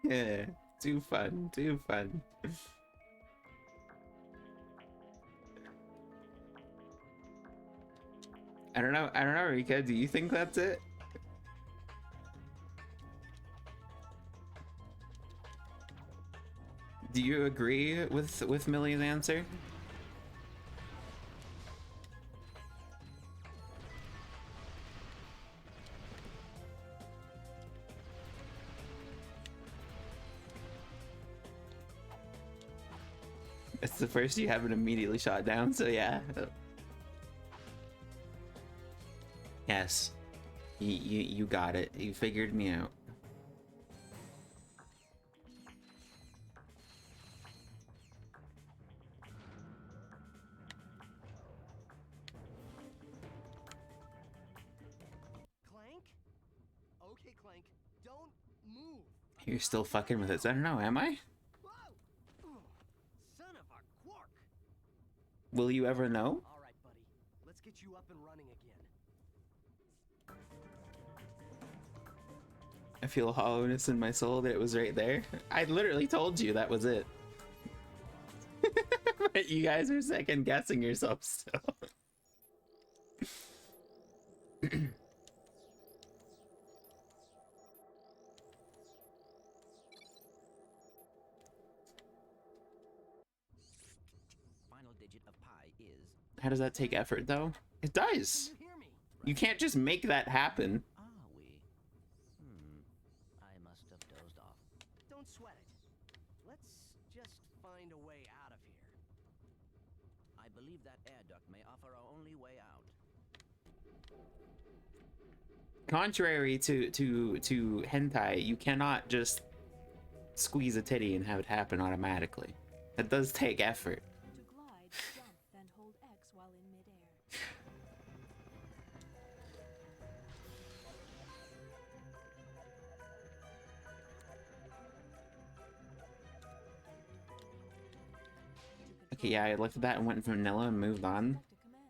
Yeah, too fun, too fun. I don't know, Rika, do you think that's it? Do you agree with Millie's answer? It's the first you haven't immediately shot down, so yeah. Yes. You got it. You figured me out. Clank? Okay, Clank, don't move. You're still fucking with it. I don't know, am I? Whoa! Son of a quark. Will you ever know? All right, buddy. Let's get you up and running again. I feel hollowness in my soul that it was right there. I literally told you that was it. But you guys are second guessing yourself still. Final digit of pi is... How does that take effort though? It does. Can you hear me? You can't just make that happen. Are we? I must have dozed off. Don't sweat it. Let's just find a way out of here. I believe that air duct may offer our only way out. Contrary to hentai, you cannot just squeeze a titty and have it happen automatically. It does take effort. To glide, jump, then hold X while in midair. Okay, yeah, I looked at that and went from vanilla and moved on. Select a command.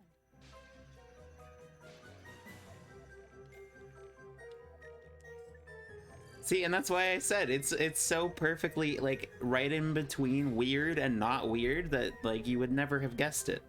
See, and that's why I said it's so perfectly like right in between weird and not weird that like you would never have guessed it.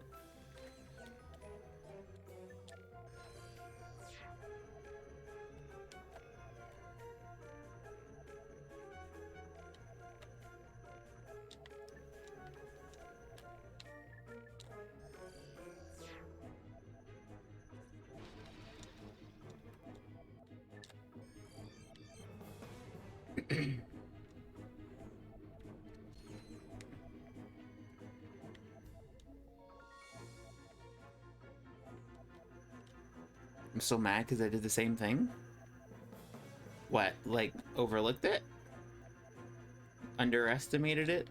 I'm so mad because I did the same thing. What, like, overlooked it? Underestimated it?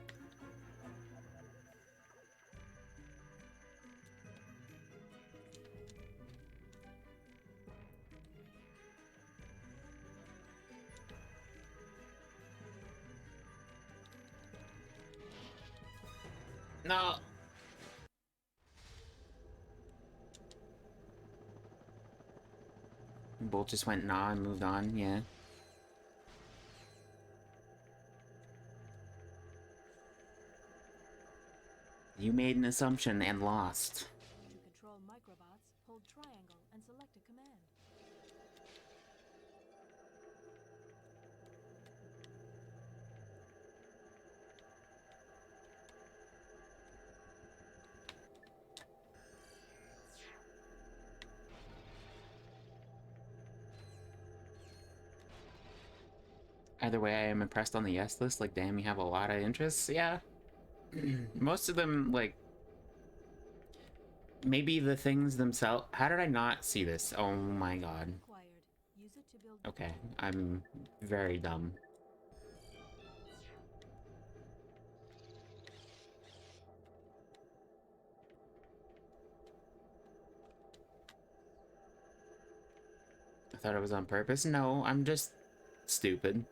No. Bolt just went nah and moved on, yeah. You made an assumption and lost. To control microbots, hold triangle and select a command. Either way, I am impressed on the yes list. Like, damn, you have a lot of interests. Yeah. Most of them, like, maybe the things themselves. How did I not see this? Oh my god. Use it to build Okay, I'm very dumb. I thought it was on purpose. No, I'm just stupid.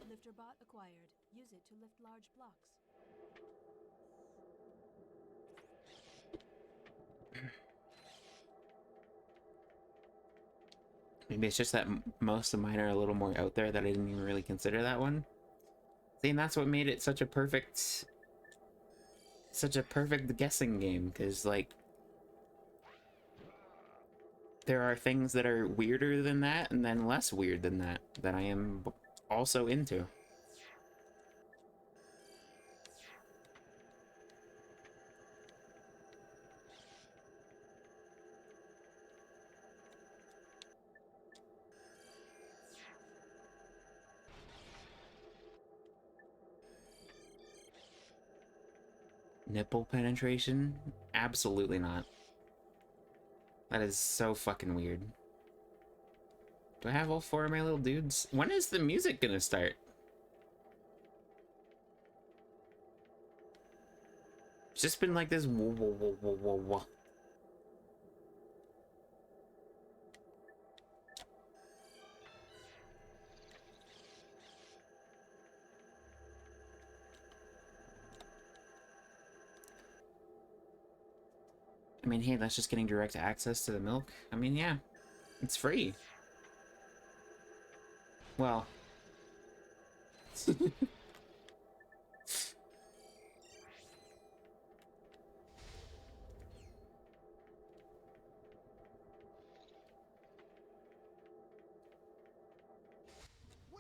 Lifter bot acquired. Use it to lift large blocks. Maybe it's just that most of mine are a little more out there that I didn't even really consider that one. See, and that's what made it such a perfect guessing game, because like there are things that are weirder than that and then less weird than that I am also into. Nipple penetration? Absolutely not. That is so fucking weird. Do I have all four of my little dudes? When is the music gonna start? It's just been like this whoa, whoa, whoa, whoa, whoa, whoa. I mean, hey, that's just getting direct access to the milk. I mean, yeah, it's free. Well. Way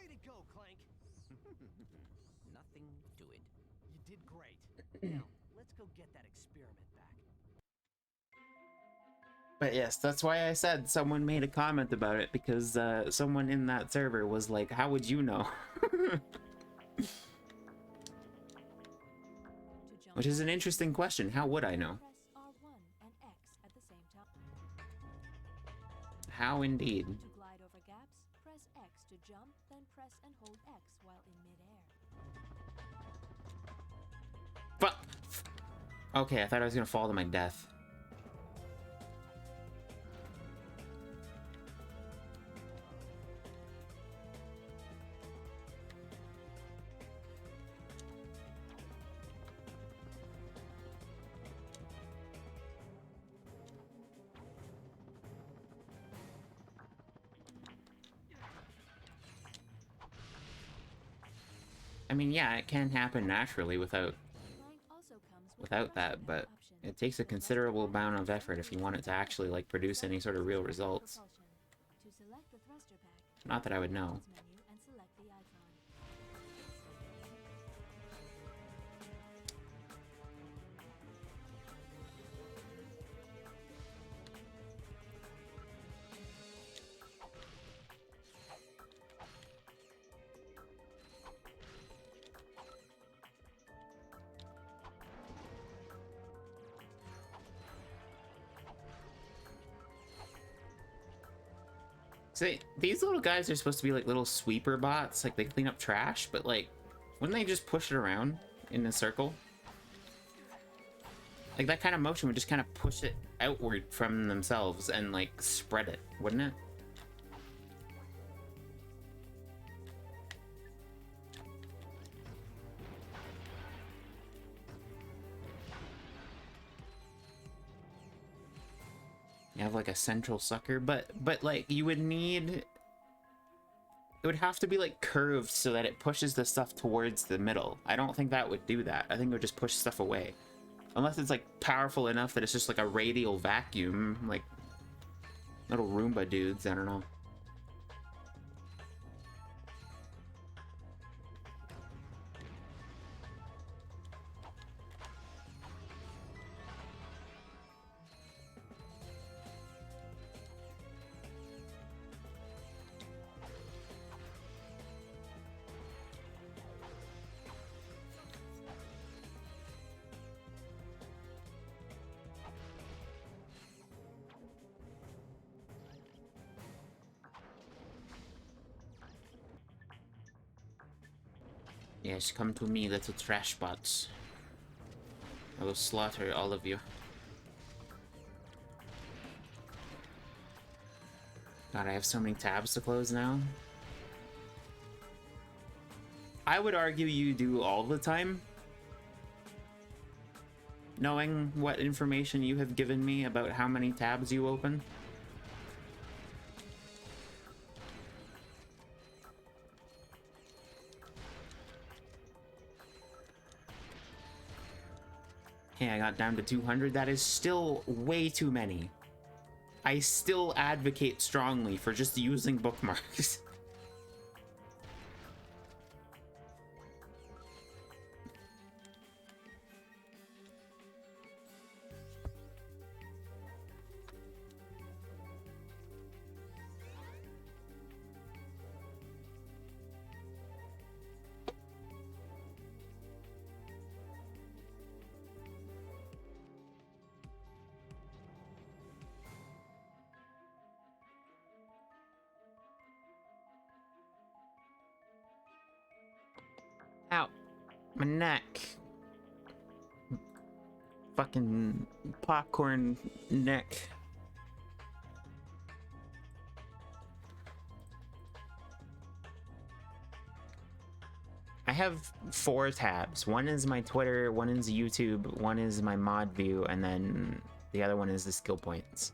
to go, Clank! Nothing to it. You did great. Now, let's go get that experiment back. But yes, that's why I said someone made a comment about it, because someone in that server was like, how would you know? Which is an interesting question. How would I know? Press R1 and X at the same time. How indeed. To glide over gaps, press X to jump, then press and hold X while in midair. Fuck! Okay, I thought I was gonna fall to my death. I mean, yeah, it can happen naturally Clank also comes with a without thruster that, pack but option. it takes a The thruster considerable pack amount of allows effort if you you want it to actually like produce any sort of real results. propulsion. To select the thruster pack, Not that I would go to the know. options menu and select the icon. See, these little guys are supposed to be like little sweeper bots, like they clean up trash, but like, wouldn't they just push it around in a circle? Like that kind of motion would just kind of push it outward from themselves and like spread it, wouldn't it? You have like a central sucker, but like you would need, it would have to be like curved so that it pushes the stuff towards the middle. I don't think that would do that. I think it would just push stuff away. Unless it's like powerful enough that it's just like a radial vacuum, like little Roomba dudes, I don't know. Yes, come to me, little trash bots. I will slaughter all of you. God, I have so many tabs to close now. I would argue you do all the time. Knowing what information you have given me about how many tabs you open. Hey, I got down to 200. That is still way too many. I still advocate strongly for just using bookmarks. Ow. My neck. Fucking popcorn neck. I have 4 tabs. One is my Twitter, one is YouTube, one is my mod view, and then the other one is the skill points.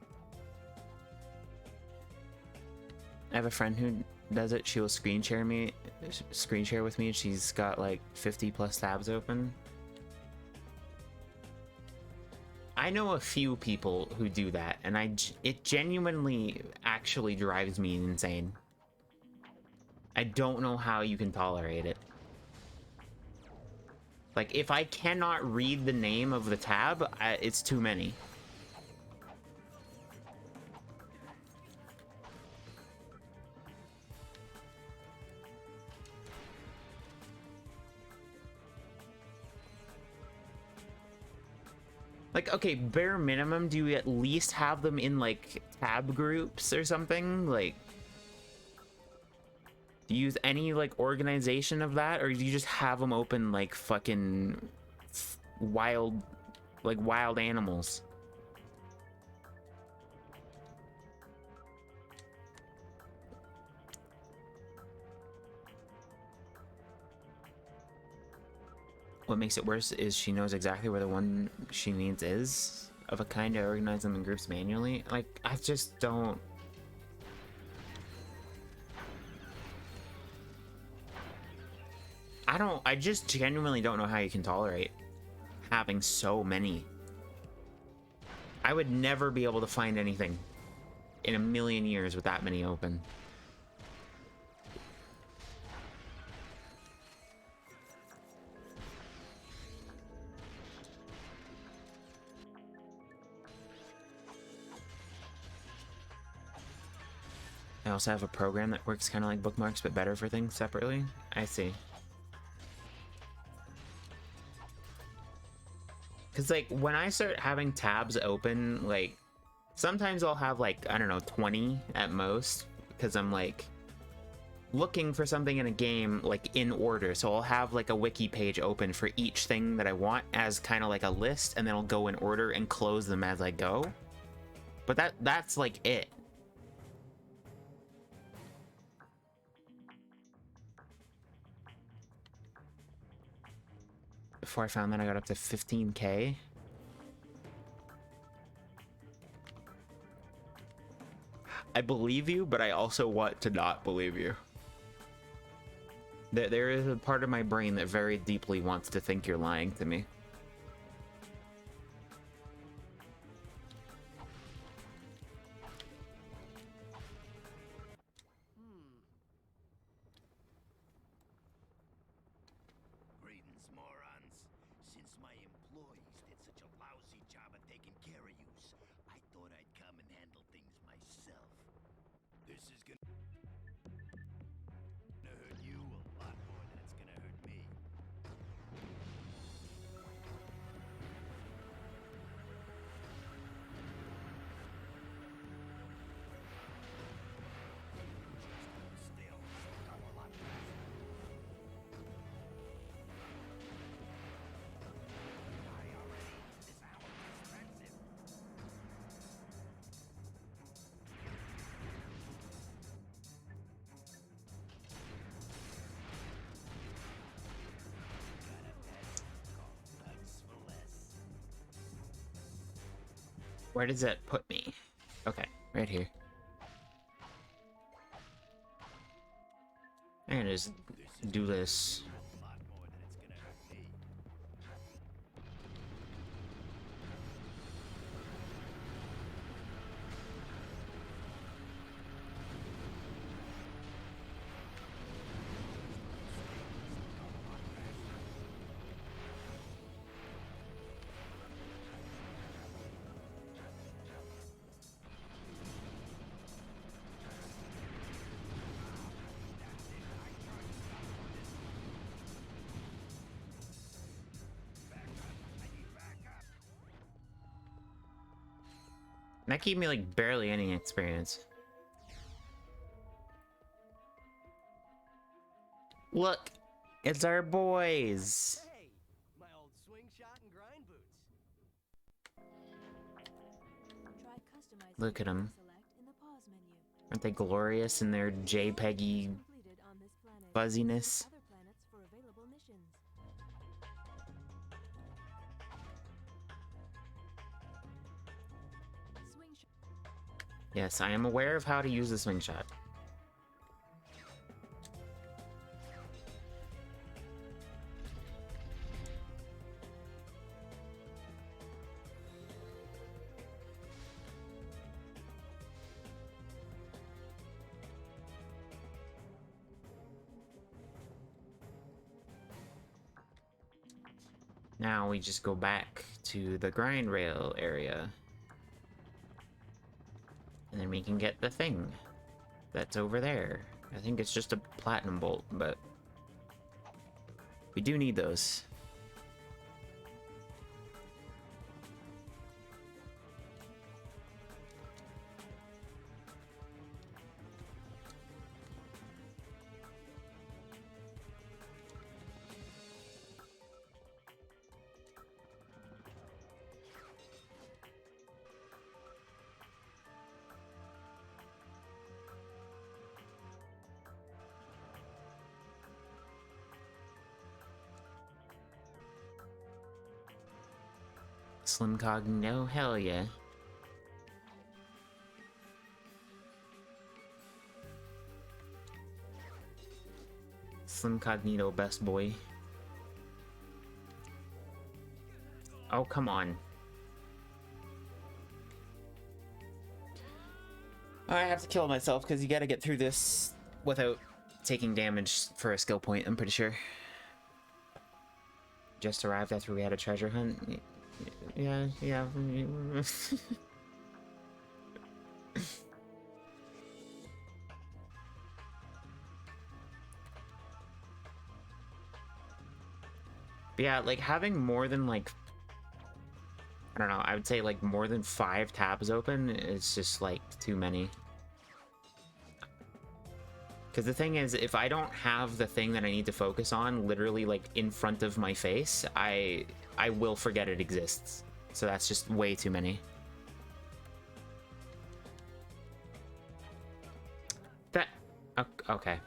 I have a friend who does it. She will screen share with me. She's got like 50 plus tabs open. I know a few people who do that, and it genuinely actually drives me insane. I don't know how you can tolerate it. Like, if I cannot read the name of the tab, it's too many. Like, okay, bare minimum, do you at least have them in, like, tab groups or something? Like, do you use any, like, organization of that? Or do you just have them open, like, fucking wild animals? What makes it worse is she knows exactly where the one she needs is, of a kind to organize them in groups manually. Like, I just don't... I just genuinely don't know how you can tolerate having so many. I would never be able to find anything in a million years with that many open. I also have a program that works kind of like bookmarks, but better for things separately. I see. Because, like, when I start having tabs open, like, sometimes I'll have, like, I don't know, 20 at most. Because I'm, like, looking for something in a game, like, in order. So I'll have, like, a wiki page open for each thing that I want as kind of like a list. And then I'll go in order and close them as I go. But that's, like, it. Before I found that, I got up to 15K. I believe you, but I also want to not believe you. There is a part of my brain that very deeply wants to think you're lying to me. Greetings, morons. Since my employees did such a lousy job of taking care of yous, I thought I'd come and handle things myself. This is gonna hurt you a lot more than it's gonna hurt me. Still, come a lot faster. Where does that put me? Okay, right here. And just do this. That gave me like barely any experience. Look, it's our boys. Hey, my old swing shot and grind boots. Try customizing Look at them. select in the pause menu. Aren't they glorious in their JPEG-y Completed on this planet. fuzziness? Other planets for available missions. Swing shot. Yes, I am aware of how to use the swing shot. Now we just go back to the grind rail area. And then we can get the thing that's over there. I think it's just a platinum bolt, but we do need those. Slim Cog, no, hell yeah. Slim Cognito, best boy. Oh, come on. I have to kill myself because you gotta get through this without taking damage for a skill point, I'm pretty sure. Just arrived after we had a treasure hunt. Yeah. But yeah, like having more than like, I don't know, I would say like more than 5 tabs open is just like too many. Because the thing is, if I don't have the thing that I need to focus on literally like in front of my face, I will forget it exists. So that's just way too many. That, okay.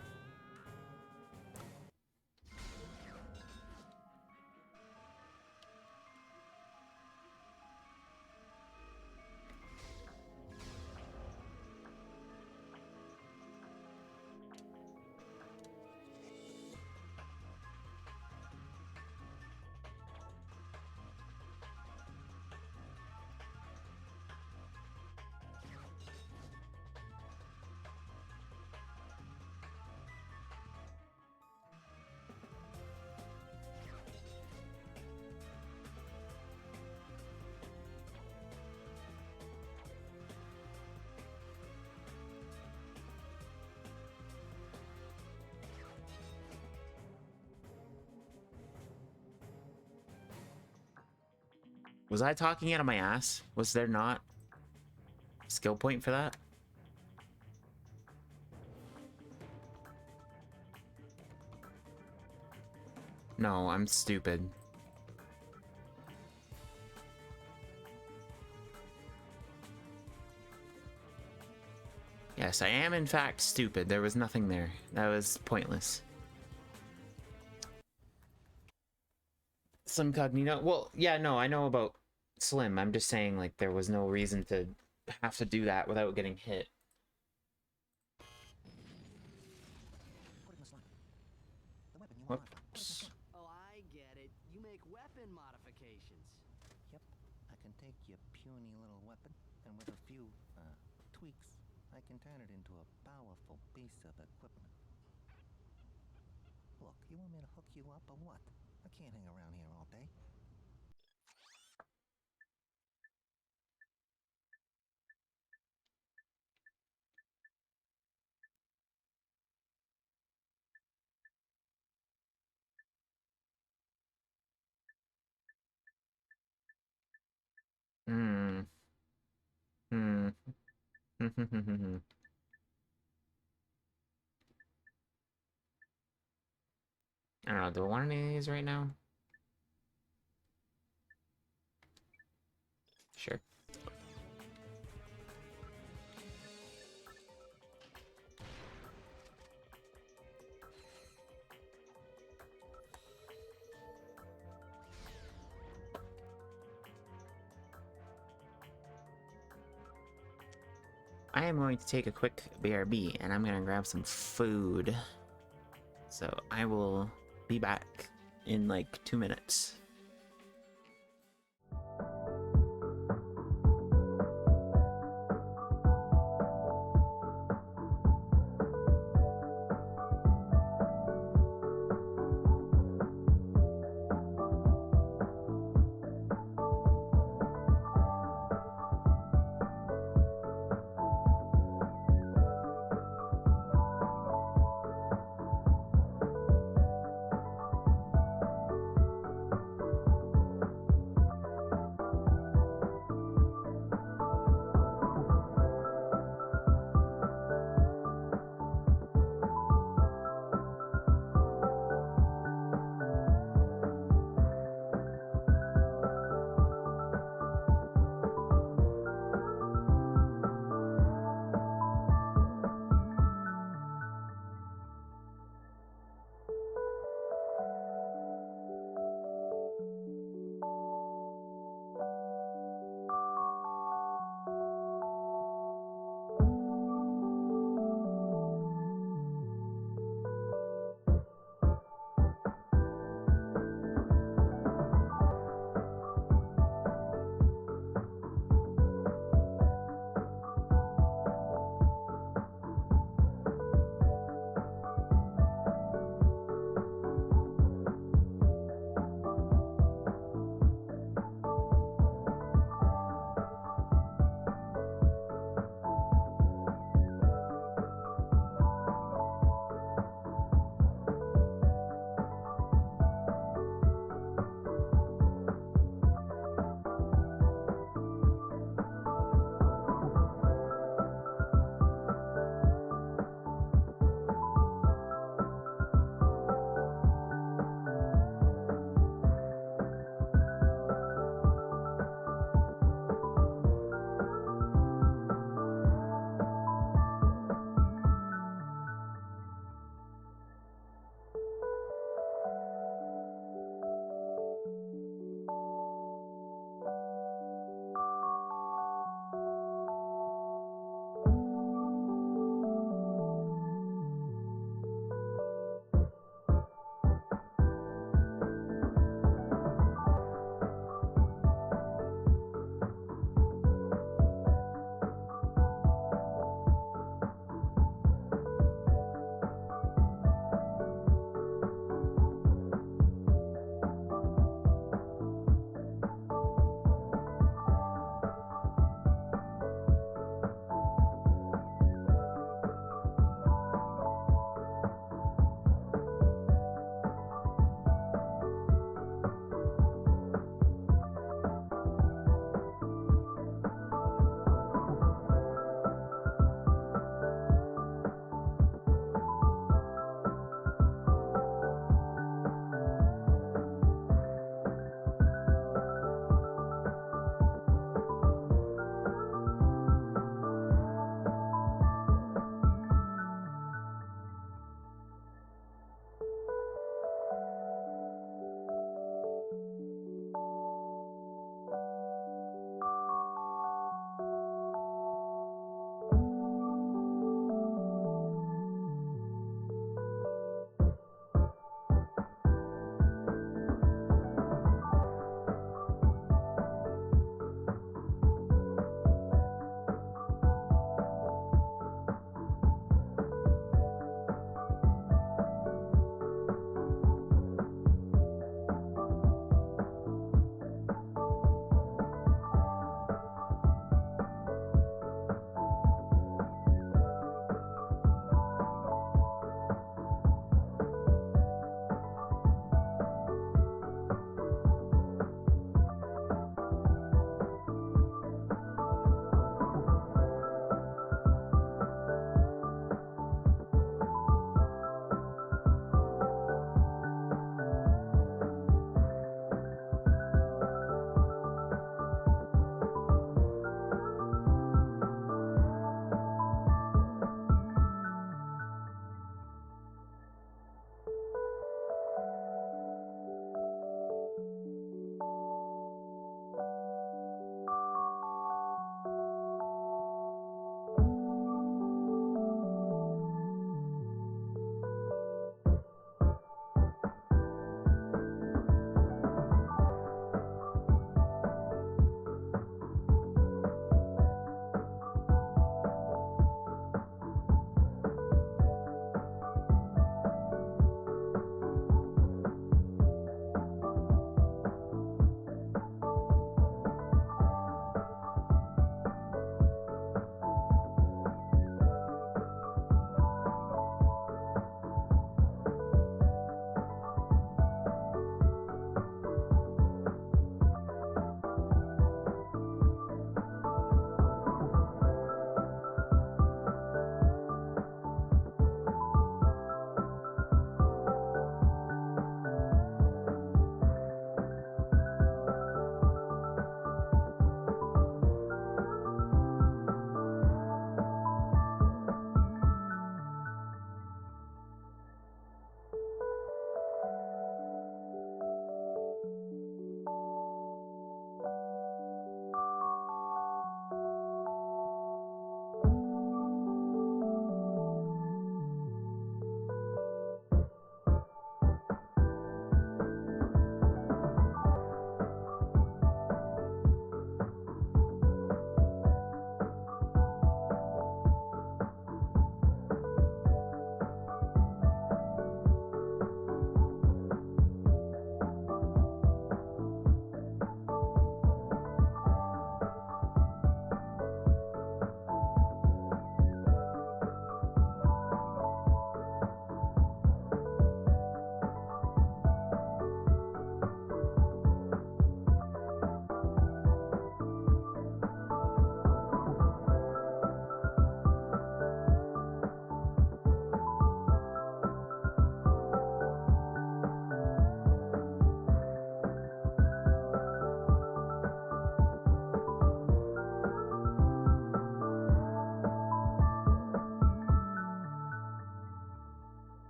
Was I talking out of my ass? Was there not a skill point for that? No, I'm stupid. Yes, I am in fact stupid. There was nothing there. That was pointless. Slim Cognito? Well, yeah, no, I know about Slim. I'm just saying, like, there was no reason to have to do that without getting hit. Whoops. Oh, I get it. You make weapon modifications. Yep, I can take your puny little weapon, and with a few, tweaks, I can turn it into a powerful piece of equipment. Look, you want me to hook you up or what? I can't hang around here all day. Hmm. Hmm. I don't know, do I want any of these right now? Sure. I am going to take a quick BRB, and I'm going to grab some food. So I will be back in like 2 minutes.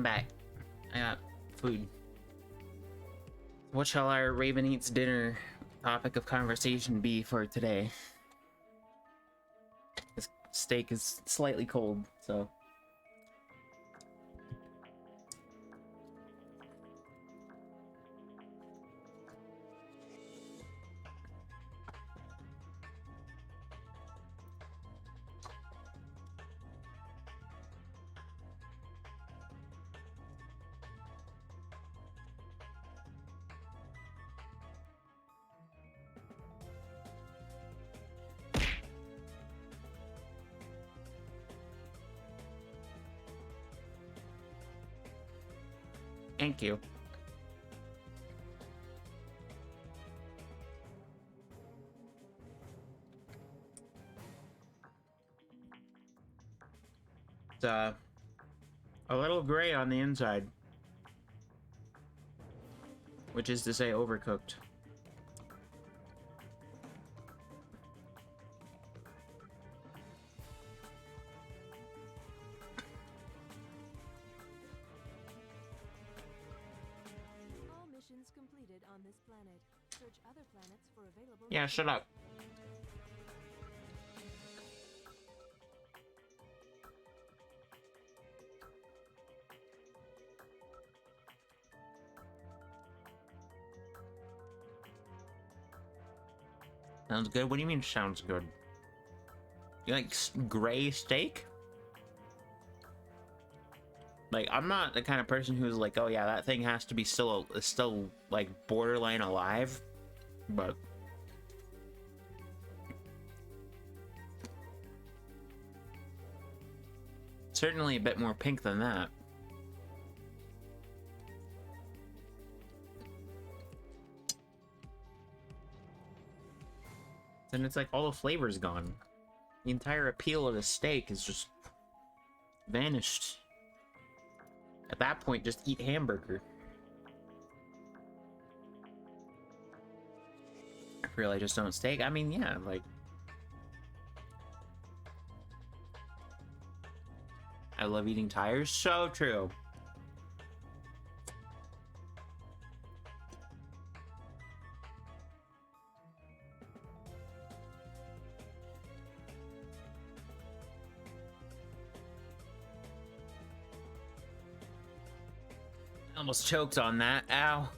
I'm back. I got food. What shall our Raven Eats dinner topic of conversation be for today? This steak is slightly cold, so... Thank you. It's a little gray on the inside, which is to say overcooked. All missions completed on this planet. Search other planets for available. Yeah, shut up. Sounds good? What do you mean sounds good? You like gray steak? Like, I'm not the kind of person who's like, oh yeah, that thing has to be still like borderline alive, but certainly a bit more pink than that. Then it's like all the flavor's gone. The entire appeal of the steak is just vanished. At that point, just eat hamburger. Really, just don't steak? I mean, yeah, like... I love eating tires. So true. Almost choked on that. Ow.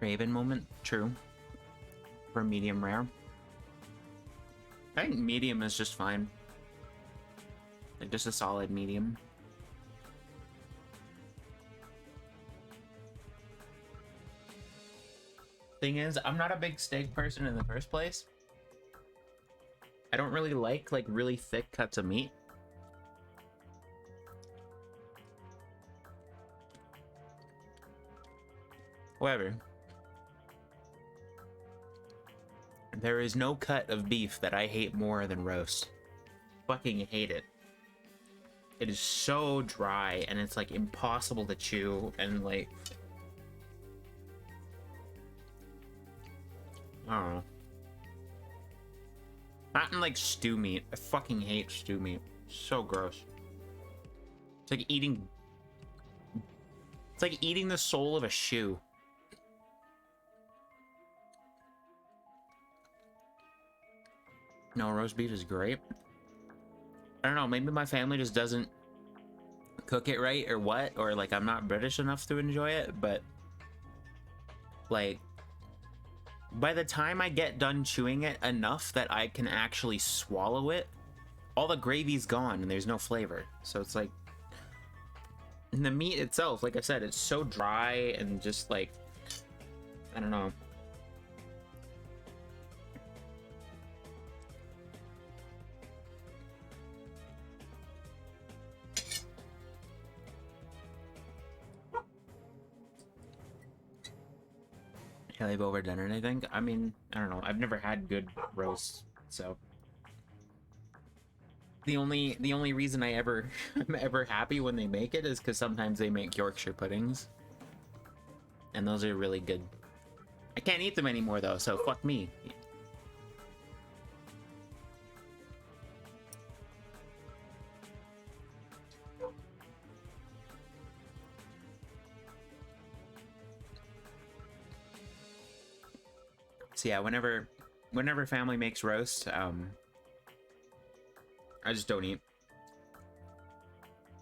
Raven moment? True. For medium rare. I think medium is just fine. Like, just a solid medium. Thing is, I'm not a big steak person in the first place. I don't really like really thick cuts of meat. However, there is no cut of beef that I hate more than roast. Fucking hate it. It is so dry and it's like impossible to chew and like... I don't know. Not in like stew meat. I fucking hate stew meat. So gross. It's like eating... It's like eating the sole of a shoe. No, roast beef is great. I don't know, maybe my family just doesn't cook it right or what, or like I'm not British enough to enjoy it, but like by the time I get done chewing it enough that I can actually swallow it, all the gravy's gone and there's no flavor. So it's like, and the meat itself, like I said, it's so dry and just like, I don't know. Have over dinner, I think. I mean, I don't know. I've never had good roast, so The only reason I ever I'm ever happy when they make it is because sometimes they make Yorkshire puddings, and those are really good. I can't eat them anymore though, so fuck me. So yeah, whenever family makes roast, I just don't eat.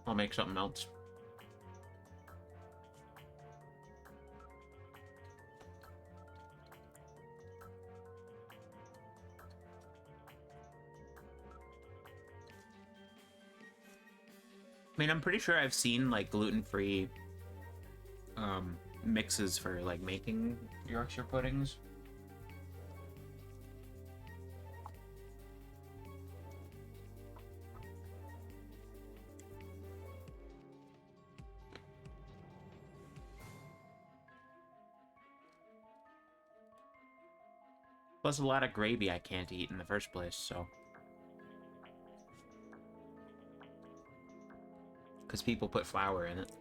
I'll make something else. I mean, I'm pretty sure I've seen like gluten-free mixes for like making Yorkshire puddings. Plus a lot of gravy I can't eat in the first place, so. Because people put flour in it.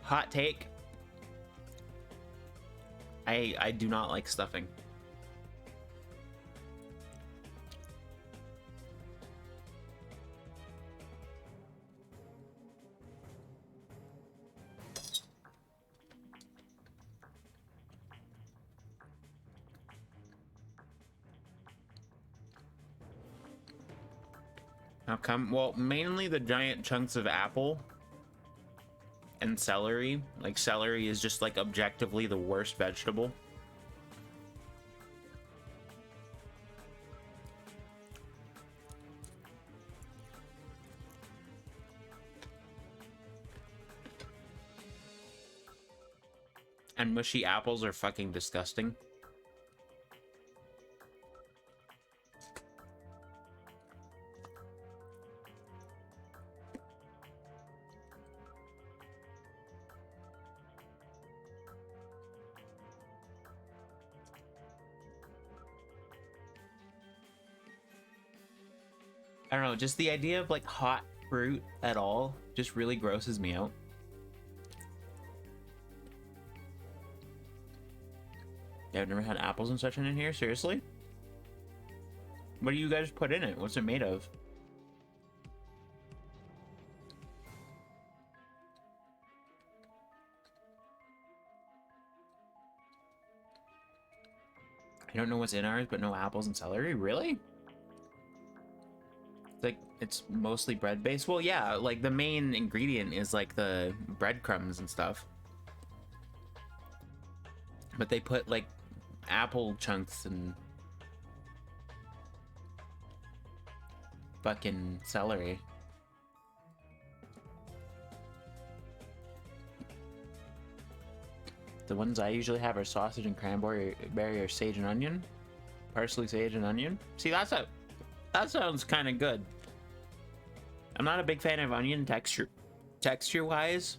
Hot take. I do not like stuffing. How come? Well, mainly the giant chunks of apple and celery. Like, celery is just, like, objectively the worst vegetable. And mushy apples are fucking disgusting. I don't know, just the idea of like hot fruit at all just really grosses me out. Yeah, I've never had apples and such in here, seriously? What do you guys put in it? What's it made of? I don't know what's in ours, but no apples and celery? Really? Like, it's mostly bread based. Well, yeah, like the main ingredient is like the breadcrumbs and stuff, but they put like apple chunks and fucking celery. The ones I usually have are sausage and cranberry or sage and onion. Parsley, sage, and onion. See, that sounds kind of good. I'm not a big fan of onion texture-wise,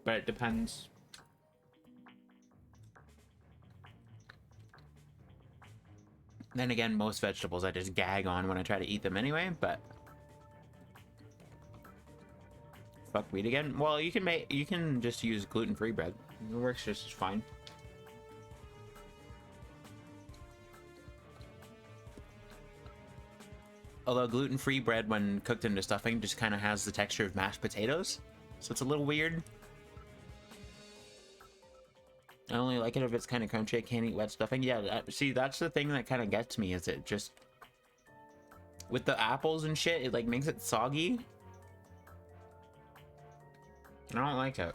but it depends. Then again, most vegetables I just gag on when I try to eat them anyway, but fuck wheat again. Well, you can just use gluten-free bread. It works just as fine. Although gluten-free bread, when cooked into stuffing, just kind of has the texture of mashed potatoes. So it's a little weird. I only like it if it's kind of crunchy. I can't eat wet stuffing. Yeah, see, that's the thing that kind of gets me, is it just... with the apples and shit, it like makes it soggy. I don't like it.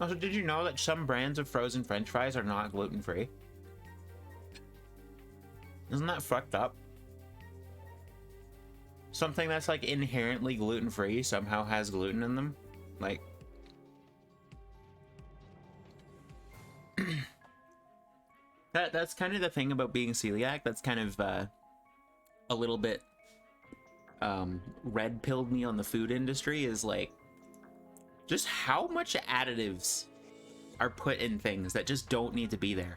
Also, did you know that some brands of frozen French fries are not gluten-free? Isn't that fucked up? something that's like inherently gluten-free somehow has gluten in them. Like, that's kind of the thing about being celiac. That's kind of a little bit red pilled me on the food industry, is like just how much additives are put in things that just don't need to be there.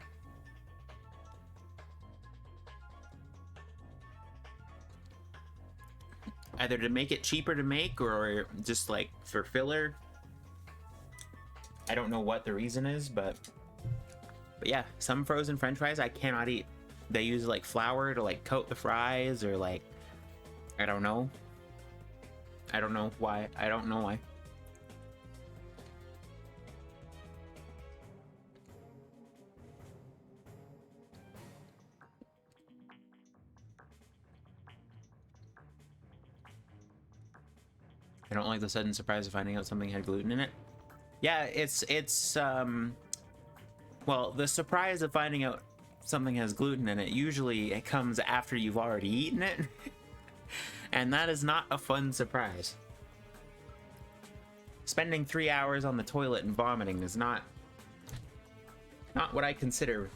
Either to make it cheaper to make or just like for filler. I don't know what the reason is, but yeah, some frozen french fries I cannot eat. They use like flour to like coat the fries, or like, I don't know. I don't know why. I don't know why. I don't like the sudden surprise of finding out something had gluten in it. Yeah, it's well, the surprise of finding out something has gluten in it, usually it comes after you've already eaten it. And that is not a fun surprise. Spending 3 hours on the toilet and vomiting is not what I consider,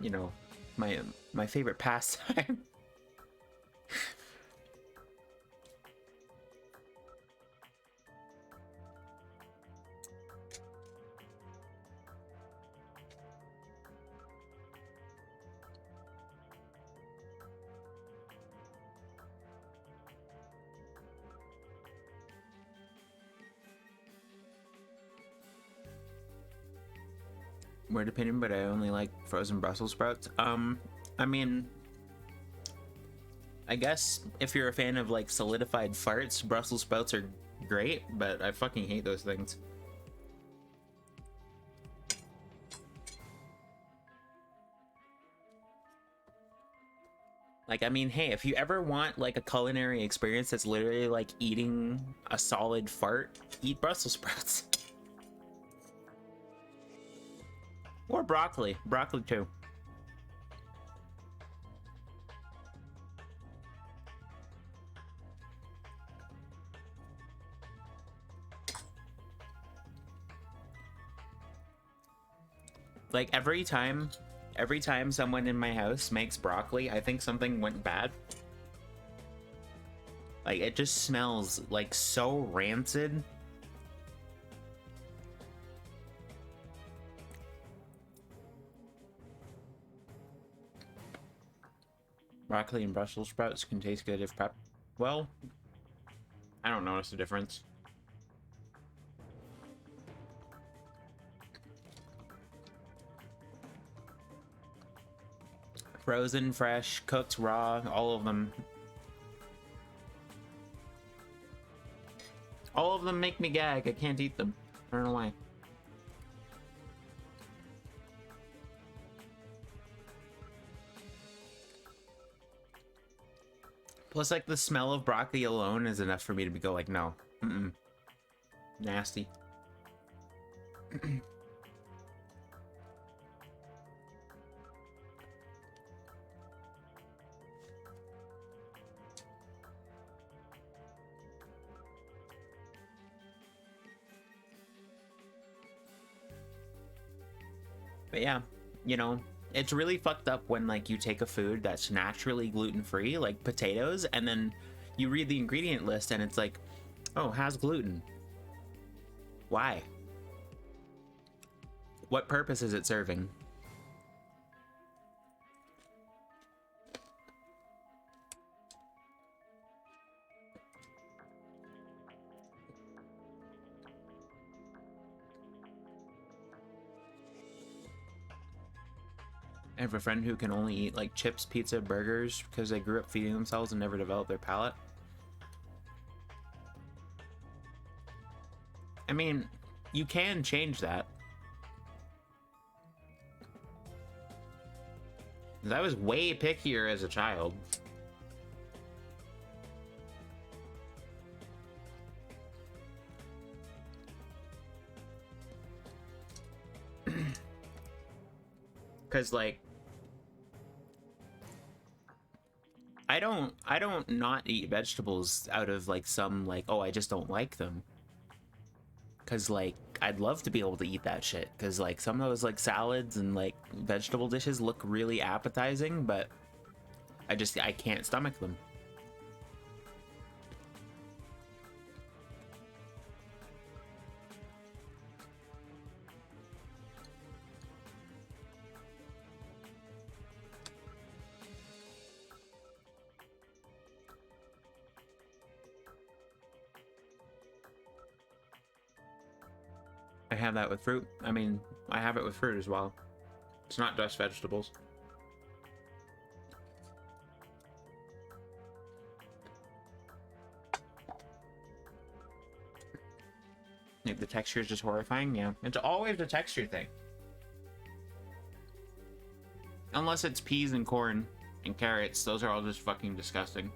you know, my favorite pastime. Weird opinion, but I only like frozen Brussels sprouts. I mean, I guess if you're a fan of like solidified farts, Brussels sprouts are great, but I fucking hate those things. Like, I mean, hey, if you ever want like a culinary experience that's literally like eating a solid fart, eat Brussels sprouts. Or broccoli. Broccoli too. Like every time someone in my house makes broccoli, I think something went bad. Like it just smells like so rancid. Broccoli and Brussels sprouts can taste good if prepped well. I don't notice the difference. Frozen, fresh, cooked, raw, all of them. All of them make me gag. I can't eat them. I don't know why. Plus, like, the smell of broccoli alone is enough for me to go like, no. Mm-mm. Nasty. But yeah, you know, it's really fucked up when like you take a food that's naturally gluten-free, like potatoes, and then you read the ingredient list and it's like, oh, has gluten. Why? What purpose is it serving? I have a friend who can only eat like chips, pizza, burgers because they grew up feeding themselves and never developed their palate. I mean, you can change that. 'Cause I was way pickier as a child. Because, like, I don't not eat vegetables out of like some like, oh, I just don't like them. Cause like I'd love to be able to eat that shit. Cause like some of those like salads and like vegetable dishes look really appetizing, but I can't stomach them. I have that with fruit. I mean, I have it with fruit as well. It's not just vegetables. Like the texture is just horrifying. Yeah, it's always a texture thing. Unless it's peas and corn and carrots, those are all just fucking disgusting.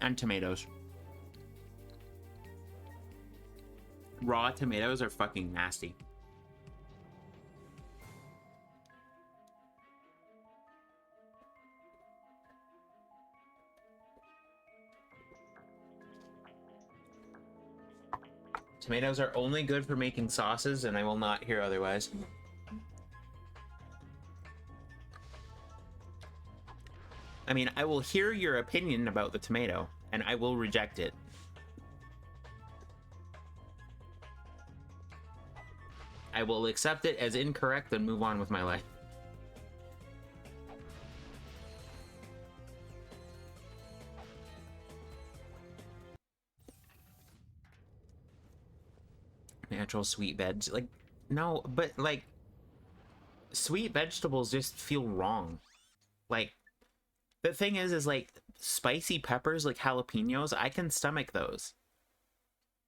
And tomatoes. Raw tomatoes are fucking nasty. Tomatoes are only good for making sauces, and I will not hear otherwise. I mean, I will hear your opinion about the tomato, and I will reject it. I will accept it as incorrect and move on with my life. Natural sweet veg. Like, no, but like, sweet vegetables just feel wrong. Like, the thing is like, spicy peppers, like jalapenos, I can stomach those.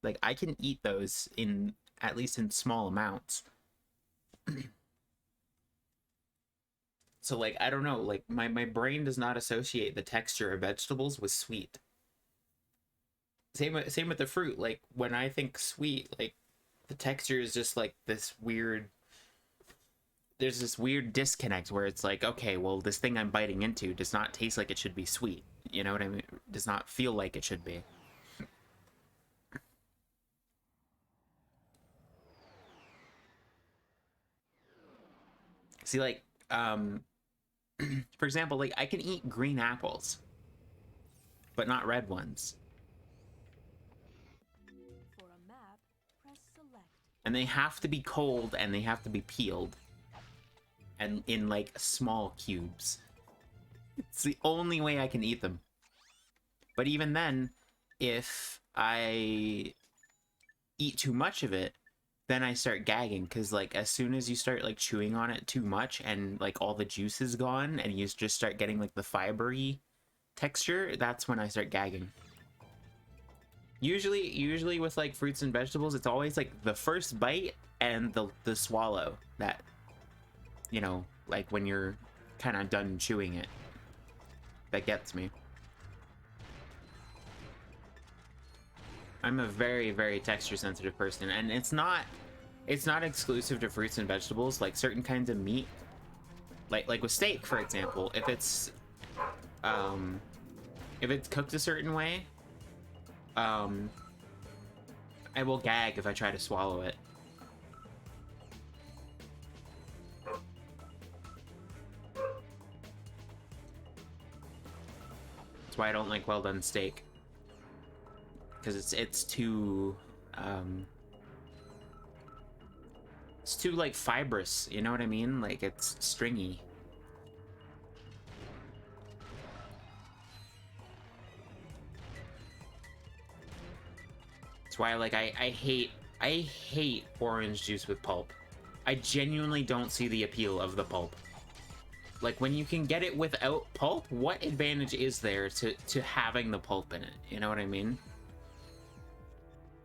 Like, I can eat those in, at least in small amounts. So, like, I don't know, like, my brain does not associate the texture of vegetables with sweet. Same with the fruit. Like, when I think sweet, like, the texture is just, like, this weird... There's this weird disconnect where it's like, okay, well, this thing I'm biting into does not taste like it should be sweet. You know what I mean? It does not feel like it should be. See, like, for example, like, I can eat green apples, but not red ones. For a map, press select. And they have to be cold and they have to be peeled. And in, like, small cubes. It's the only way I can eat them. But even then, if I eat too much of it, then I start gagging, because, like, as soon as you start, like, chewing on it too much and, like, all the juice is gone and you just start getting, like, the fibery texture, that's when I start gagging. Usually with, like, fruits and vegetables, it's always, like, the first bite and the swallow that, you know, like, when you're kind of done chewing it, that gets me. I'm a very, very texture sensitive person, and it's not exclusive to fruits and vegetables. Like, certain kinds of meat, like with steak, for example, if it's cooked a certain way, I will gag if I try to swallow it. That's why I don't like well done steak. Because it's too like fibrous, you know what I mean? Like, it's stringy. That's why, like, I hate orange juice with pulp. I genuinely don't see the appeal of the pulp. Like, when you can get it without pulp, what advantage is there to having the pulp in it? You know what I mean?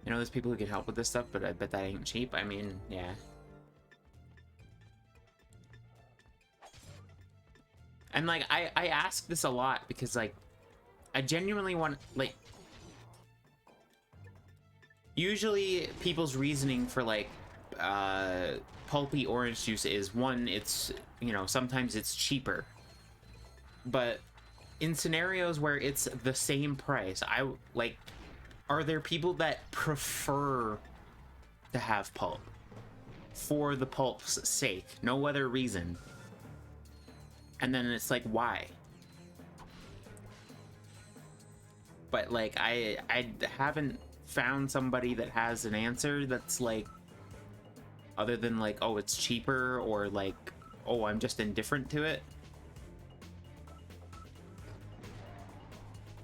You know, there's people who can help with this stuff, but I bet that ain't cheap. I mean, yeah. And, like, I ask this a lot because, like, I genuinely want, like... Usually, people's reasoning for, like, pulpy orange juice is, one, it's, you know, sometimes it's cheaper. But in scenarios where it's the same price, are there people that prefer to have pulp for the pulp's sake, no other reason? And then it's like, why? But like, I haven't found somebody that has an answer that's like, other than like, oh, it's cheaper, or like, oh, I'm just indifferent to it.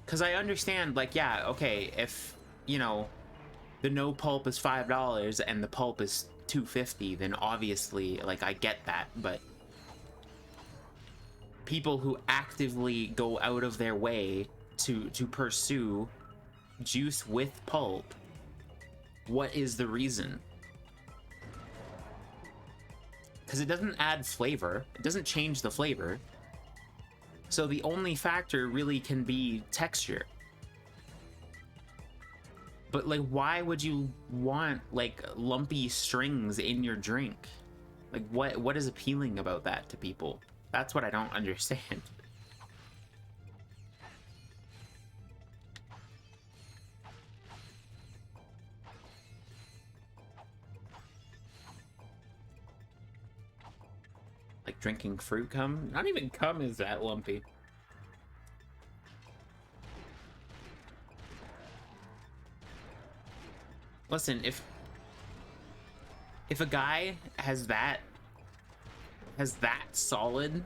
Because I understand, like, yeah, okay, if, you know, the no pulp is $5 and the pulp is $2.50, then obviously, like, I get that. But people who actively go out of their way to pursue juice with pulp, what is the reason? Because it doesn't add flavor, it doesn't change the flavor. So the only factor really can be texture. But like, why would you want like lumpy strings in your drink? Like, what is appealing about that to people? That's what I don't understand. Like drinking fruit cum? Not even cum is that lumpy. Listen, if a guy has that solid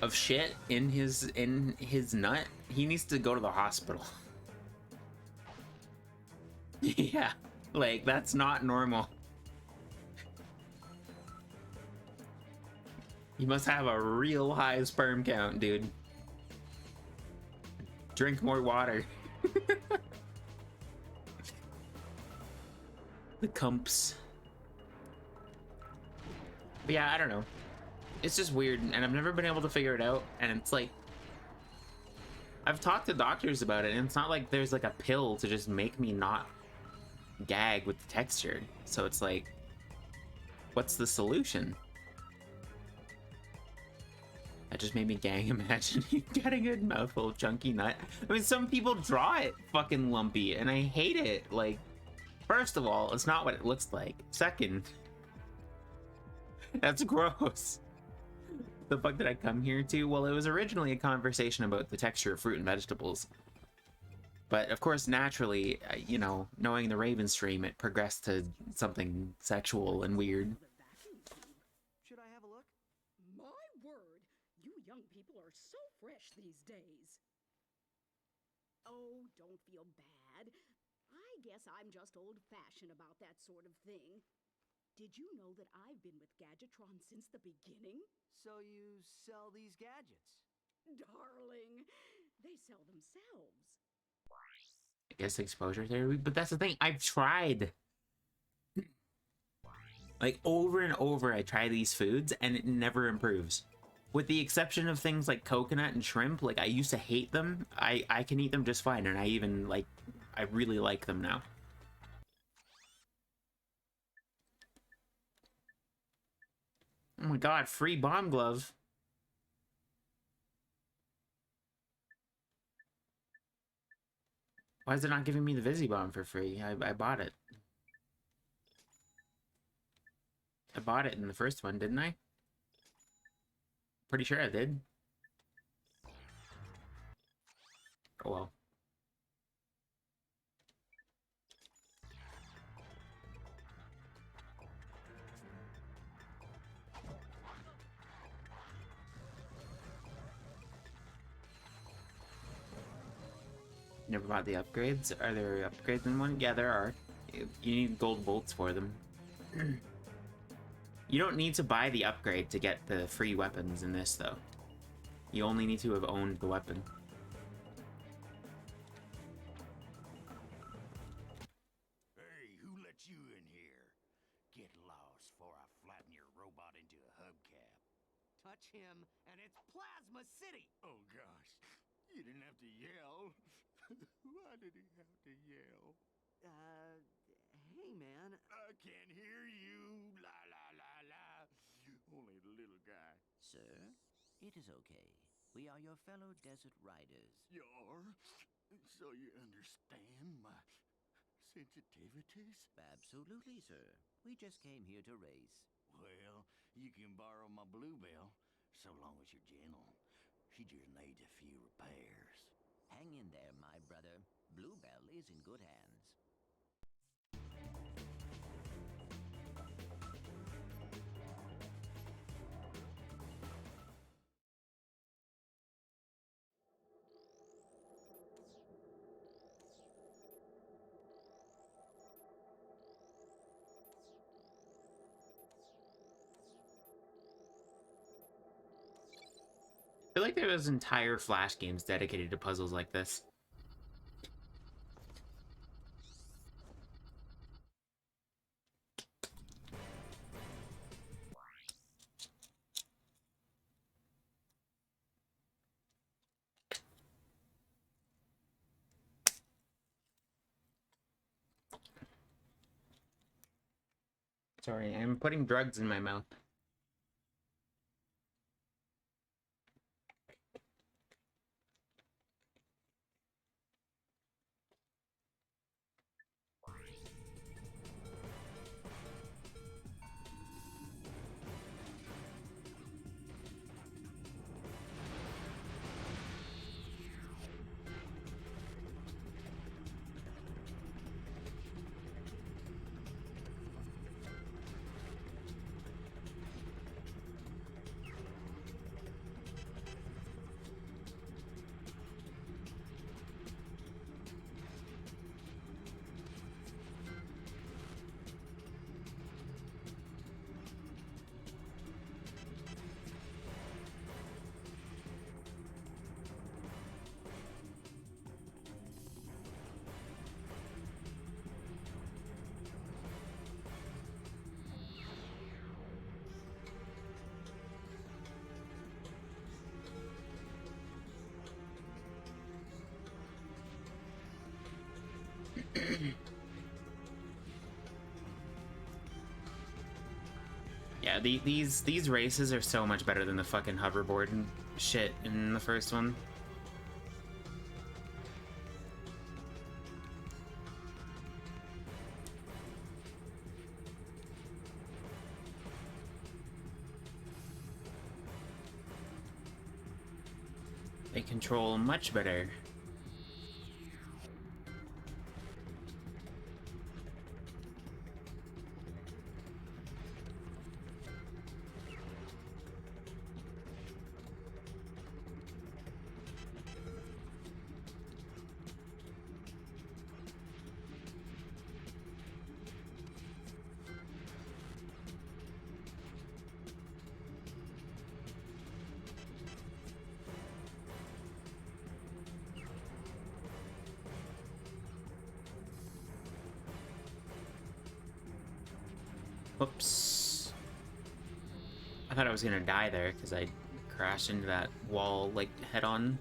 of shit in his nut, he needs to go to the hospital. Yeah, like, that's not normal. You must have a real high sperm count, dude. Drink more water. The cumps. But yeah, I don't know. It's just weird, and I've never been able to figure it out. And it's like, I've talked to doctors about it, and it's not like there's like a pill to just make me not gag with the texture. So it's like, what's the solution? That just made me gag imagining getting a mouthful of chunky nut. I mean, some people draw it fucking lumpy, and I hate it. Like, first of all, it's not what it looks like. Second, that's gross. The fuck did I come here to? Well, it was originally a conversation about the texture of fruit and vegetables. But of course, naturally, you know, knowing the Raven stream, it progressed to something sexual and weird. Should I have a look? My word, you young people are so fresh these days. Oh, don't feel bad. I guess I'm just old-fashioned about that sort of thing. Did you know that I've been with Gadgetron since the beginning? So you sell these gadgets? Darling, they sell themselves. I guess exposure therapy, but that's the thing. I've tried. Like, over and over, I try these foods, and it never improves. With the exception of things like coconut and shrimp, like, I used to hate them. I can eat them just fine, and I even, like, I really like them now. Oh my god, free bomb glove. Why is it not giving me the Visi-Bomb for free? I bought it. I bought it in the first one, didn't I? Pretty sure I did. Oh well. Never bought the upgrades? Are there upgrades in one? Yeah, there are. You need gold bolts for them. You don't need to buy the upgrade to get the free weapons in this, though. You only need to have owned the weapon. Hey, who let you in here? Get lost before I flatten your robot into a hubcap. Touch him, and it's Plasma City! Oh gosh, you didn't have to yell. Why did he have to yell? Hey man. I can't hear you. La la la la. Only the little guy. Sir, it is okay. We are your fellow desert riders. Yar? So you understand my sensitivities? Absolutely, sir. We just came here to race. Well, you can borrow my Bluebell, so long as you're gentle. She just needs a few repairs. Hang in there, my brother. Bluebell is in good hands. I feel like there was entire Flash games dedicated to puzzles like this. Sorry, I'm putting drugs in my mouth. Yeah, these races are so much better than the fucking hoverboard and shit in the first one. They control much better. Whoops. I thought I was gonna die there because I crashed into that wall, like, head on.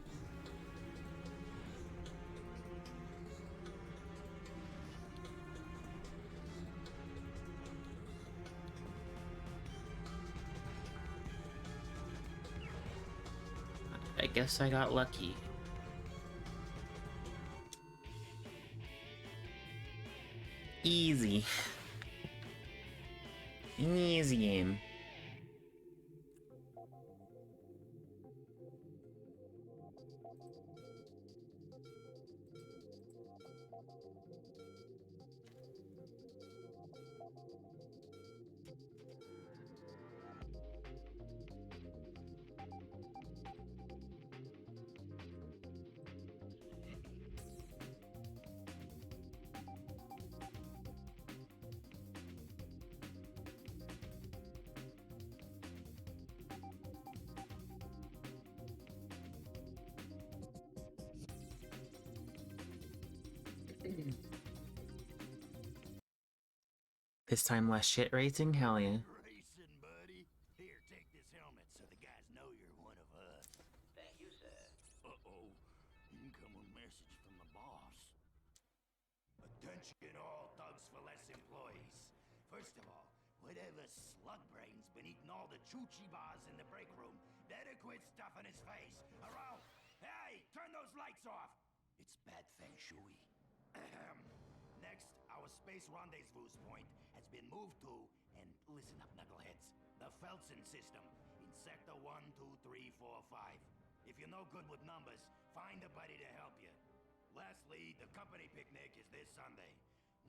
I guess I got lucky. Easy. Easy game. This time less shit racing? Hell yeah. Racing, buddy. Here, take this helmet so the guys know you're one of us. Thank you, sir. Uh-oh. Incoming message from the boss. Attention all Thugs for Less employees. First of all, whatever slug brain's been eating all the choochie bars in the break room Better quit stuffing his face, or I'll... Hey, turn those lights off! It's bad feng shui. Next, our space rendezvous point has been moved to, and listen up, knuckleheads, the Felsen system in Sector 1, 2, 3, 4, 5. If you're no good with numbers, find a buddy to help you. Lastly, the company picnic is this Sunday.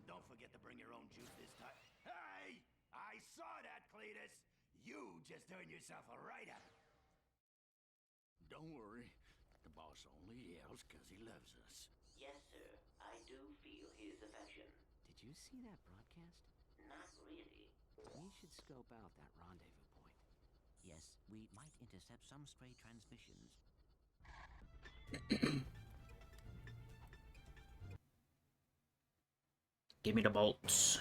Don't forget to bring your own juice this time. Hey! I saw that, Cletus! You just earned yourself a write-up. Don't worry. The boss only yells because he loves us. Yes, sir. I do feel his affection. Did you see that broadcast? Not really. We should scope out that rendezvous point. Yes, we might intercept some stray transmissions. Give me the bolts.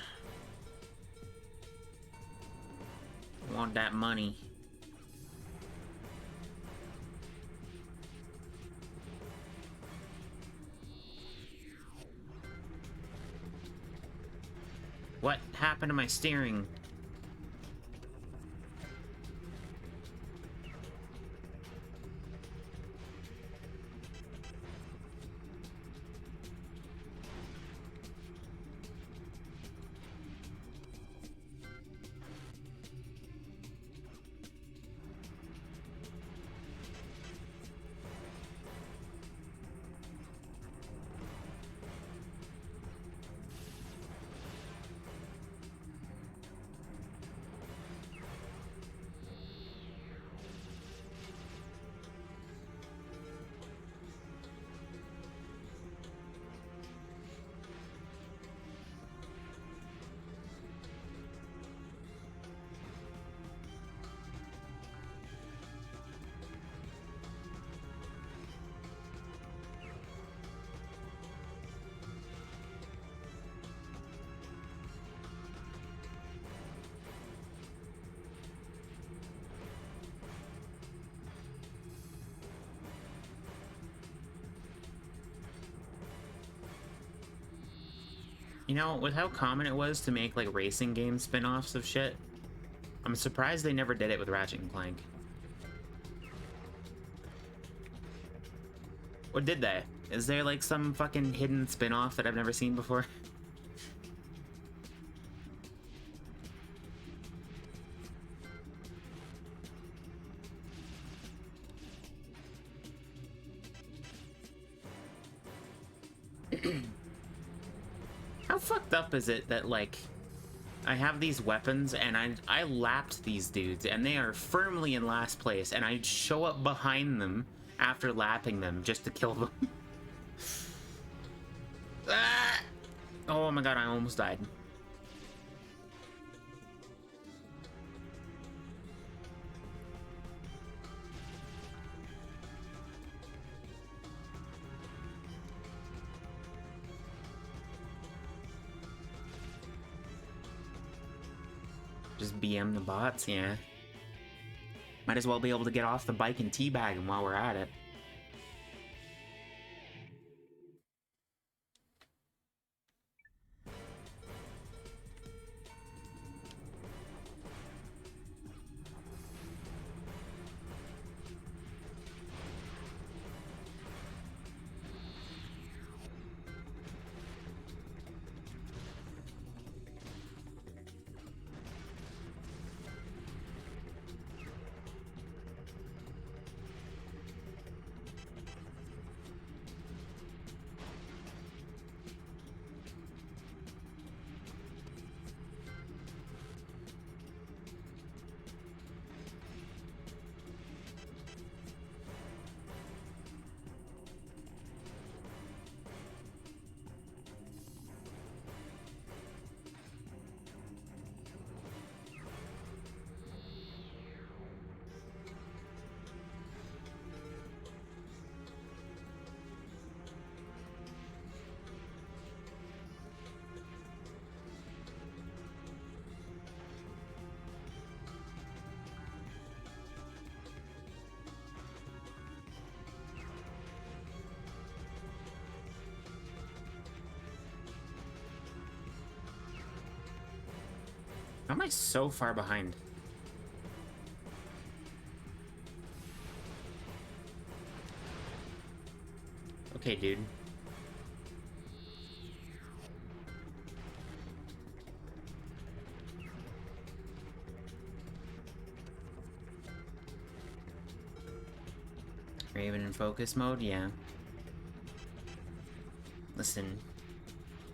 I want that money. What happened to my steering? You know, with how common it was to make, like, racing game spin-offs of shit, I'm surprised they never did it with Ratchet and Clank. Or did they? Is there, like, some fucking hidden spin-off that I've never seen before? How fucked up is it that, like, I have these weapons and I lapped these dudes and they are firmly in last place and I show up behind them after lapping them just to kill them? Ah! Oh my god, I almost died. Just BM the bots, yeah. Might as well be able to get off the bike and teabag them while we're at it. How am I so far behind? Okay, dude. Raven in focus mode? Yeah. Listen,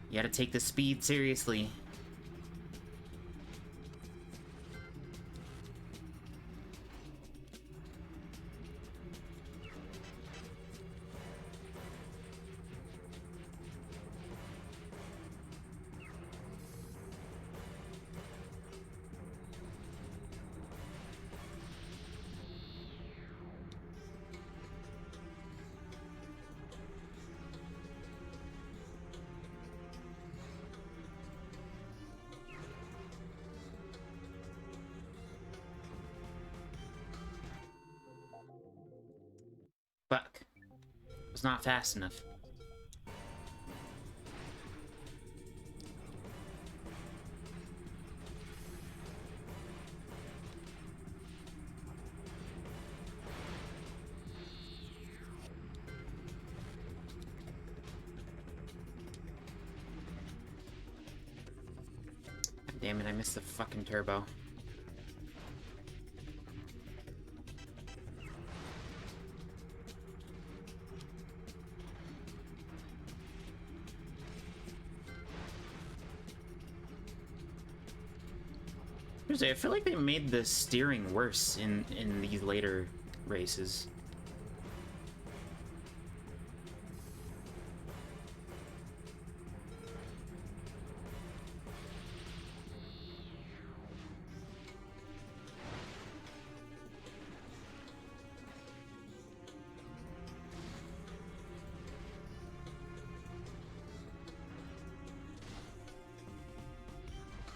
you gotta take the speed seriously. Fuck. It was not fast enough. Damn it, I missed the fucking turbo. I feel like they made the steering worse in these later races.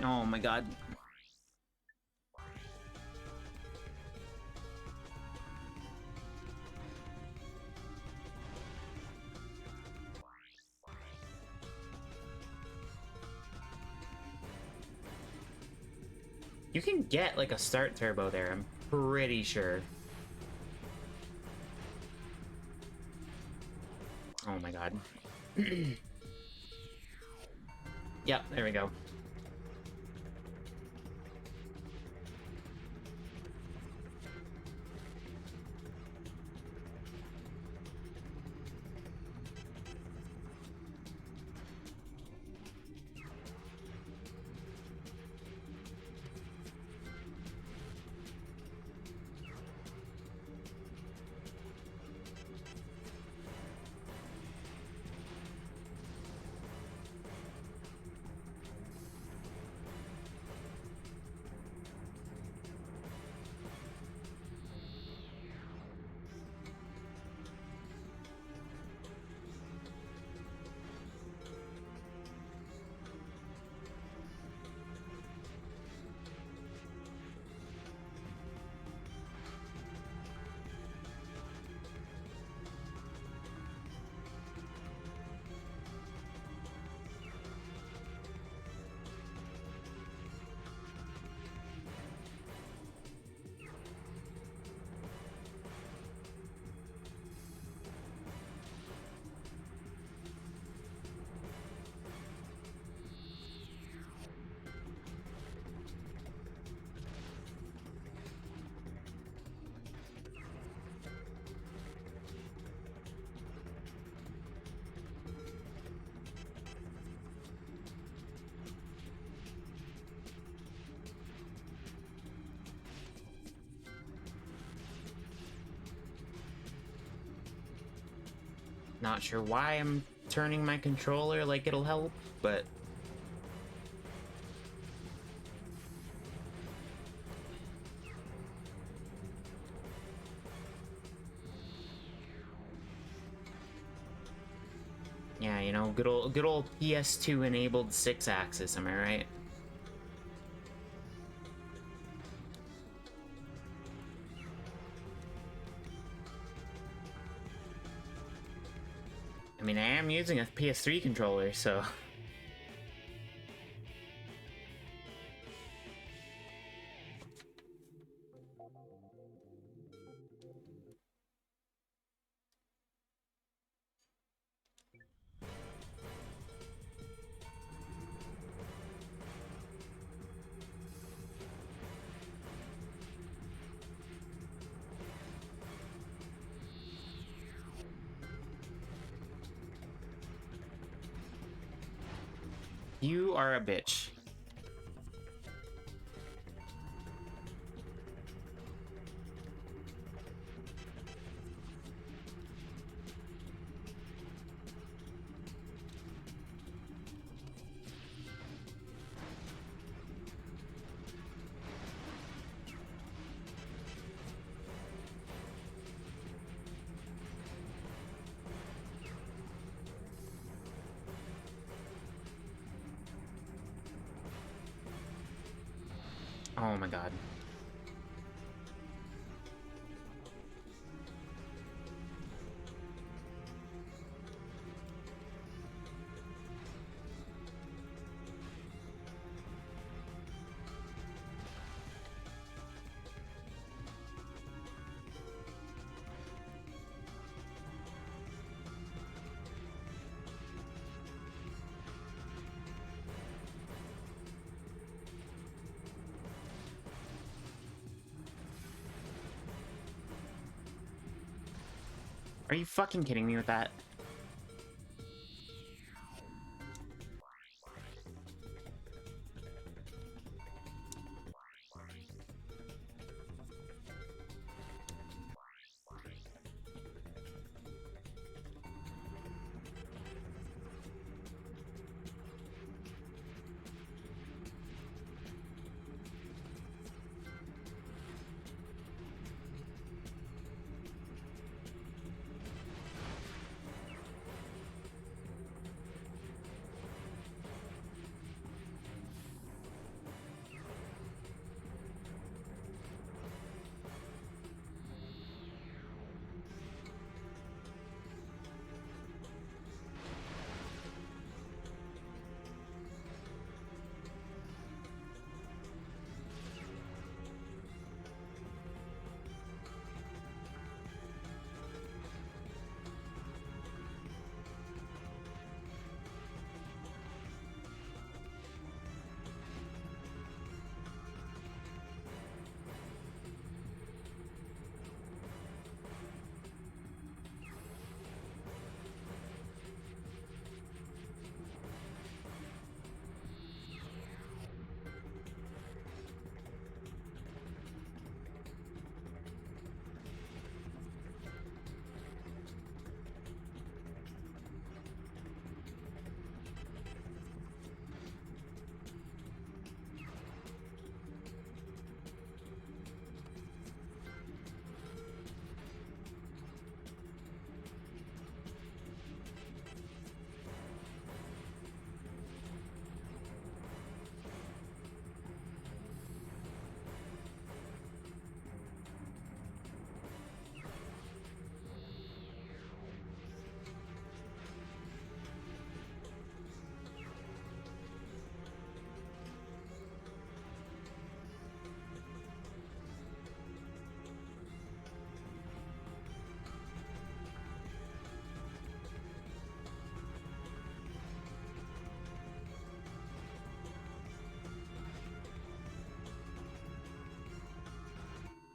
Oh my god. You can get like a start turbo there, I'm pretty sure. Oh my god. Yep, there we go. Not sure why I'm turning my controller like it'll help, but... yeah, you know, good old PS2 enabled 6-axis, am I right? I mean, I am using a PS3 controller, so... You are a bitch. Oh my god. Are you fucking kidding me with that?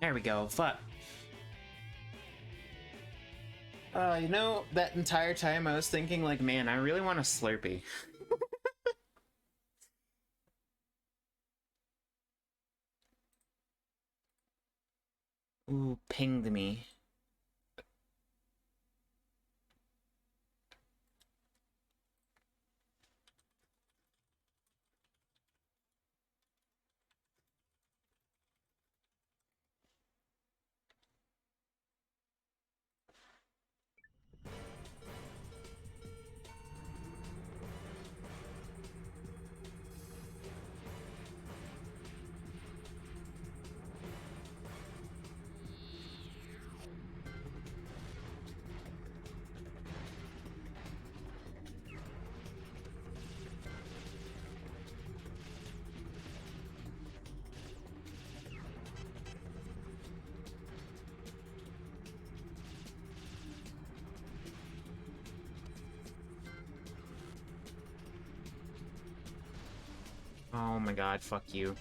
There we go. Fuck. You know, that entire time I was thinking, like, man, I really want a Slurpee. Ooh, pinged me. Oh my god, fuck you.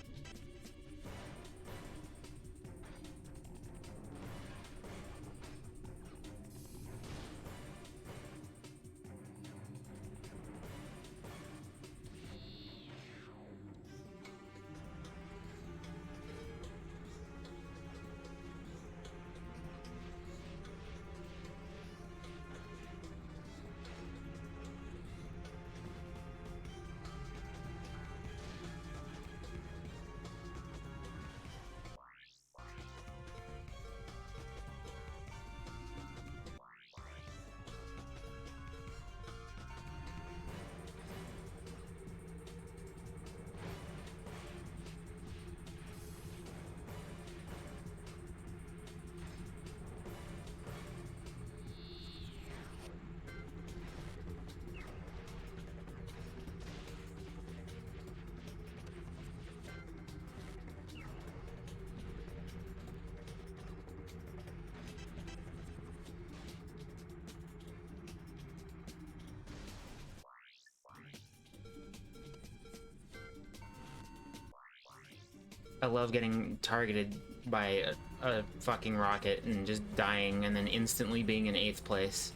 I love getting targeted by a fucking rocket and just dying and then instantly being in 8th place.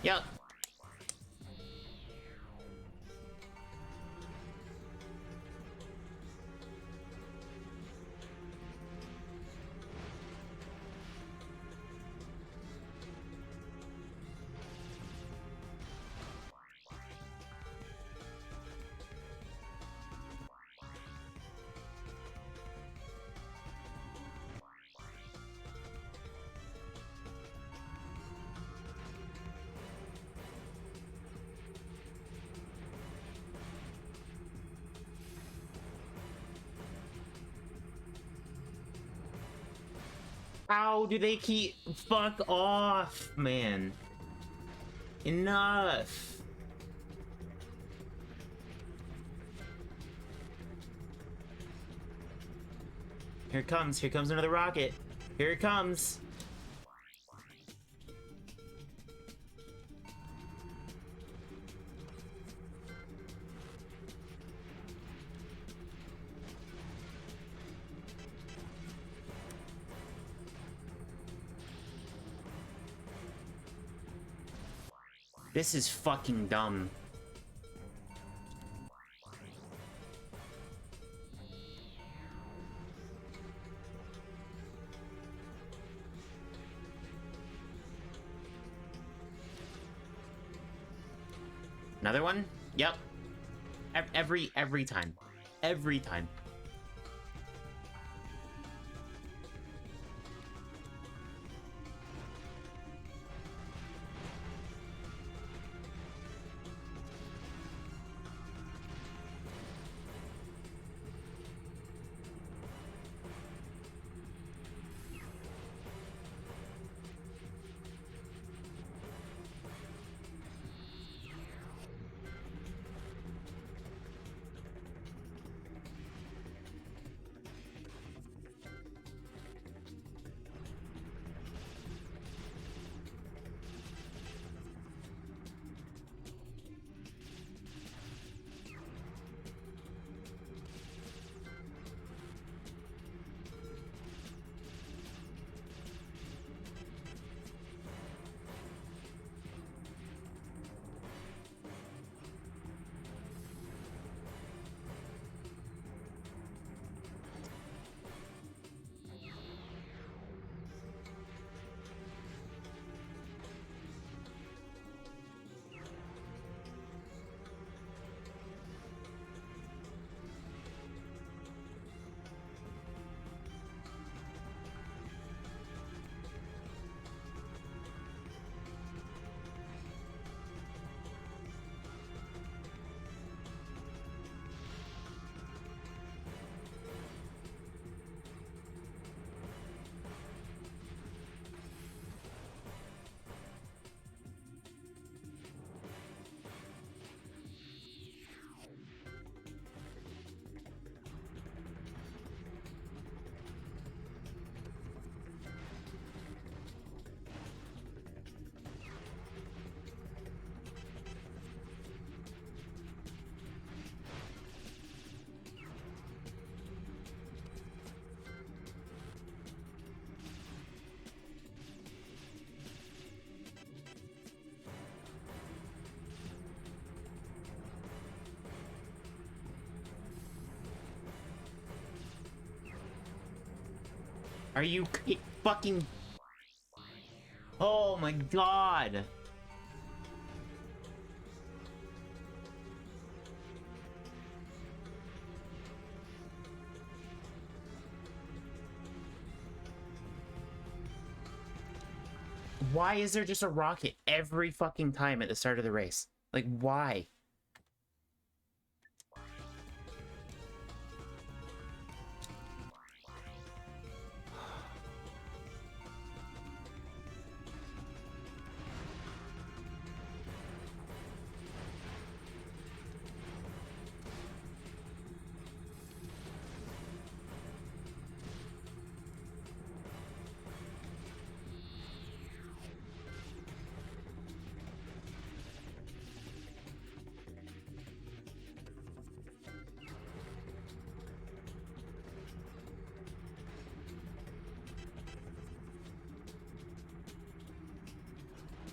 Yep. How do they keep... Fuck off, man. Enough. Here it comes. Here comes another rocket. Here it comes. This is fucking dumb. Another one? Yep. Every time. Every time. Are you fucking... Oh my god! Why is there just a rocket every fucking time at the start of the race? Like, why?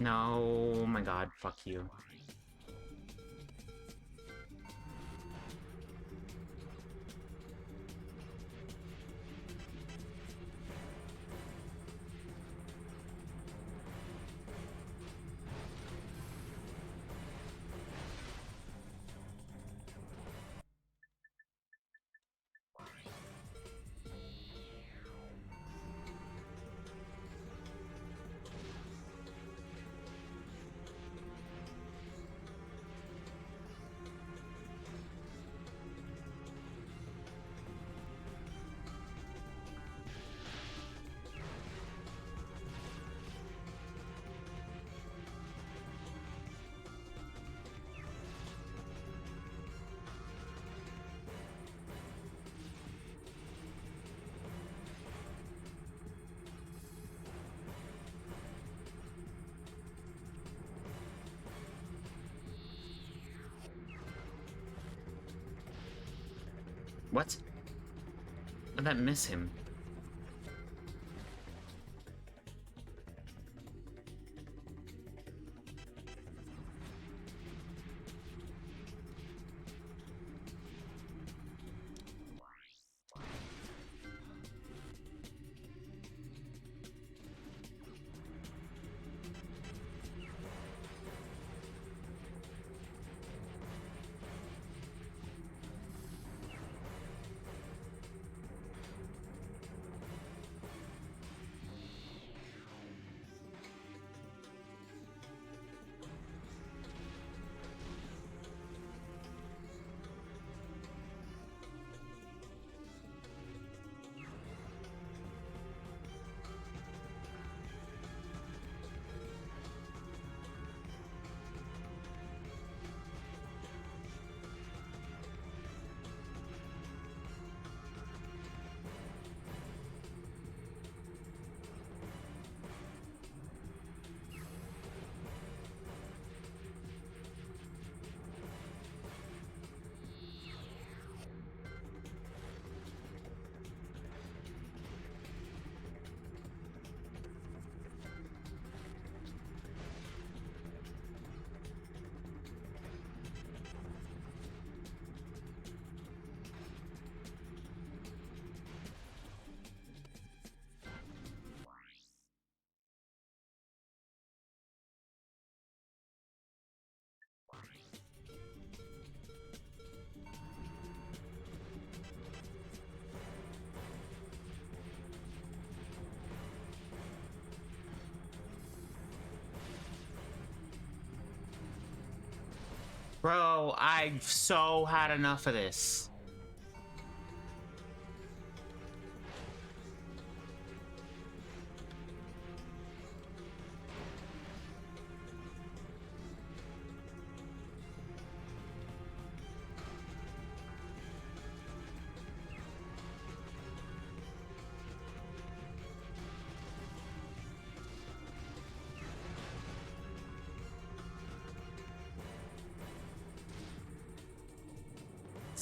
No, oh my god, fuck you. What? How'd that miss him? Bro, I've so had enough of this.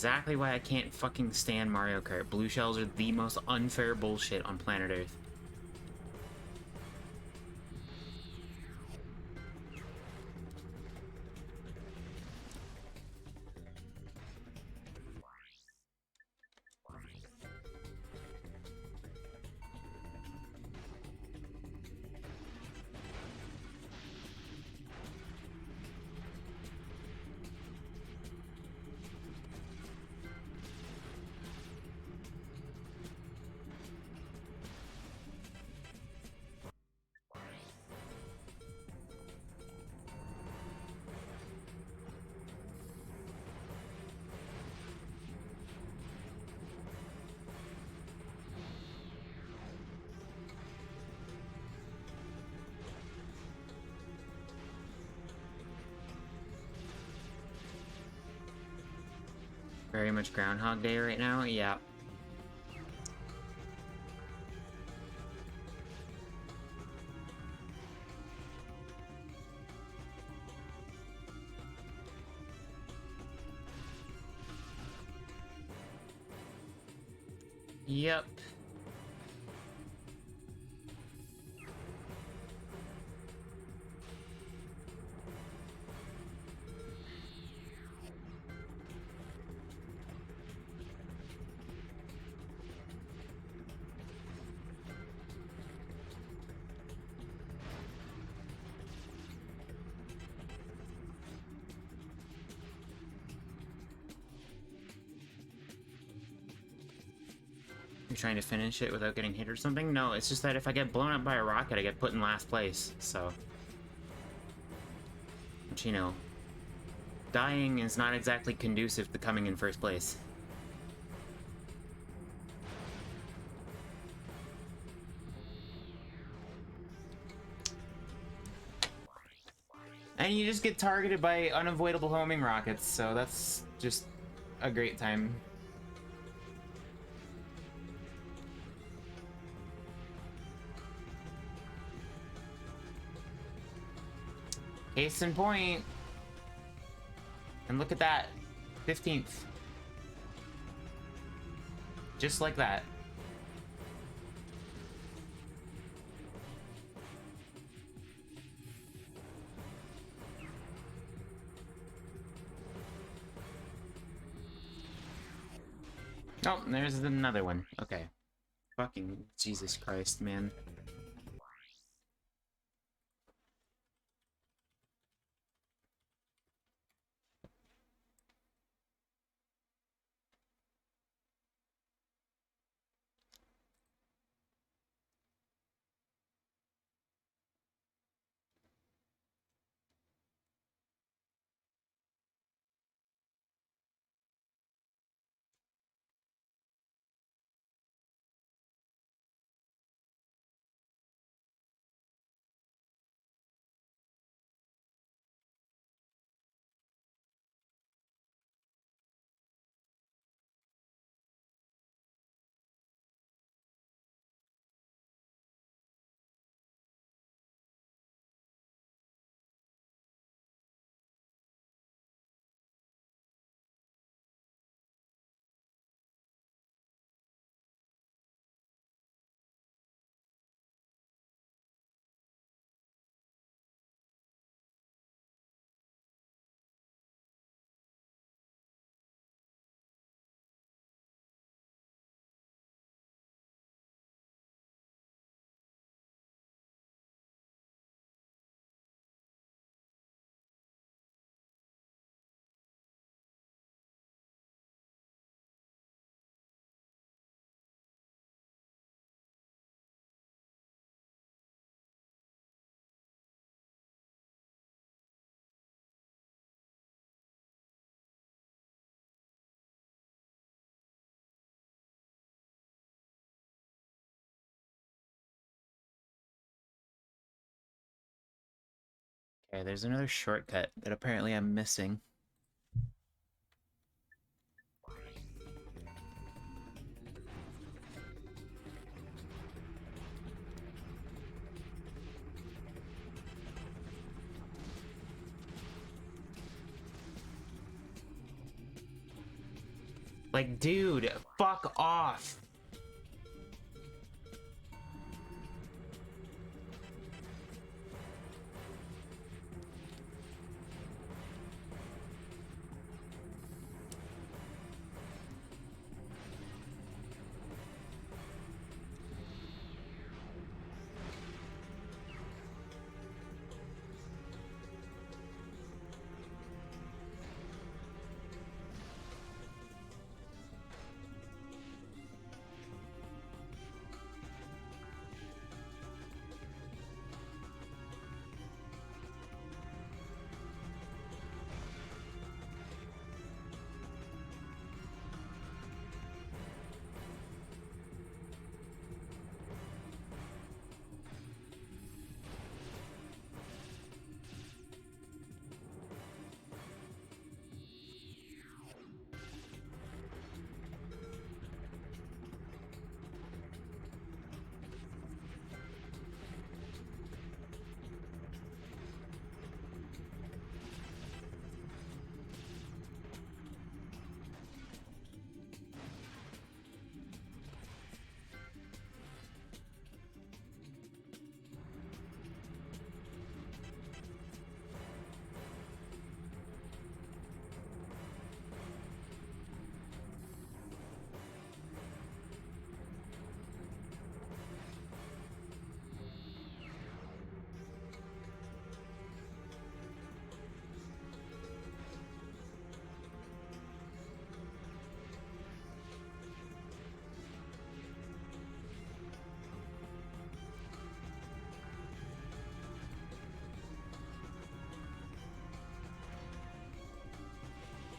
Exactly why I can't fucking stand Mario Kart. Blue shells are the most unfair bullshit on planet Earth. Very much Groundhog Day right now? Yeah. Yep. I'm trying to finish it without getting hit or something. No, it's just that if I get blown up by a rocket, I get put in last place, so... Which, you know... Dying is not exactly conducive to coming in first place. And you just get targeted by unavoidable homing rockets, so that's just a great time. Case in point. And look at that. 15th. Just like that. Oh, there's another one. Okay. Fucking Jesus Christ, man. Okay, there's another shortcut that apparently I'm missing. Like, dude, fuck off.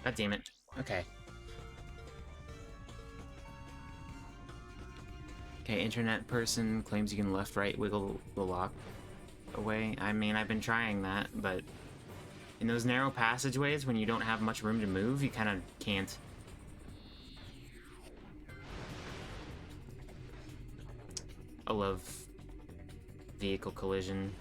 God damn it. Okay. Okay, internet person claims you can left-right wiggle the lock away. I mean, I've been trying that, but in those narrow passageways, when you don't have much room to move, you kind of can't. I love vehicle collision.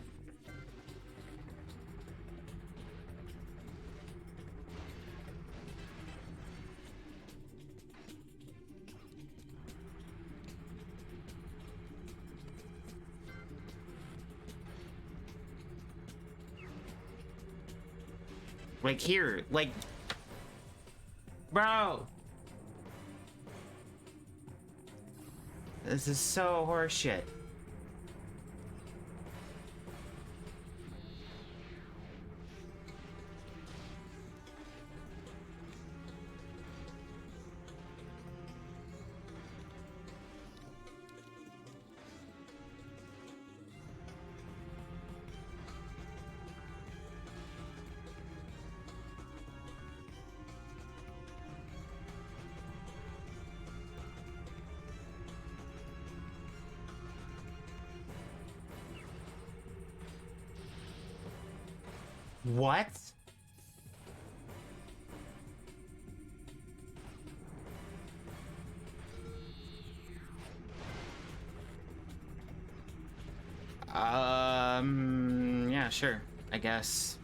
Like here, like, bro, this is so horseshit. What? Yeah, sure, I guess.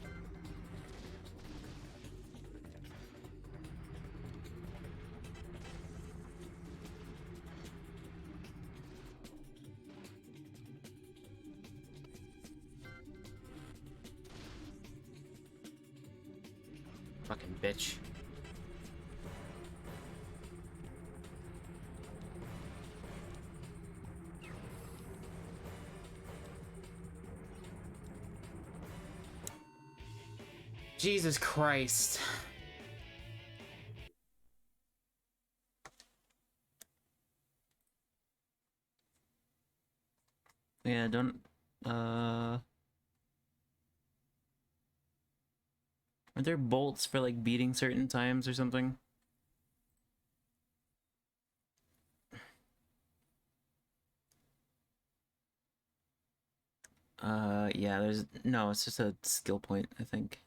Fucking bitch. Jesus Christ. Yeah, don't, are there bolts for, like, beating certain times or something? Yeah, there's, no, it's just a skill point, I think.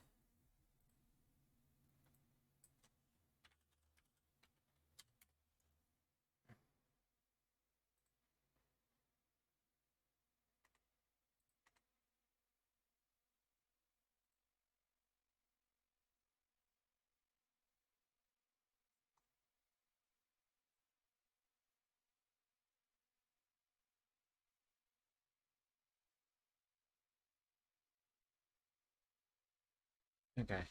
Okay.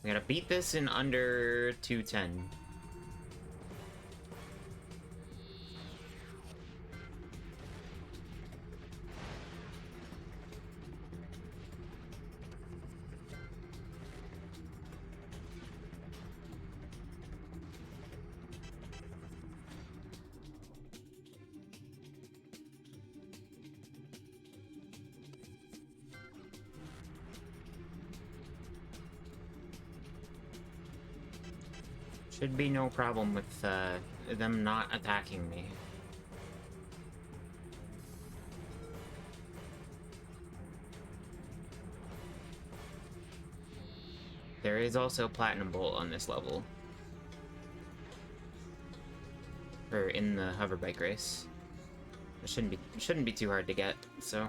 We gotta beat this in under 210. Should be no problem with them not attacking me. There is also Platinum Bolt on this level. Or in the hoverbike race. It shouldn't be too hard to get, so.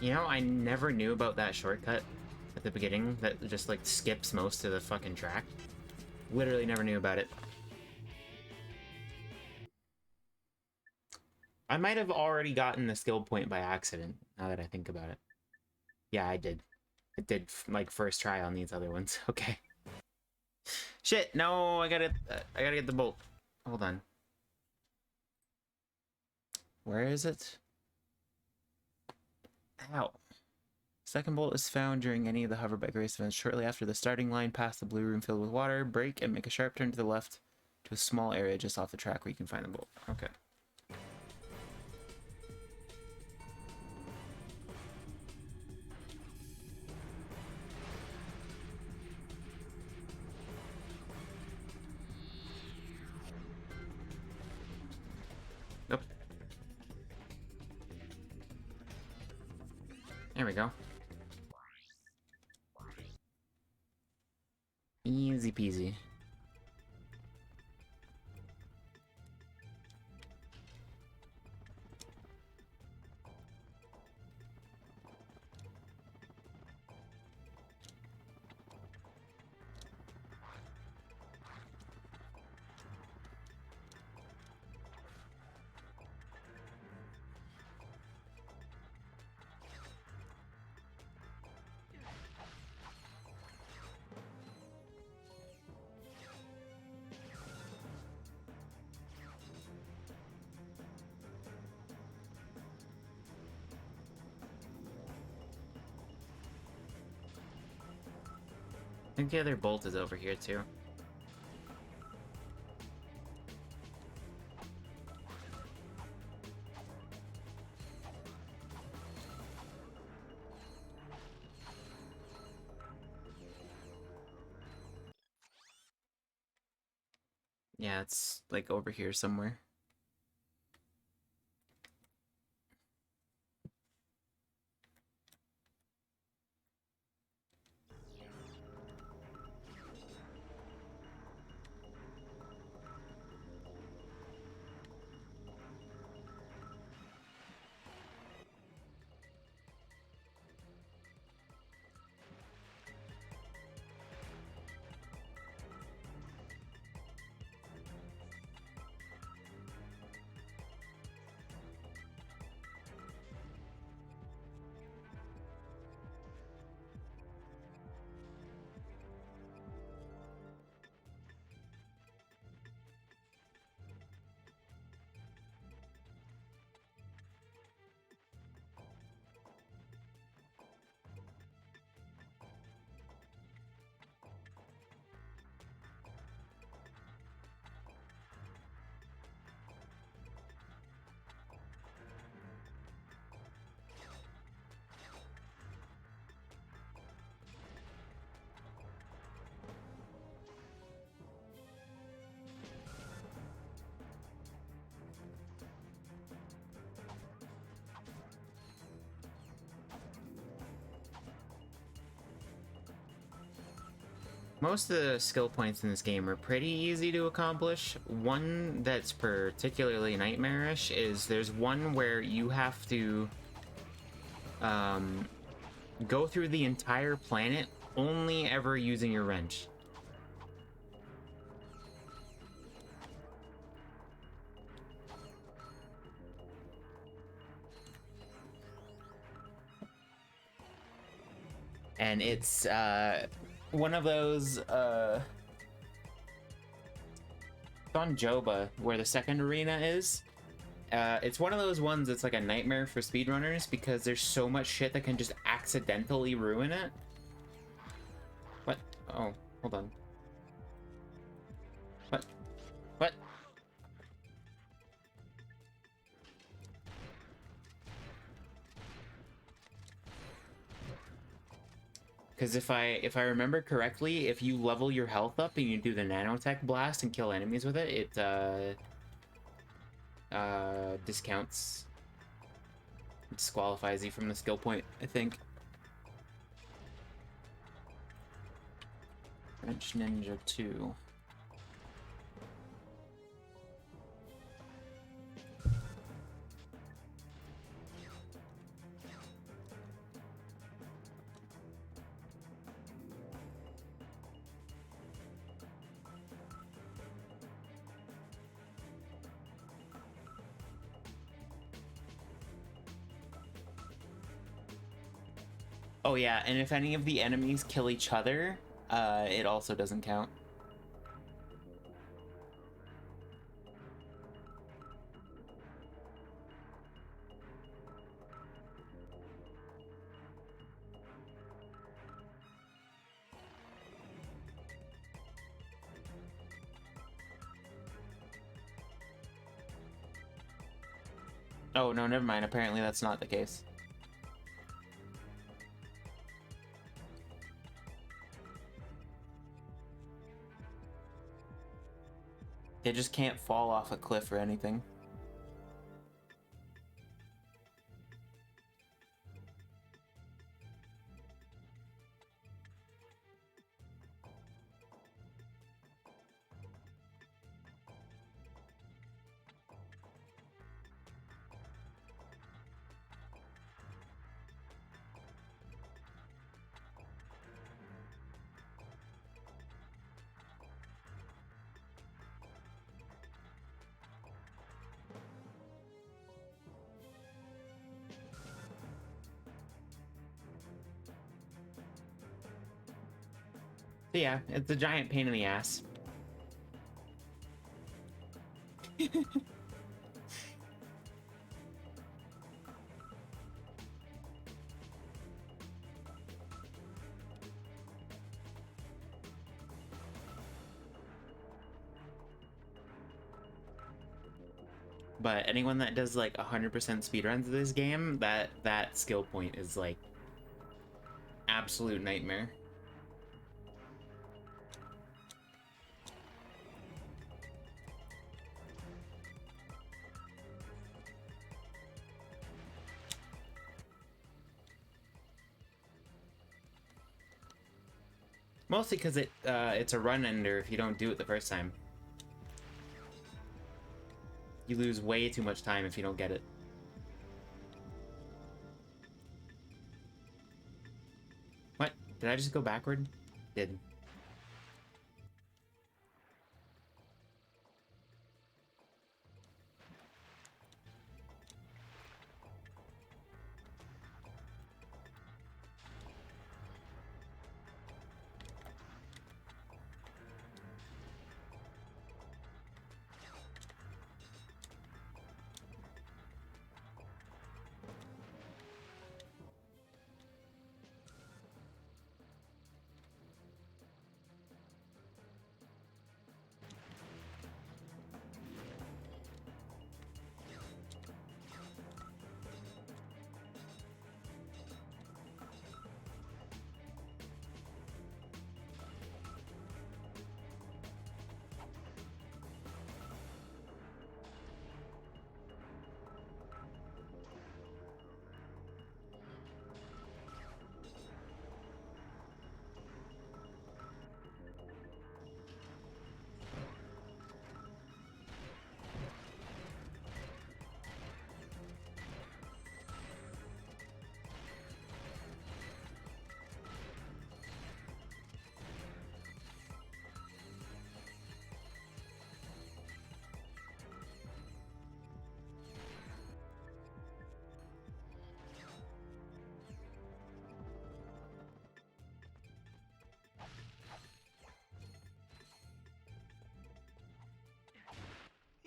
You know, I never knew about that shortcut at the beginning that just, like, skips most of the fucking track. Literally never knew about it. I might have already gotten the skill point by accident, now that I think about it. Yeah, I did. It did, like, first try on these other ones. Okay. Shit, no, I gotta get the bolt. Hold on. Where is it? Ow. Second bolt is found during any of the hoverbike race events. Shortly after the starting line, pass the blue room filled with water, brake, and make a sharp turn to the left to a small area just off the track where you can find the bolt. Okay. Nope. There we go. Easy peasy. I think the other bolt is over here too. Yeah, it's like over here somewhere. Most of the skill points in this game are pretty easy to accomplish. One that's particularly nightmarish is there's one where you have to go through the entire planet only ever using your wrench. And it's one of those on Joba where the second arena is. It's one of those ones that's like a nightmare for speedrunners because there's so much shit that can just accidentally ruin it. What? Oh, hold on. What? What? Because if I remember correctly, if you level your health up and you do the nanotech blast and kill enemies with it, it discounts, disqualifies you from the skill point, I think. Wrench Ninja 2. Oh yeah, and if any of the enemies kill each other, it also doesn't count. Oh, no, never mind. Apparently that's not the case. They just can't fall off a cliff or anything. So yeah, it's a giant pain in the ass. But anyone that does like 100% speedruns of this game, that skill point is like absolute nightmare. Mostly because it's a run ender if you don't do it the first time. You lose way too much time if you don't get it. What? Did I just go backward? Did.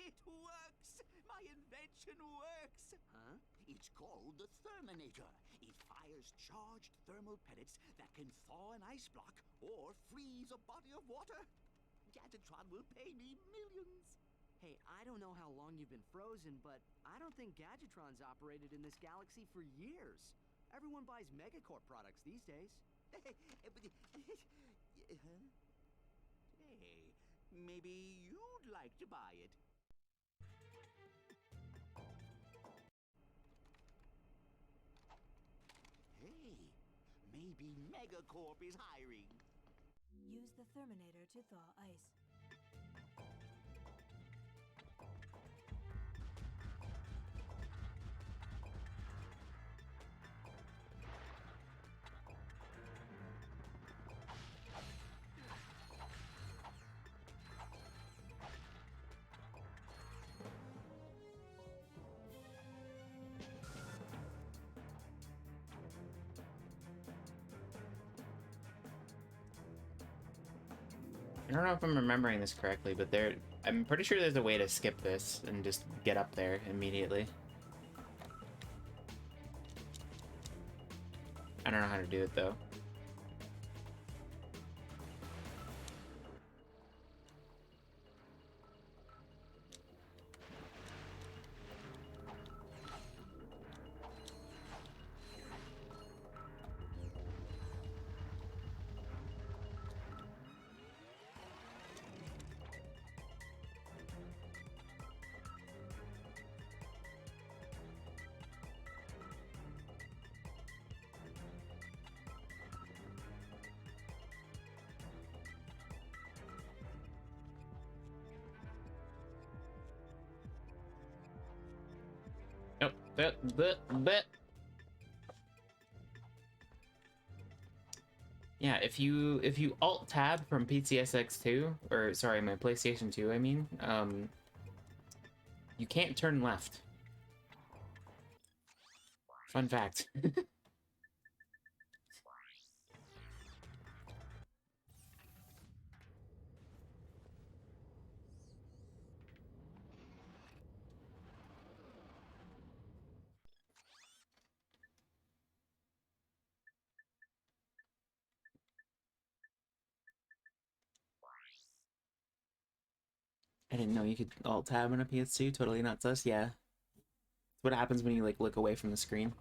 It works! My invention works! Huh? It's called the Therminator. It fires charged thermal pellets that can thaw an ice block or freeze a body of water. Gadgetron will pay me millions. Hey, I don't know how long you've been frozen, but I don't think Gadgetron's operated in this galaxy for years. Everyone buys Megacorp products these days. Huh? Hey, maybe you'd like to buy it. Hey, maybe Megacorp is hiring. Use the Therminator to thaw ice. I don't know if I'm remembering this correctly, but I'm pretty sure there's a way to skip this and just get up there immediately. I don't know how to do it, though. Nope. But. Yeah, if you alt tab from PCSX2, or sorry, my PlayStation 2, I mean, you can't turn left. Fun fact. I didn't know you could alt tab on a PS2. Totally not sus. Yeah. It's what happens when you like look away from the screen.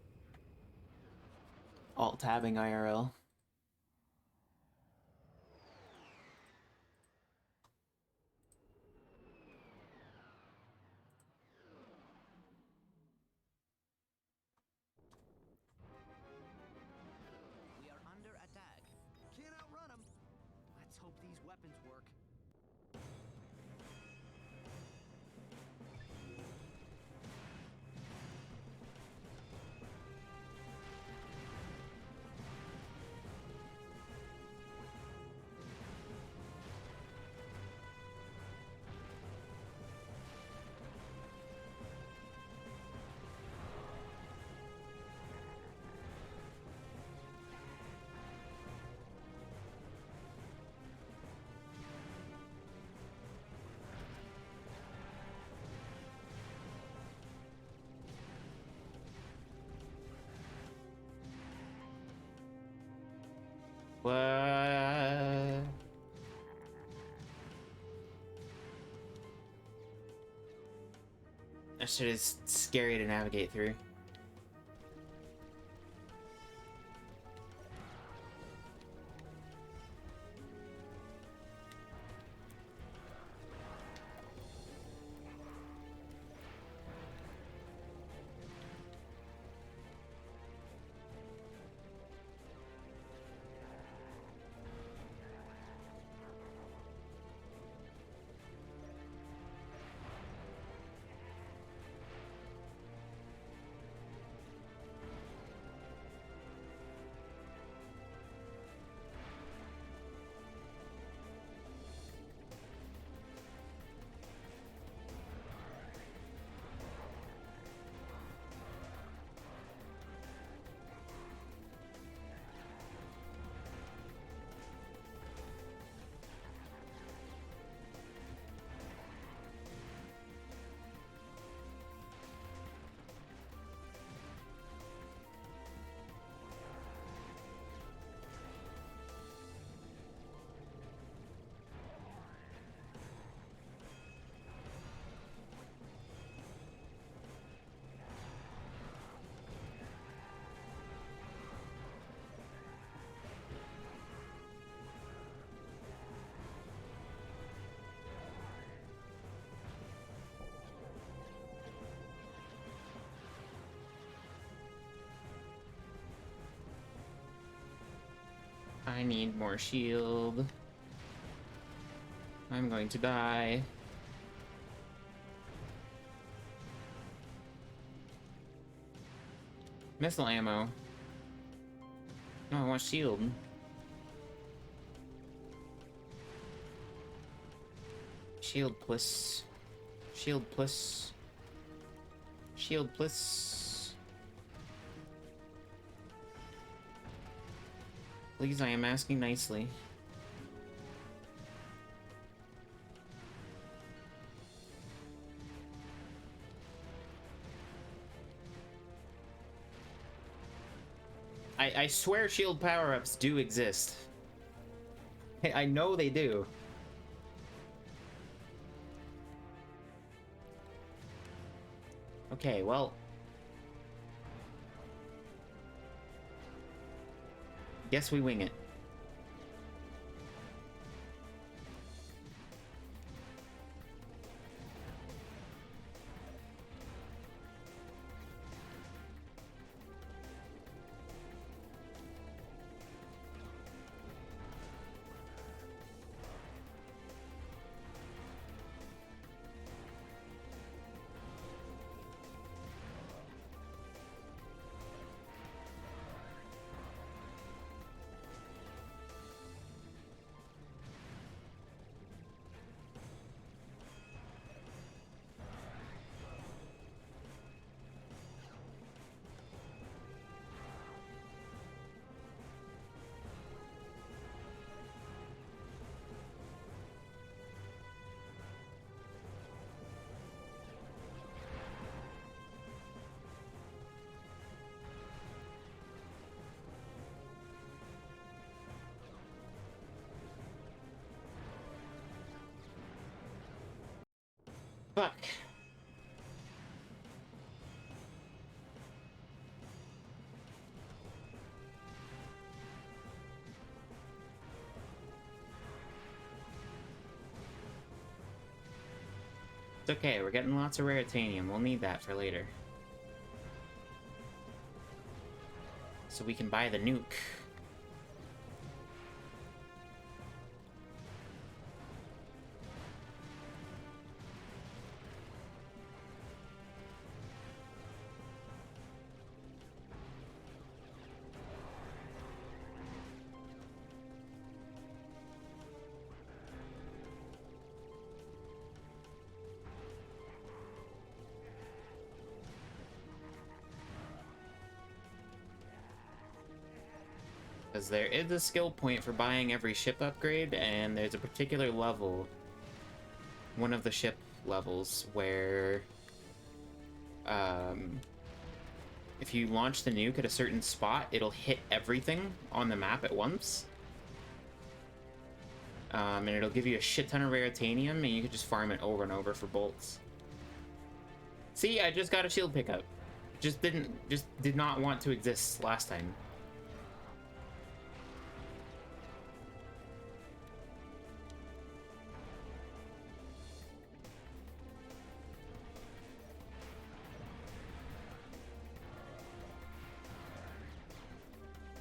Alt tabbing IRL. We are under attack. Can't outrun them. Let's hope these weapons work. What? That shit is scary to navigate through. I need more shield. I'm going to die. Missile ammo. No, I want shield. Shield plus. Shield plus. Shield plus. Please, I am asking nicely. I swear shield power-ups do exist. I know they do. Okay, well... guess we wing it. Fuck. It's okay, we're getting lots of raritanium. We'll need that for later. So we can buy the nuke. Because there is a skill point for buying every ship upgrade, and there's a particular level, one of the ship levels, where if you launch the nuke at a certain spot, it'll hit everything on the map at once. And it'll give you a shit ton of raritanium, and you can just farm it over and over for bolts. See, I just got a shield pickup. Just did not want to exist last time.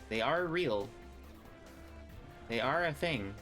They are real. They are a thing.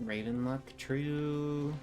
Raven luck, true.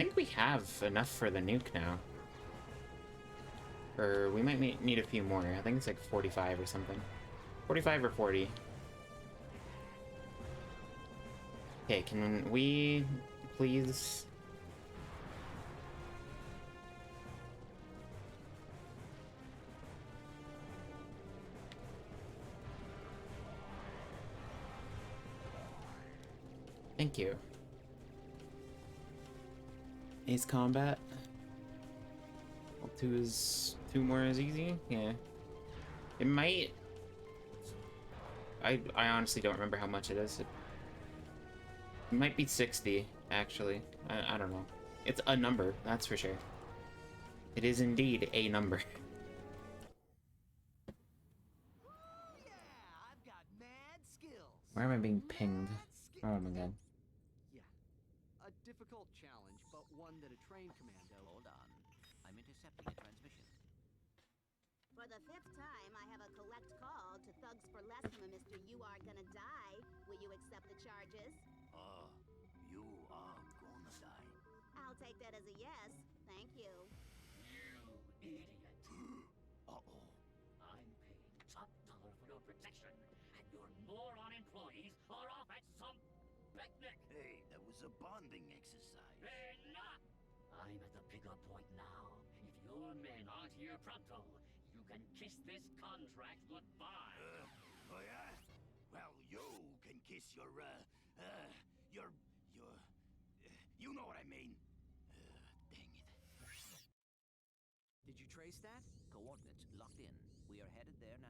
think we have enough for the nuke now. Or we might need a few more. I think it's like 45 or something. 45 or 40. Okay, can we please... Thank you. Ace Combat. Well, two more is easy? Yeah. It might... I honestly don't remember how much it is. It might be 60, actually. I don't know. It's a number, that's for sure. It is indeed a number. Why am I being pinged? Oh my god. Yeah. A difficult challenge, but one that a trained commando... Hold on. I'm intercepting a transmission. For the 5th time, I have a collect call to Thugs for Less from a Mr. You Are Gonna Die. Will you accept the charges? You are gonna die. I'll take that as a yes. Thank you. You idiot. Uh-oh. I'm paying top dollar for your protection, and your moron employees are off at some picnic. Hey, that was a bonding exercise. Enough! I'm at the pickup point now. If your men aren't here pronto, you can kiss this contract goodbye. Oh yeah? Well, you can kiss your, you know what I mean. Dang it. Did you trace that? Coordinates locked in. We are headed there now.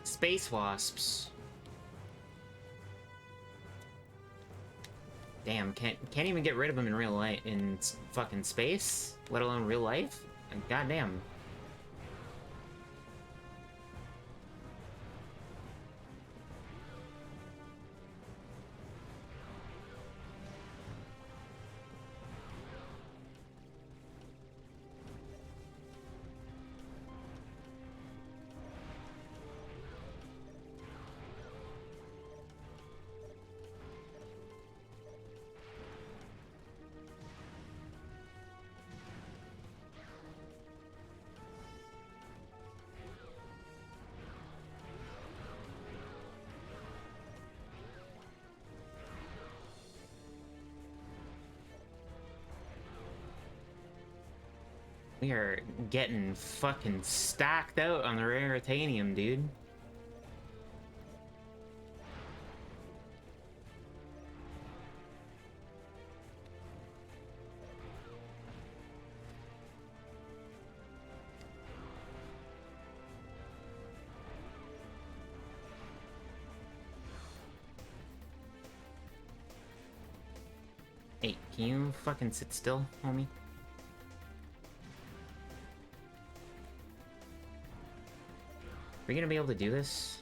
Space wasps. Damn, can't even get rid of them in real life, in fucking space, let alone real life. Goddamn. We are getting fucking stacked out on the rare titanium, dude. Hey, can you fucking sit still, homie? Are we gonna be able to do this?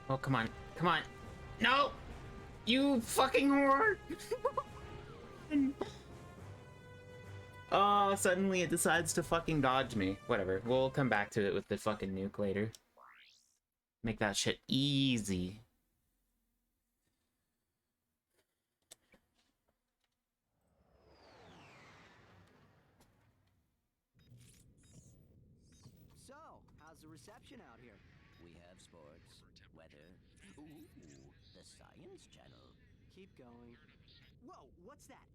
Oh, come on. Come on. No! You fucking whore! Oh, suddenly it decides to fucking dodge me. Whatever. We'll come back to it with the fucking nuke later. Make that shit easy. So, how's the reception out here? We have sports, weather. Ooh, the Science Channel. Keep going. Whoa, what's that?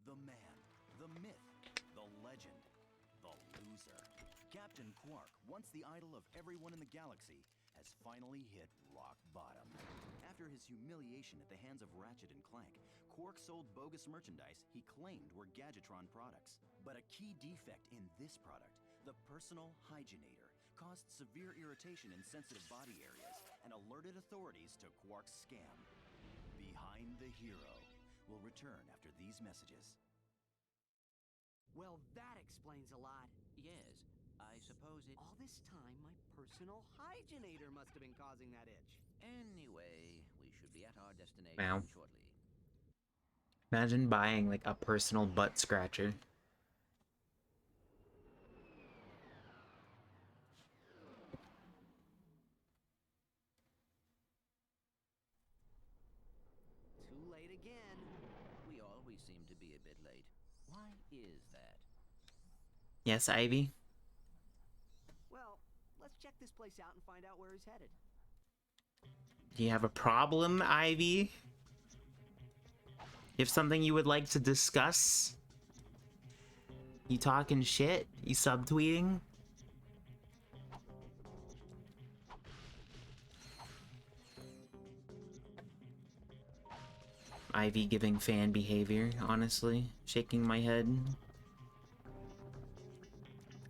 The man, the myth, the legend, the loser. Captain Quark, once the idol of everyone in the galaxy, has finally hit rock bottom. After his humiliation at the hands of Ratchet and Clank, Quark sold bogus merchandise he claimed were Gadgetron products. But a key defect in this product, the personal hygienator, caused severe irritation in sensitive body areas and alerted authorities to Quark's scam. Behind the Hero will return after these messages. Well, that explains a lot. Yes, I suppose it... All this time, my personal hygienator must have been causing that itch. Anyway, we should be at our destination Wow. shortly. Imagine buying like a personal butt scratcher. Too late again. We always seem to be a bit late. Why is that? Yes, Ivy? Well, let's check this place out and find out where he's headed. Do you have a problem, Ivy? You have something you would like to discuss? You talking shit? You subtweeting? Ivy giving fan behavior, honestly. Shaking my head.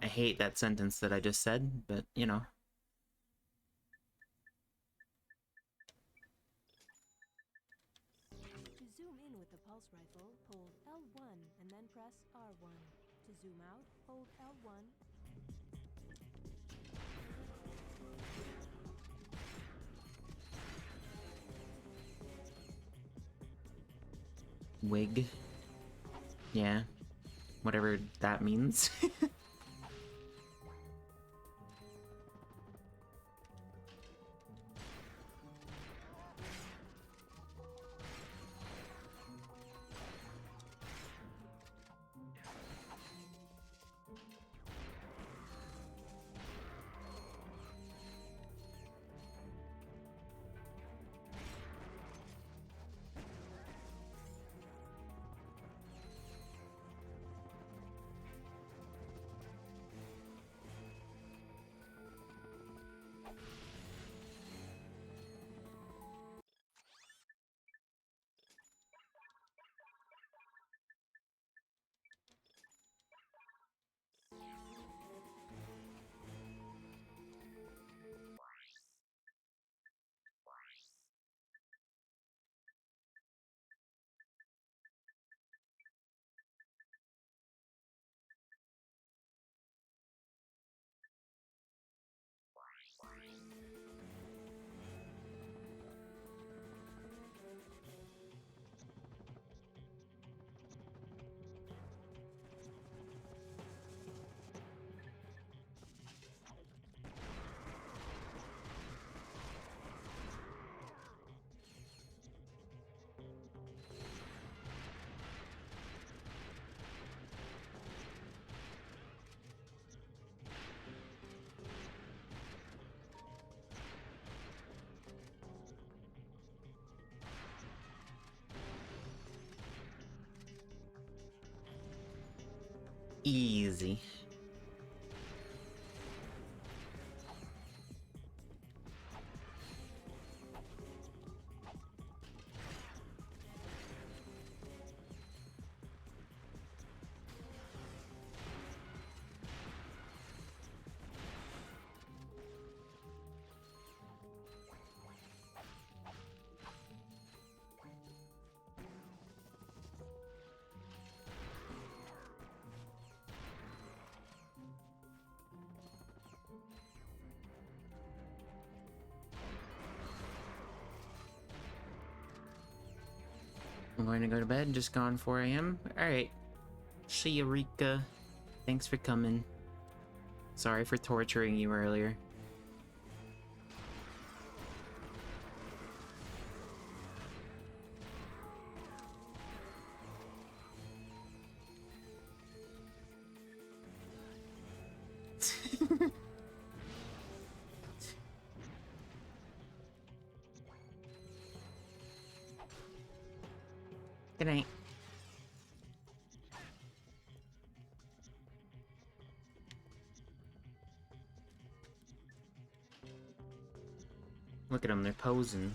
I hate that sentence that I just said, but, you know. To zoom in with the pulse rifle, hold L1 and then press R1. To zoom out, hold L1. Wig. Yeah. Whatever that means. Easy. I'm going to go to bed, just gone 4 a.m. Alright. See you, Rika. Thanks for coming. Sorry for torturing you earlier. Good night. Look at them, they're posing.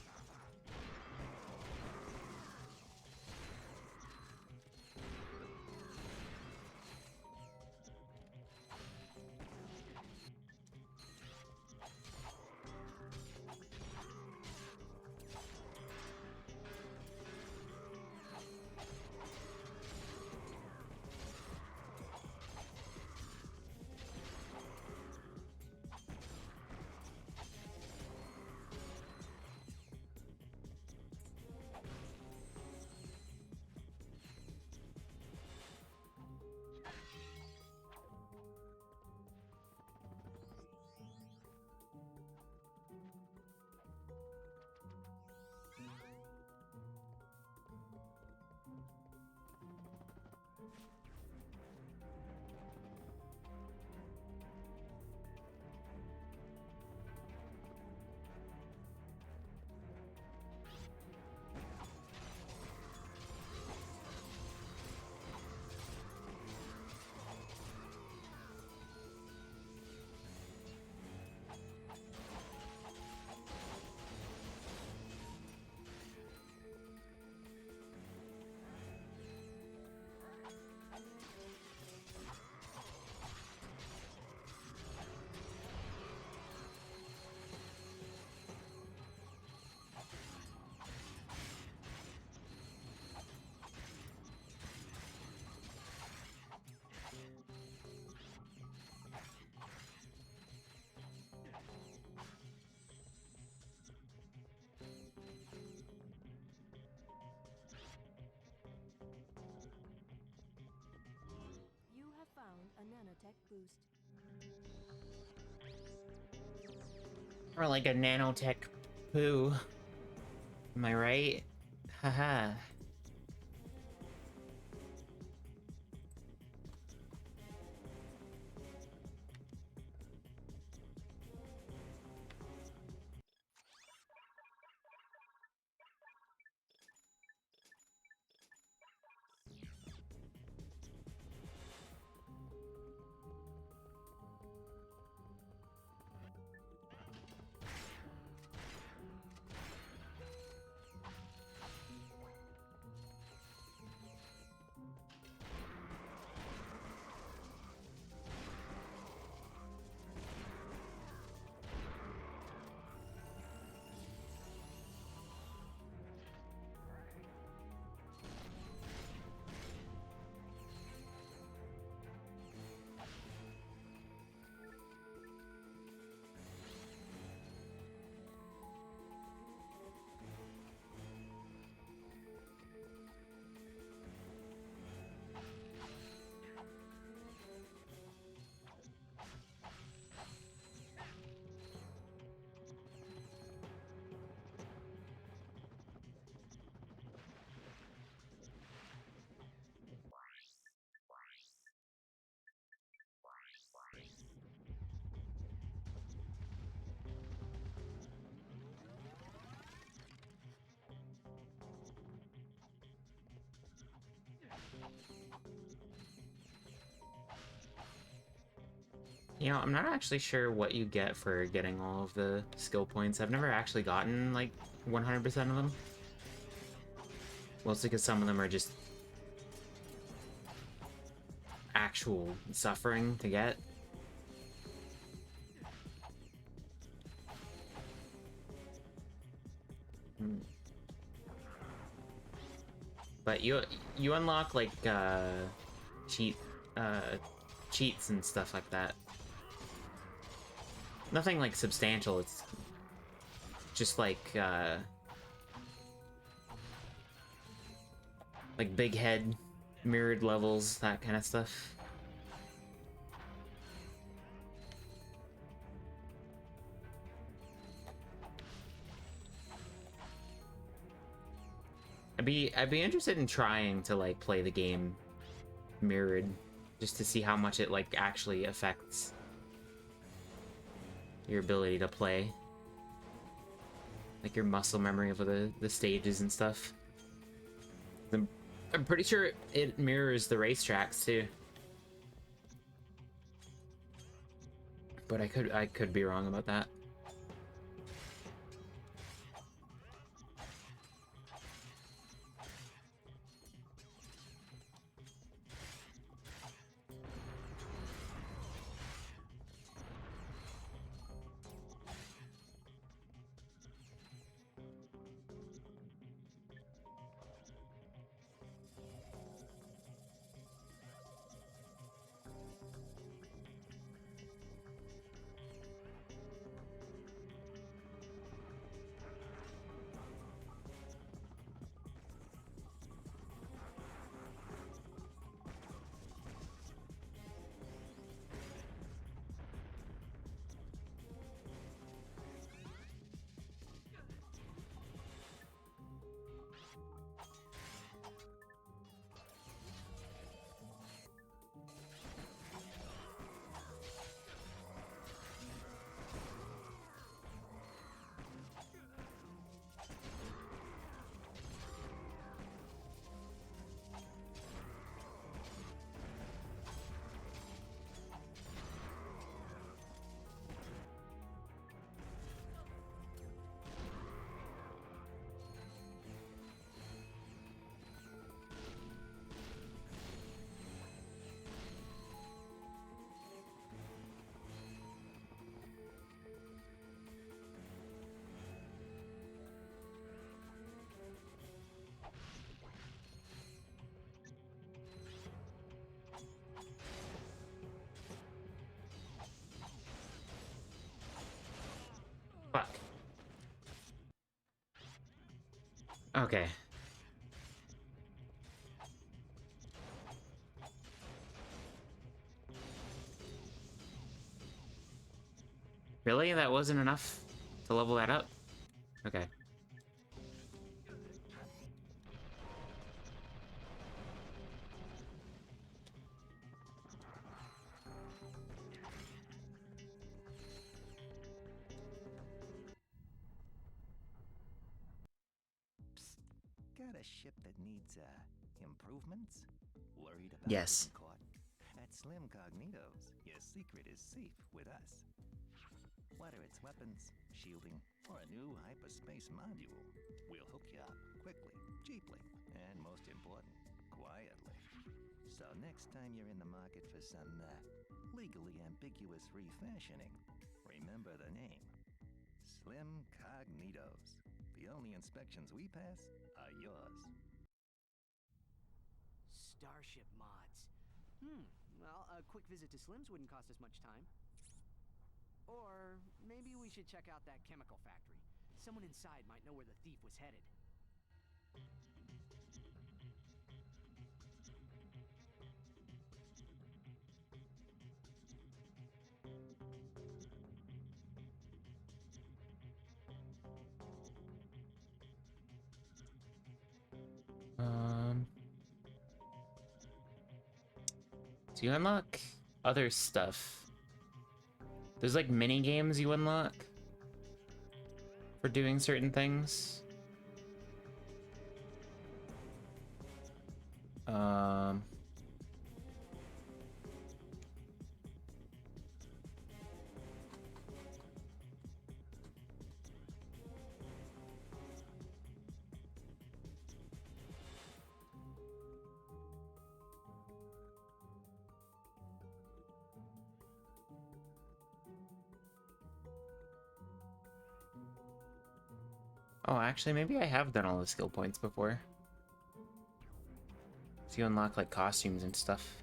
boost. Or like a nanotech poo. Am I right? Haha. You know, I'm not actually sure what you get for getting all of the skill points. I've never actually gotten, like, 100% of them. Mostly because some of them are just actual suffering to get. But you unlock, like, cheats and stuff like that. Nothing, like, substantial. It's just, like big head, mirrored levels, that kind of stuff. I'd be interested in trying to, like, play the game mirrored, just to see how much it, like, actually affects your ability to play. Like, your muscle memory of the stages and stuff. I'm pretty sure it mirrors the racetracks, too. But I could be wrong about that. Fuck. Okay. Really? That wasn't enough to level that up? Okay. Got a ship that needs, improvements? Worried about Yes. getting caught? At Slim Cognitos, your secret is safe with us. Whether it's weapons, shielding, or a new hyperspace module, we'll hook you up quickly, cheaply, and most important, quietly. So next time you're in the market for some, legally ambiguous refashioning, remember the name. Slim Cognitos. The only inspections we pass are yours. Starship mods. Well, a quick visit to Slim's wouldn't cost us much time. Or maybe we should check out that chemical factory. Someone inside might know where the thief was headed. Do you unlock other stuff? There's like mini games you unlock for doing certain things. Oh, actually, maybe I have done all the skill points before. So you unlock, like, costumes and stuff.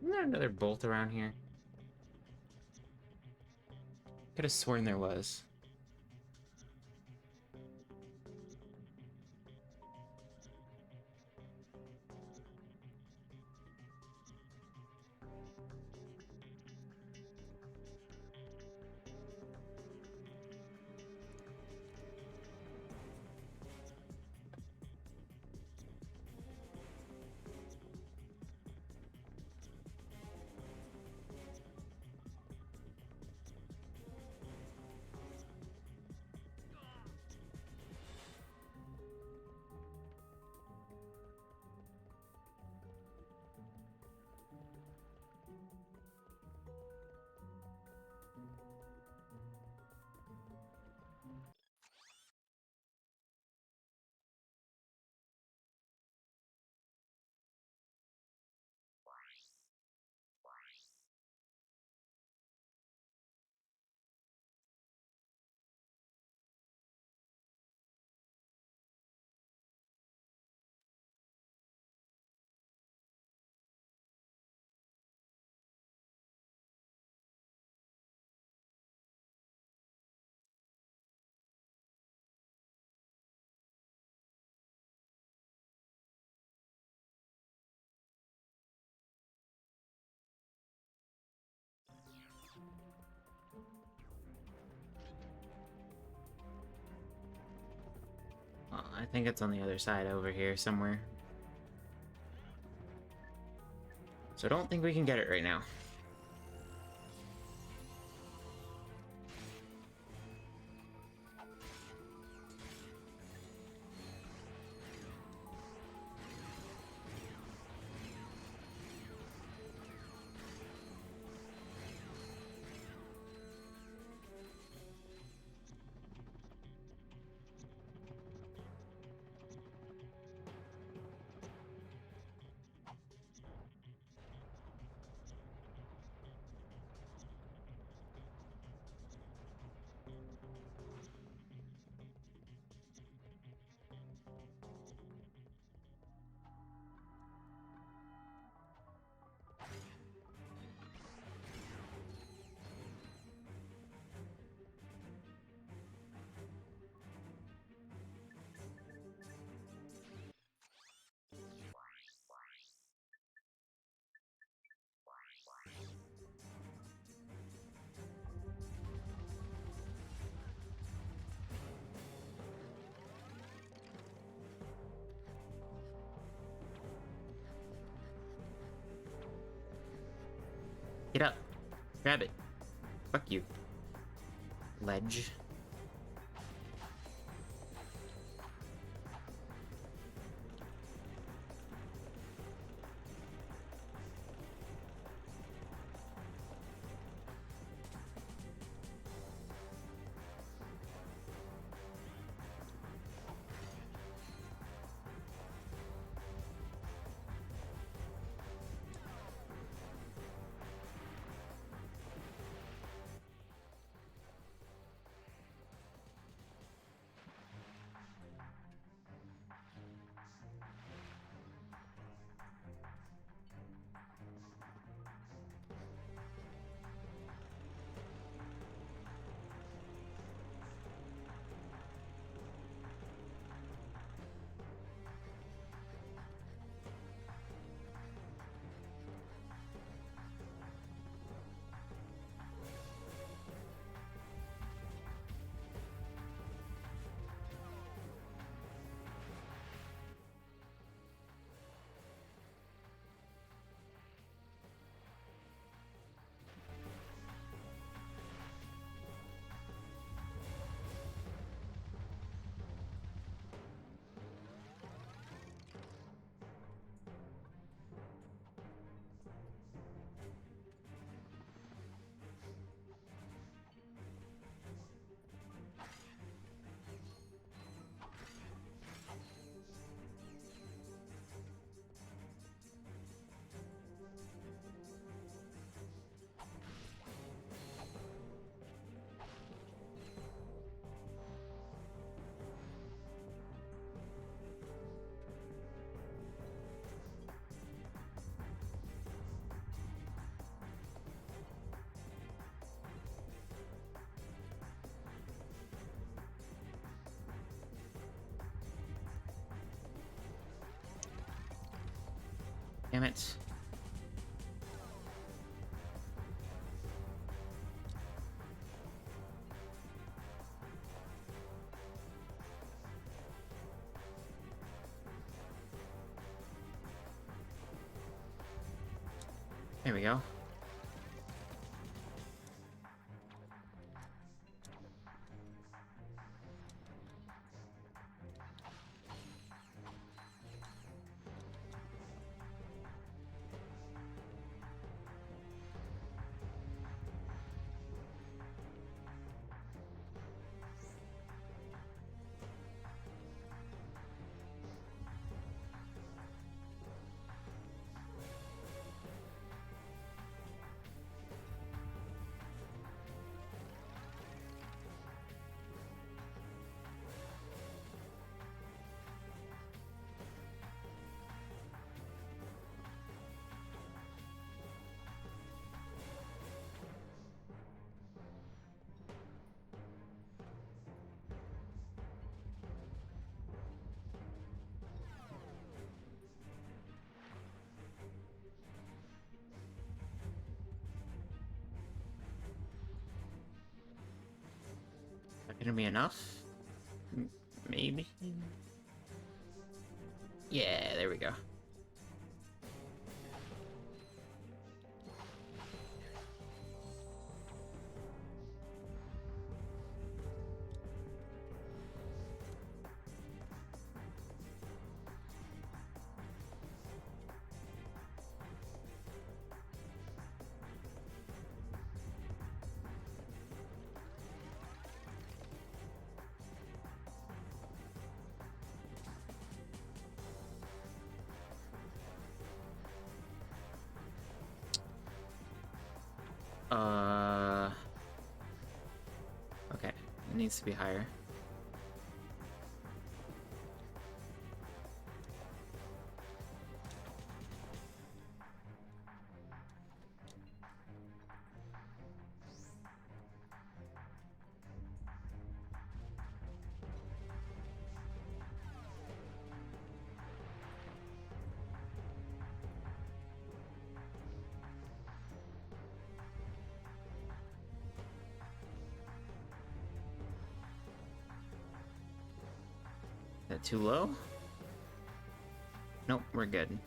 Isn't there another bolt around here? Could have sworn there was. I think it's on the other side over here somewhere. So I don't think we can get it right now. Get up. Grab it. Fuck you. Ledge. Damn it. There we go. Gonna be enough? Maybe? Yeah, there we go. Okay, it needs to be higher. Is that too low? Nope, we're good.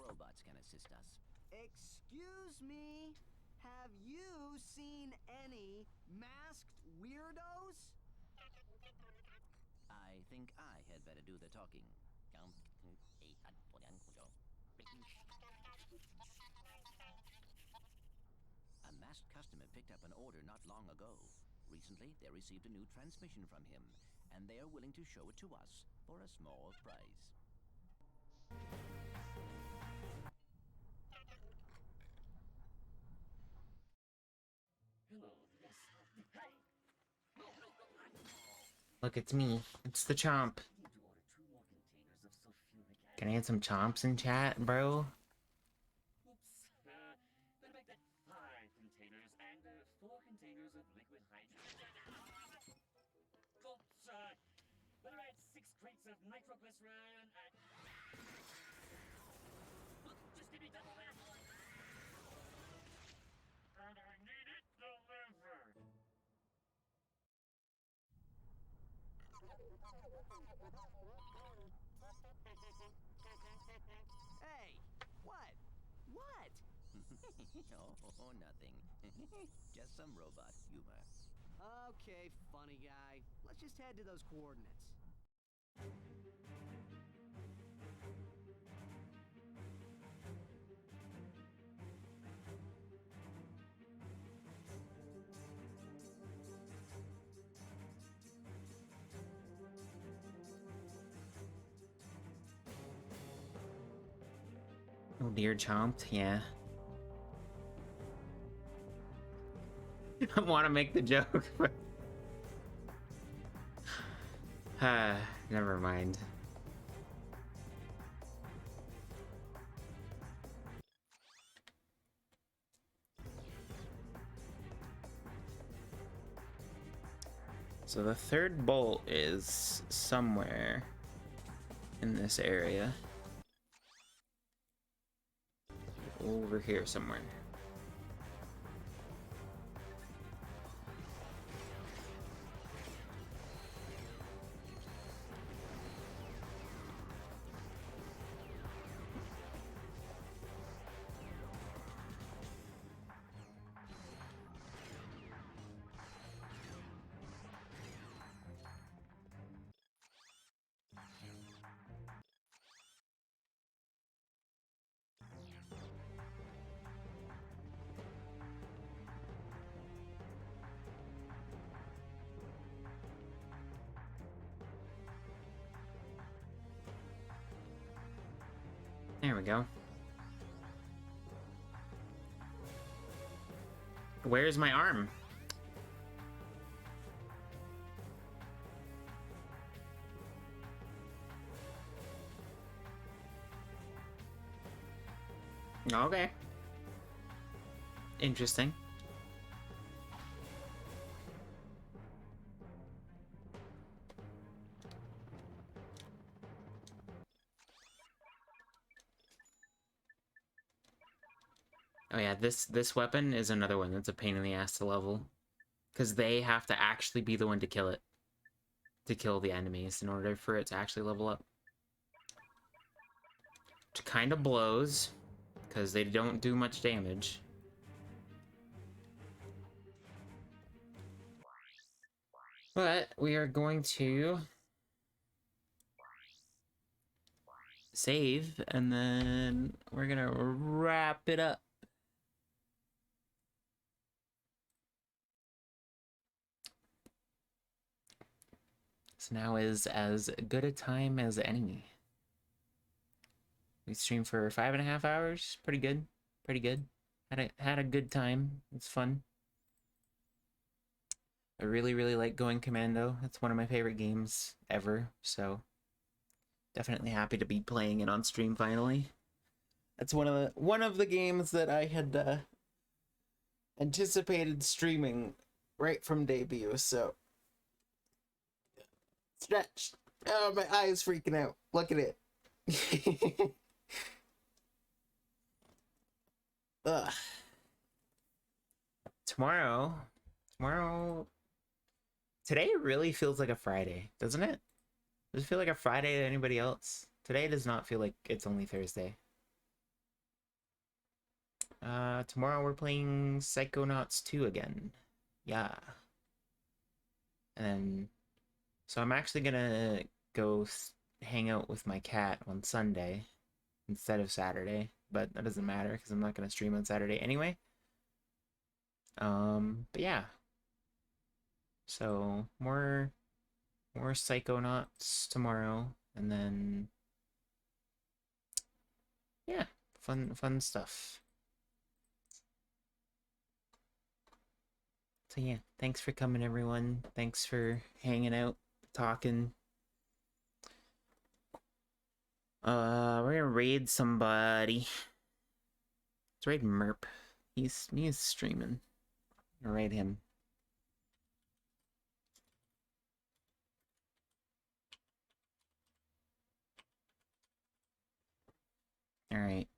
robots can assist us. Excuse me? Have you seen any masked weirdos? I think I had better do the talking. A masked customer picked up an order not long ago. Recently, they received a new transmission from him, and they are willing to show it to us for a small price. Look, it's me. It's the chomp. Can I get some chomps in chat, bro? Oops. Better make that 5 containers and 4 containers of liquid hydrogen. Oops. Better add 6 crates of nitroglycerin and... Look, just give me double that. And I need it delivered. Hey, what? What? Oh, nothing. Just some robot humor. Okay, funny guy. Let's just head to those coordinates. Oh dear, chomped. Yeah. I want to make the joke, but... never mind. So the third bolt is somewhere in this area. Over here somewhere. There we go. Where's my arm? Okay. Interesting. Oh yeah, this weapon is another one that's a pain in the ass to level. Because they have to actually be the one to kill it. To kill the enemies in order for it to actually level up. Which kind of blows. Because they don't do much damage. But we are going to save, and then we're gonna wrap it up. So now is as good a time as any. We streamed for 5.5 hours. Pretty good. Pretty good. Had a good time. It's fun. I really, really like going Commando. It's one of my favorite games ever, so definitely happy to be playing it on stream finally. That's one of the games that I had anticipated streaming right from debut, so stretch. Oh, my eye is freaking out. Look at it. Ugh. Tomorrow, today really feels like a Friday, doesn't it? Does it feel like a Friday to anybody else? Today does not feel like it's only Thursday. Tomorrow we're playing Psychonauts 2 again. Yeah. And so I'm actually gonna go hang out with my cat on Sunday instead of Saturday, but that doesn't matter because I'm not gonna stream on Saturday anyway. But yeah. So more Psychonauts tomorrow, and then yeah, fun stuff. So yeah, thanks for coming, everyone. Thanks for hanging out, talking. We're gonna raid somebody. Let's raid Merp. He's streaming. I'll raid him. Alright.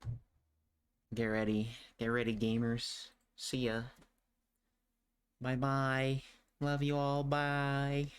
Get ready. Get ready, gamers. See ya. Bye-bye. Love you all. Bye.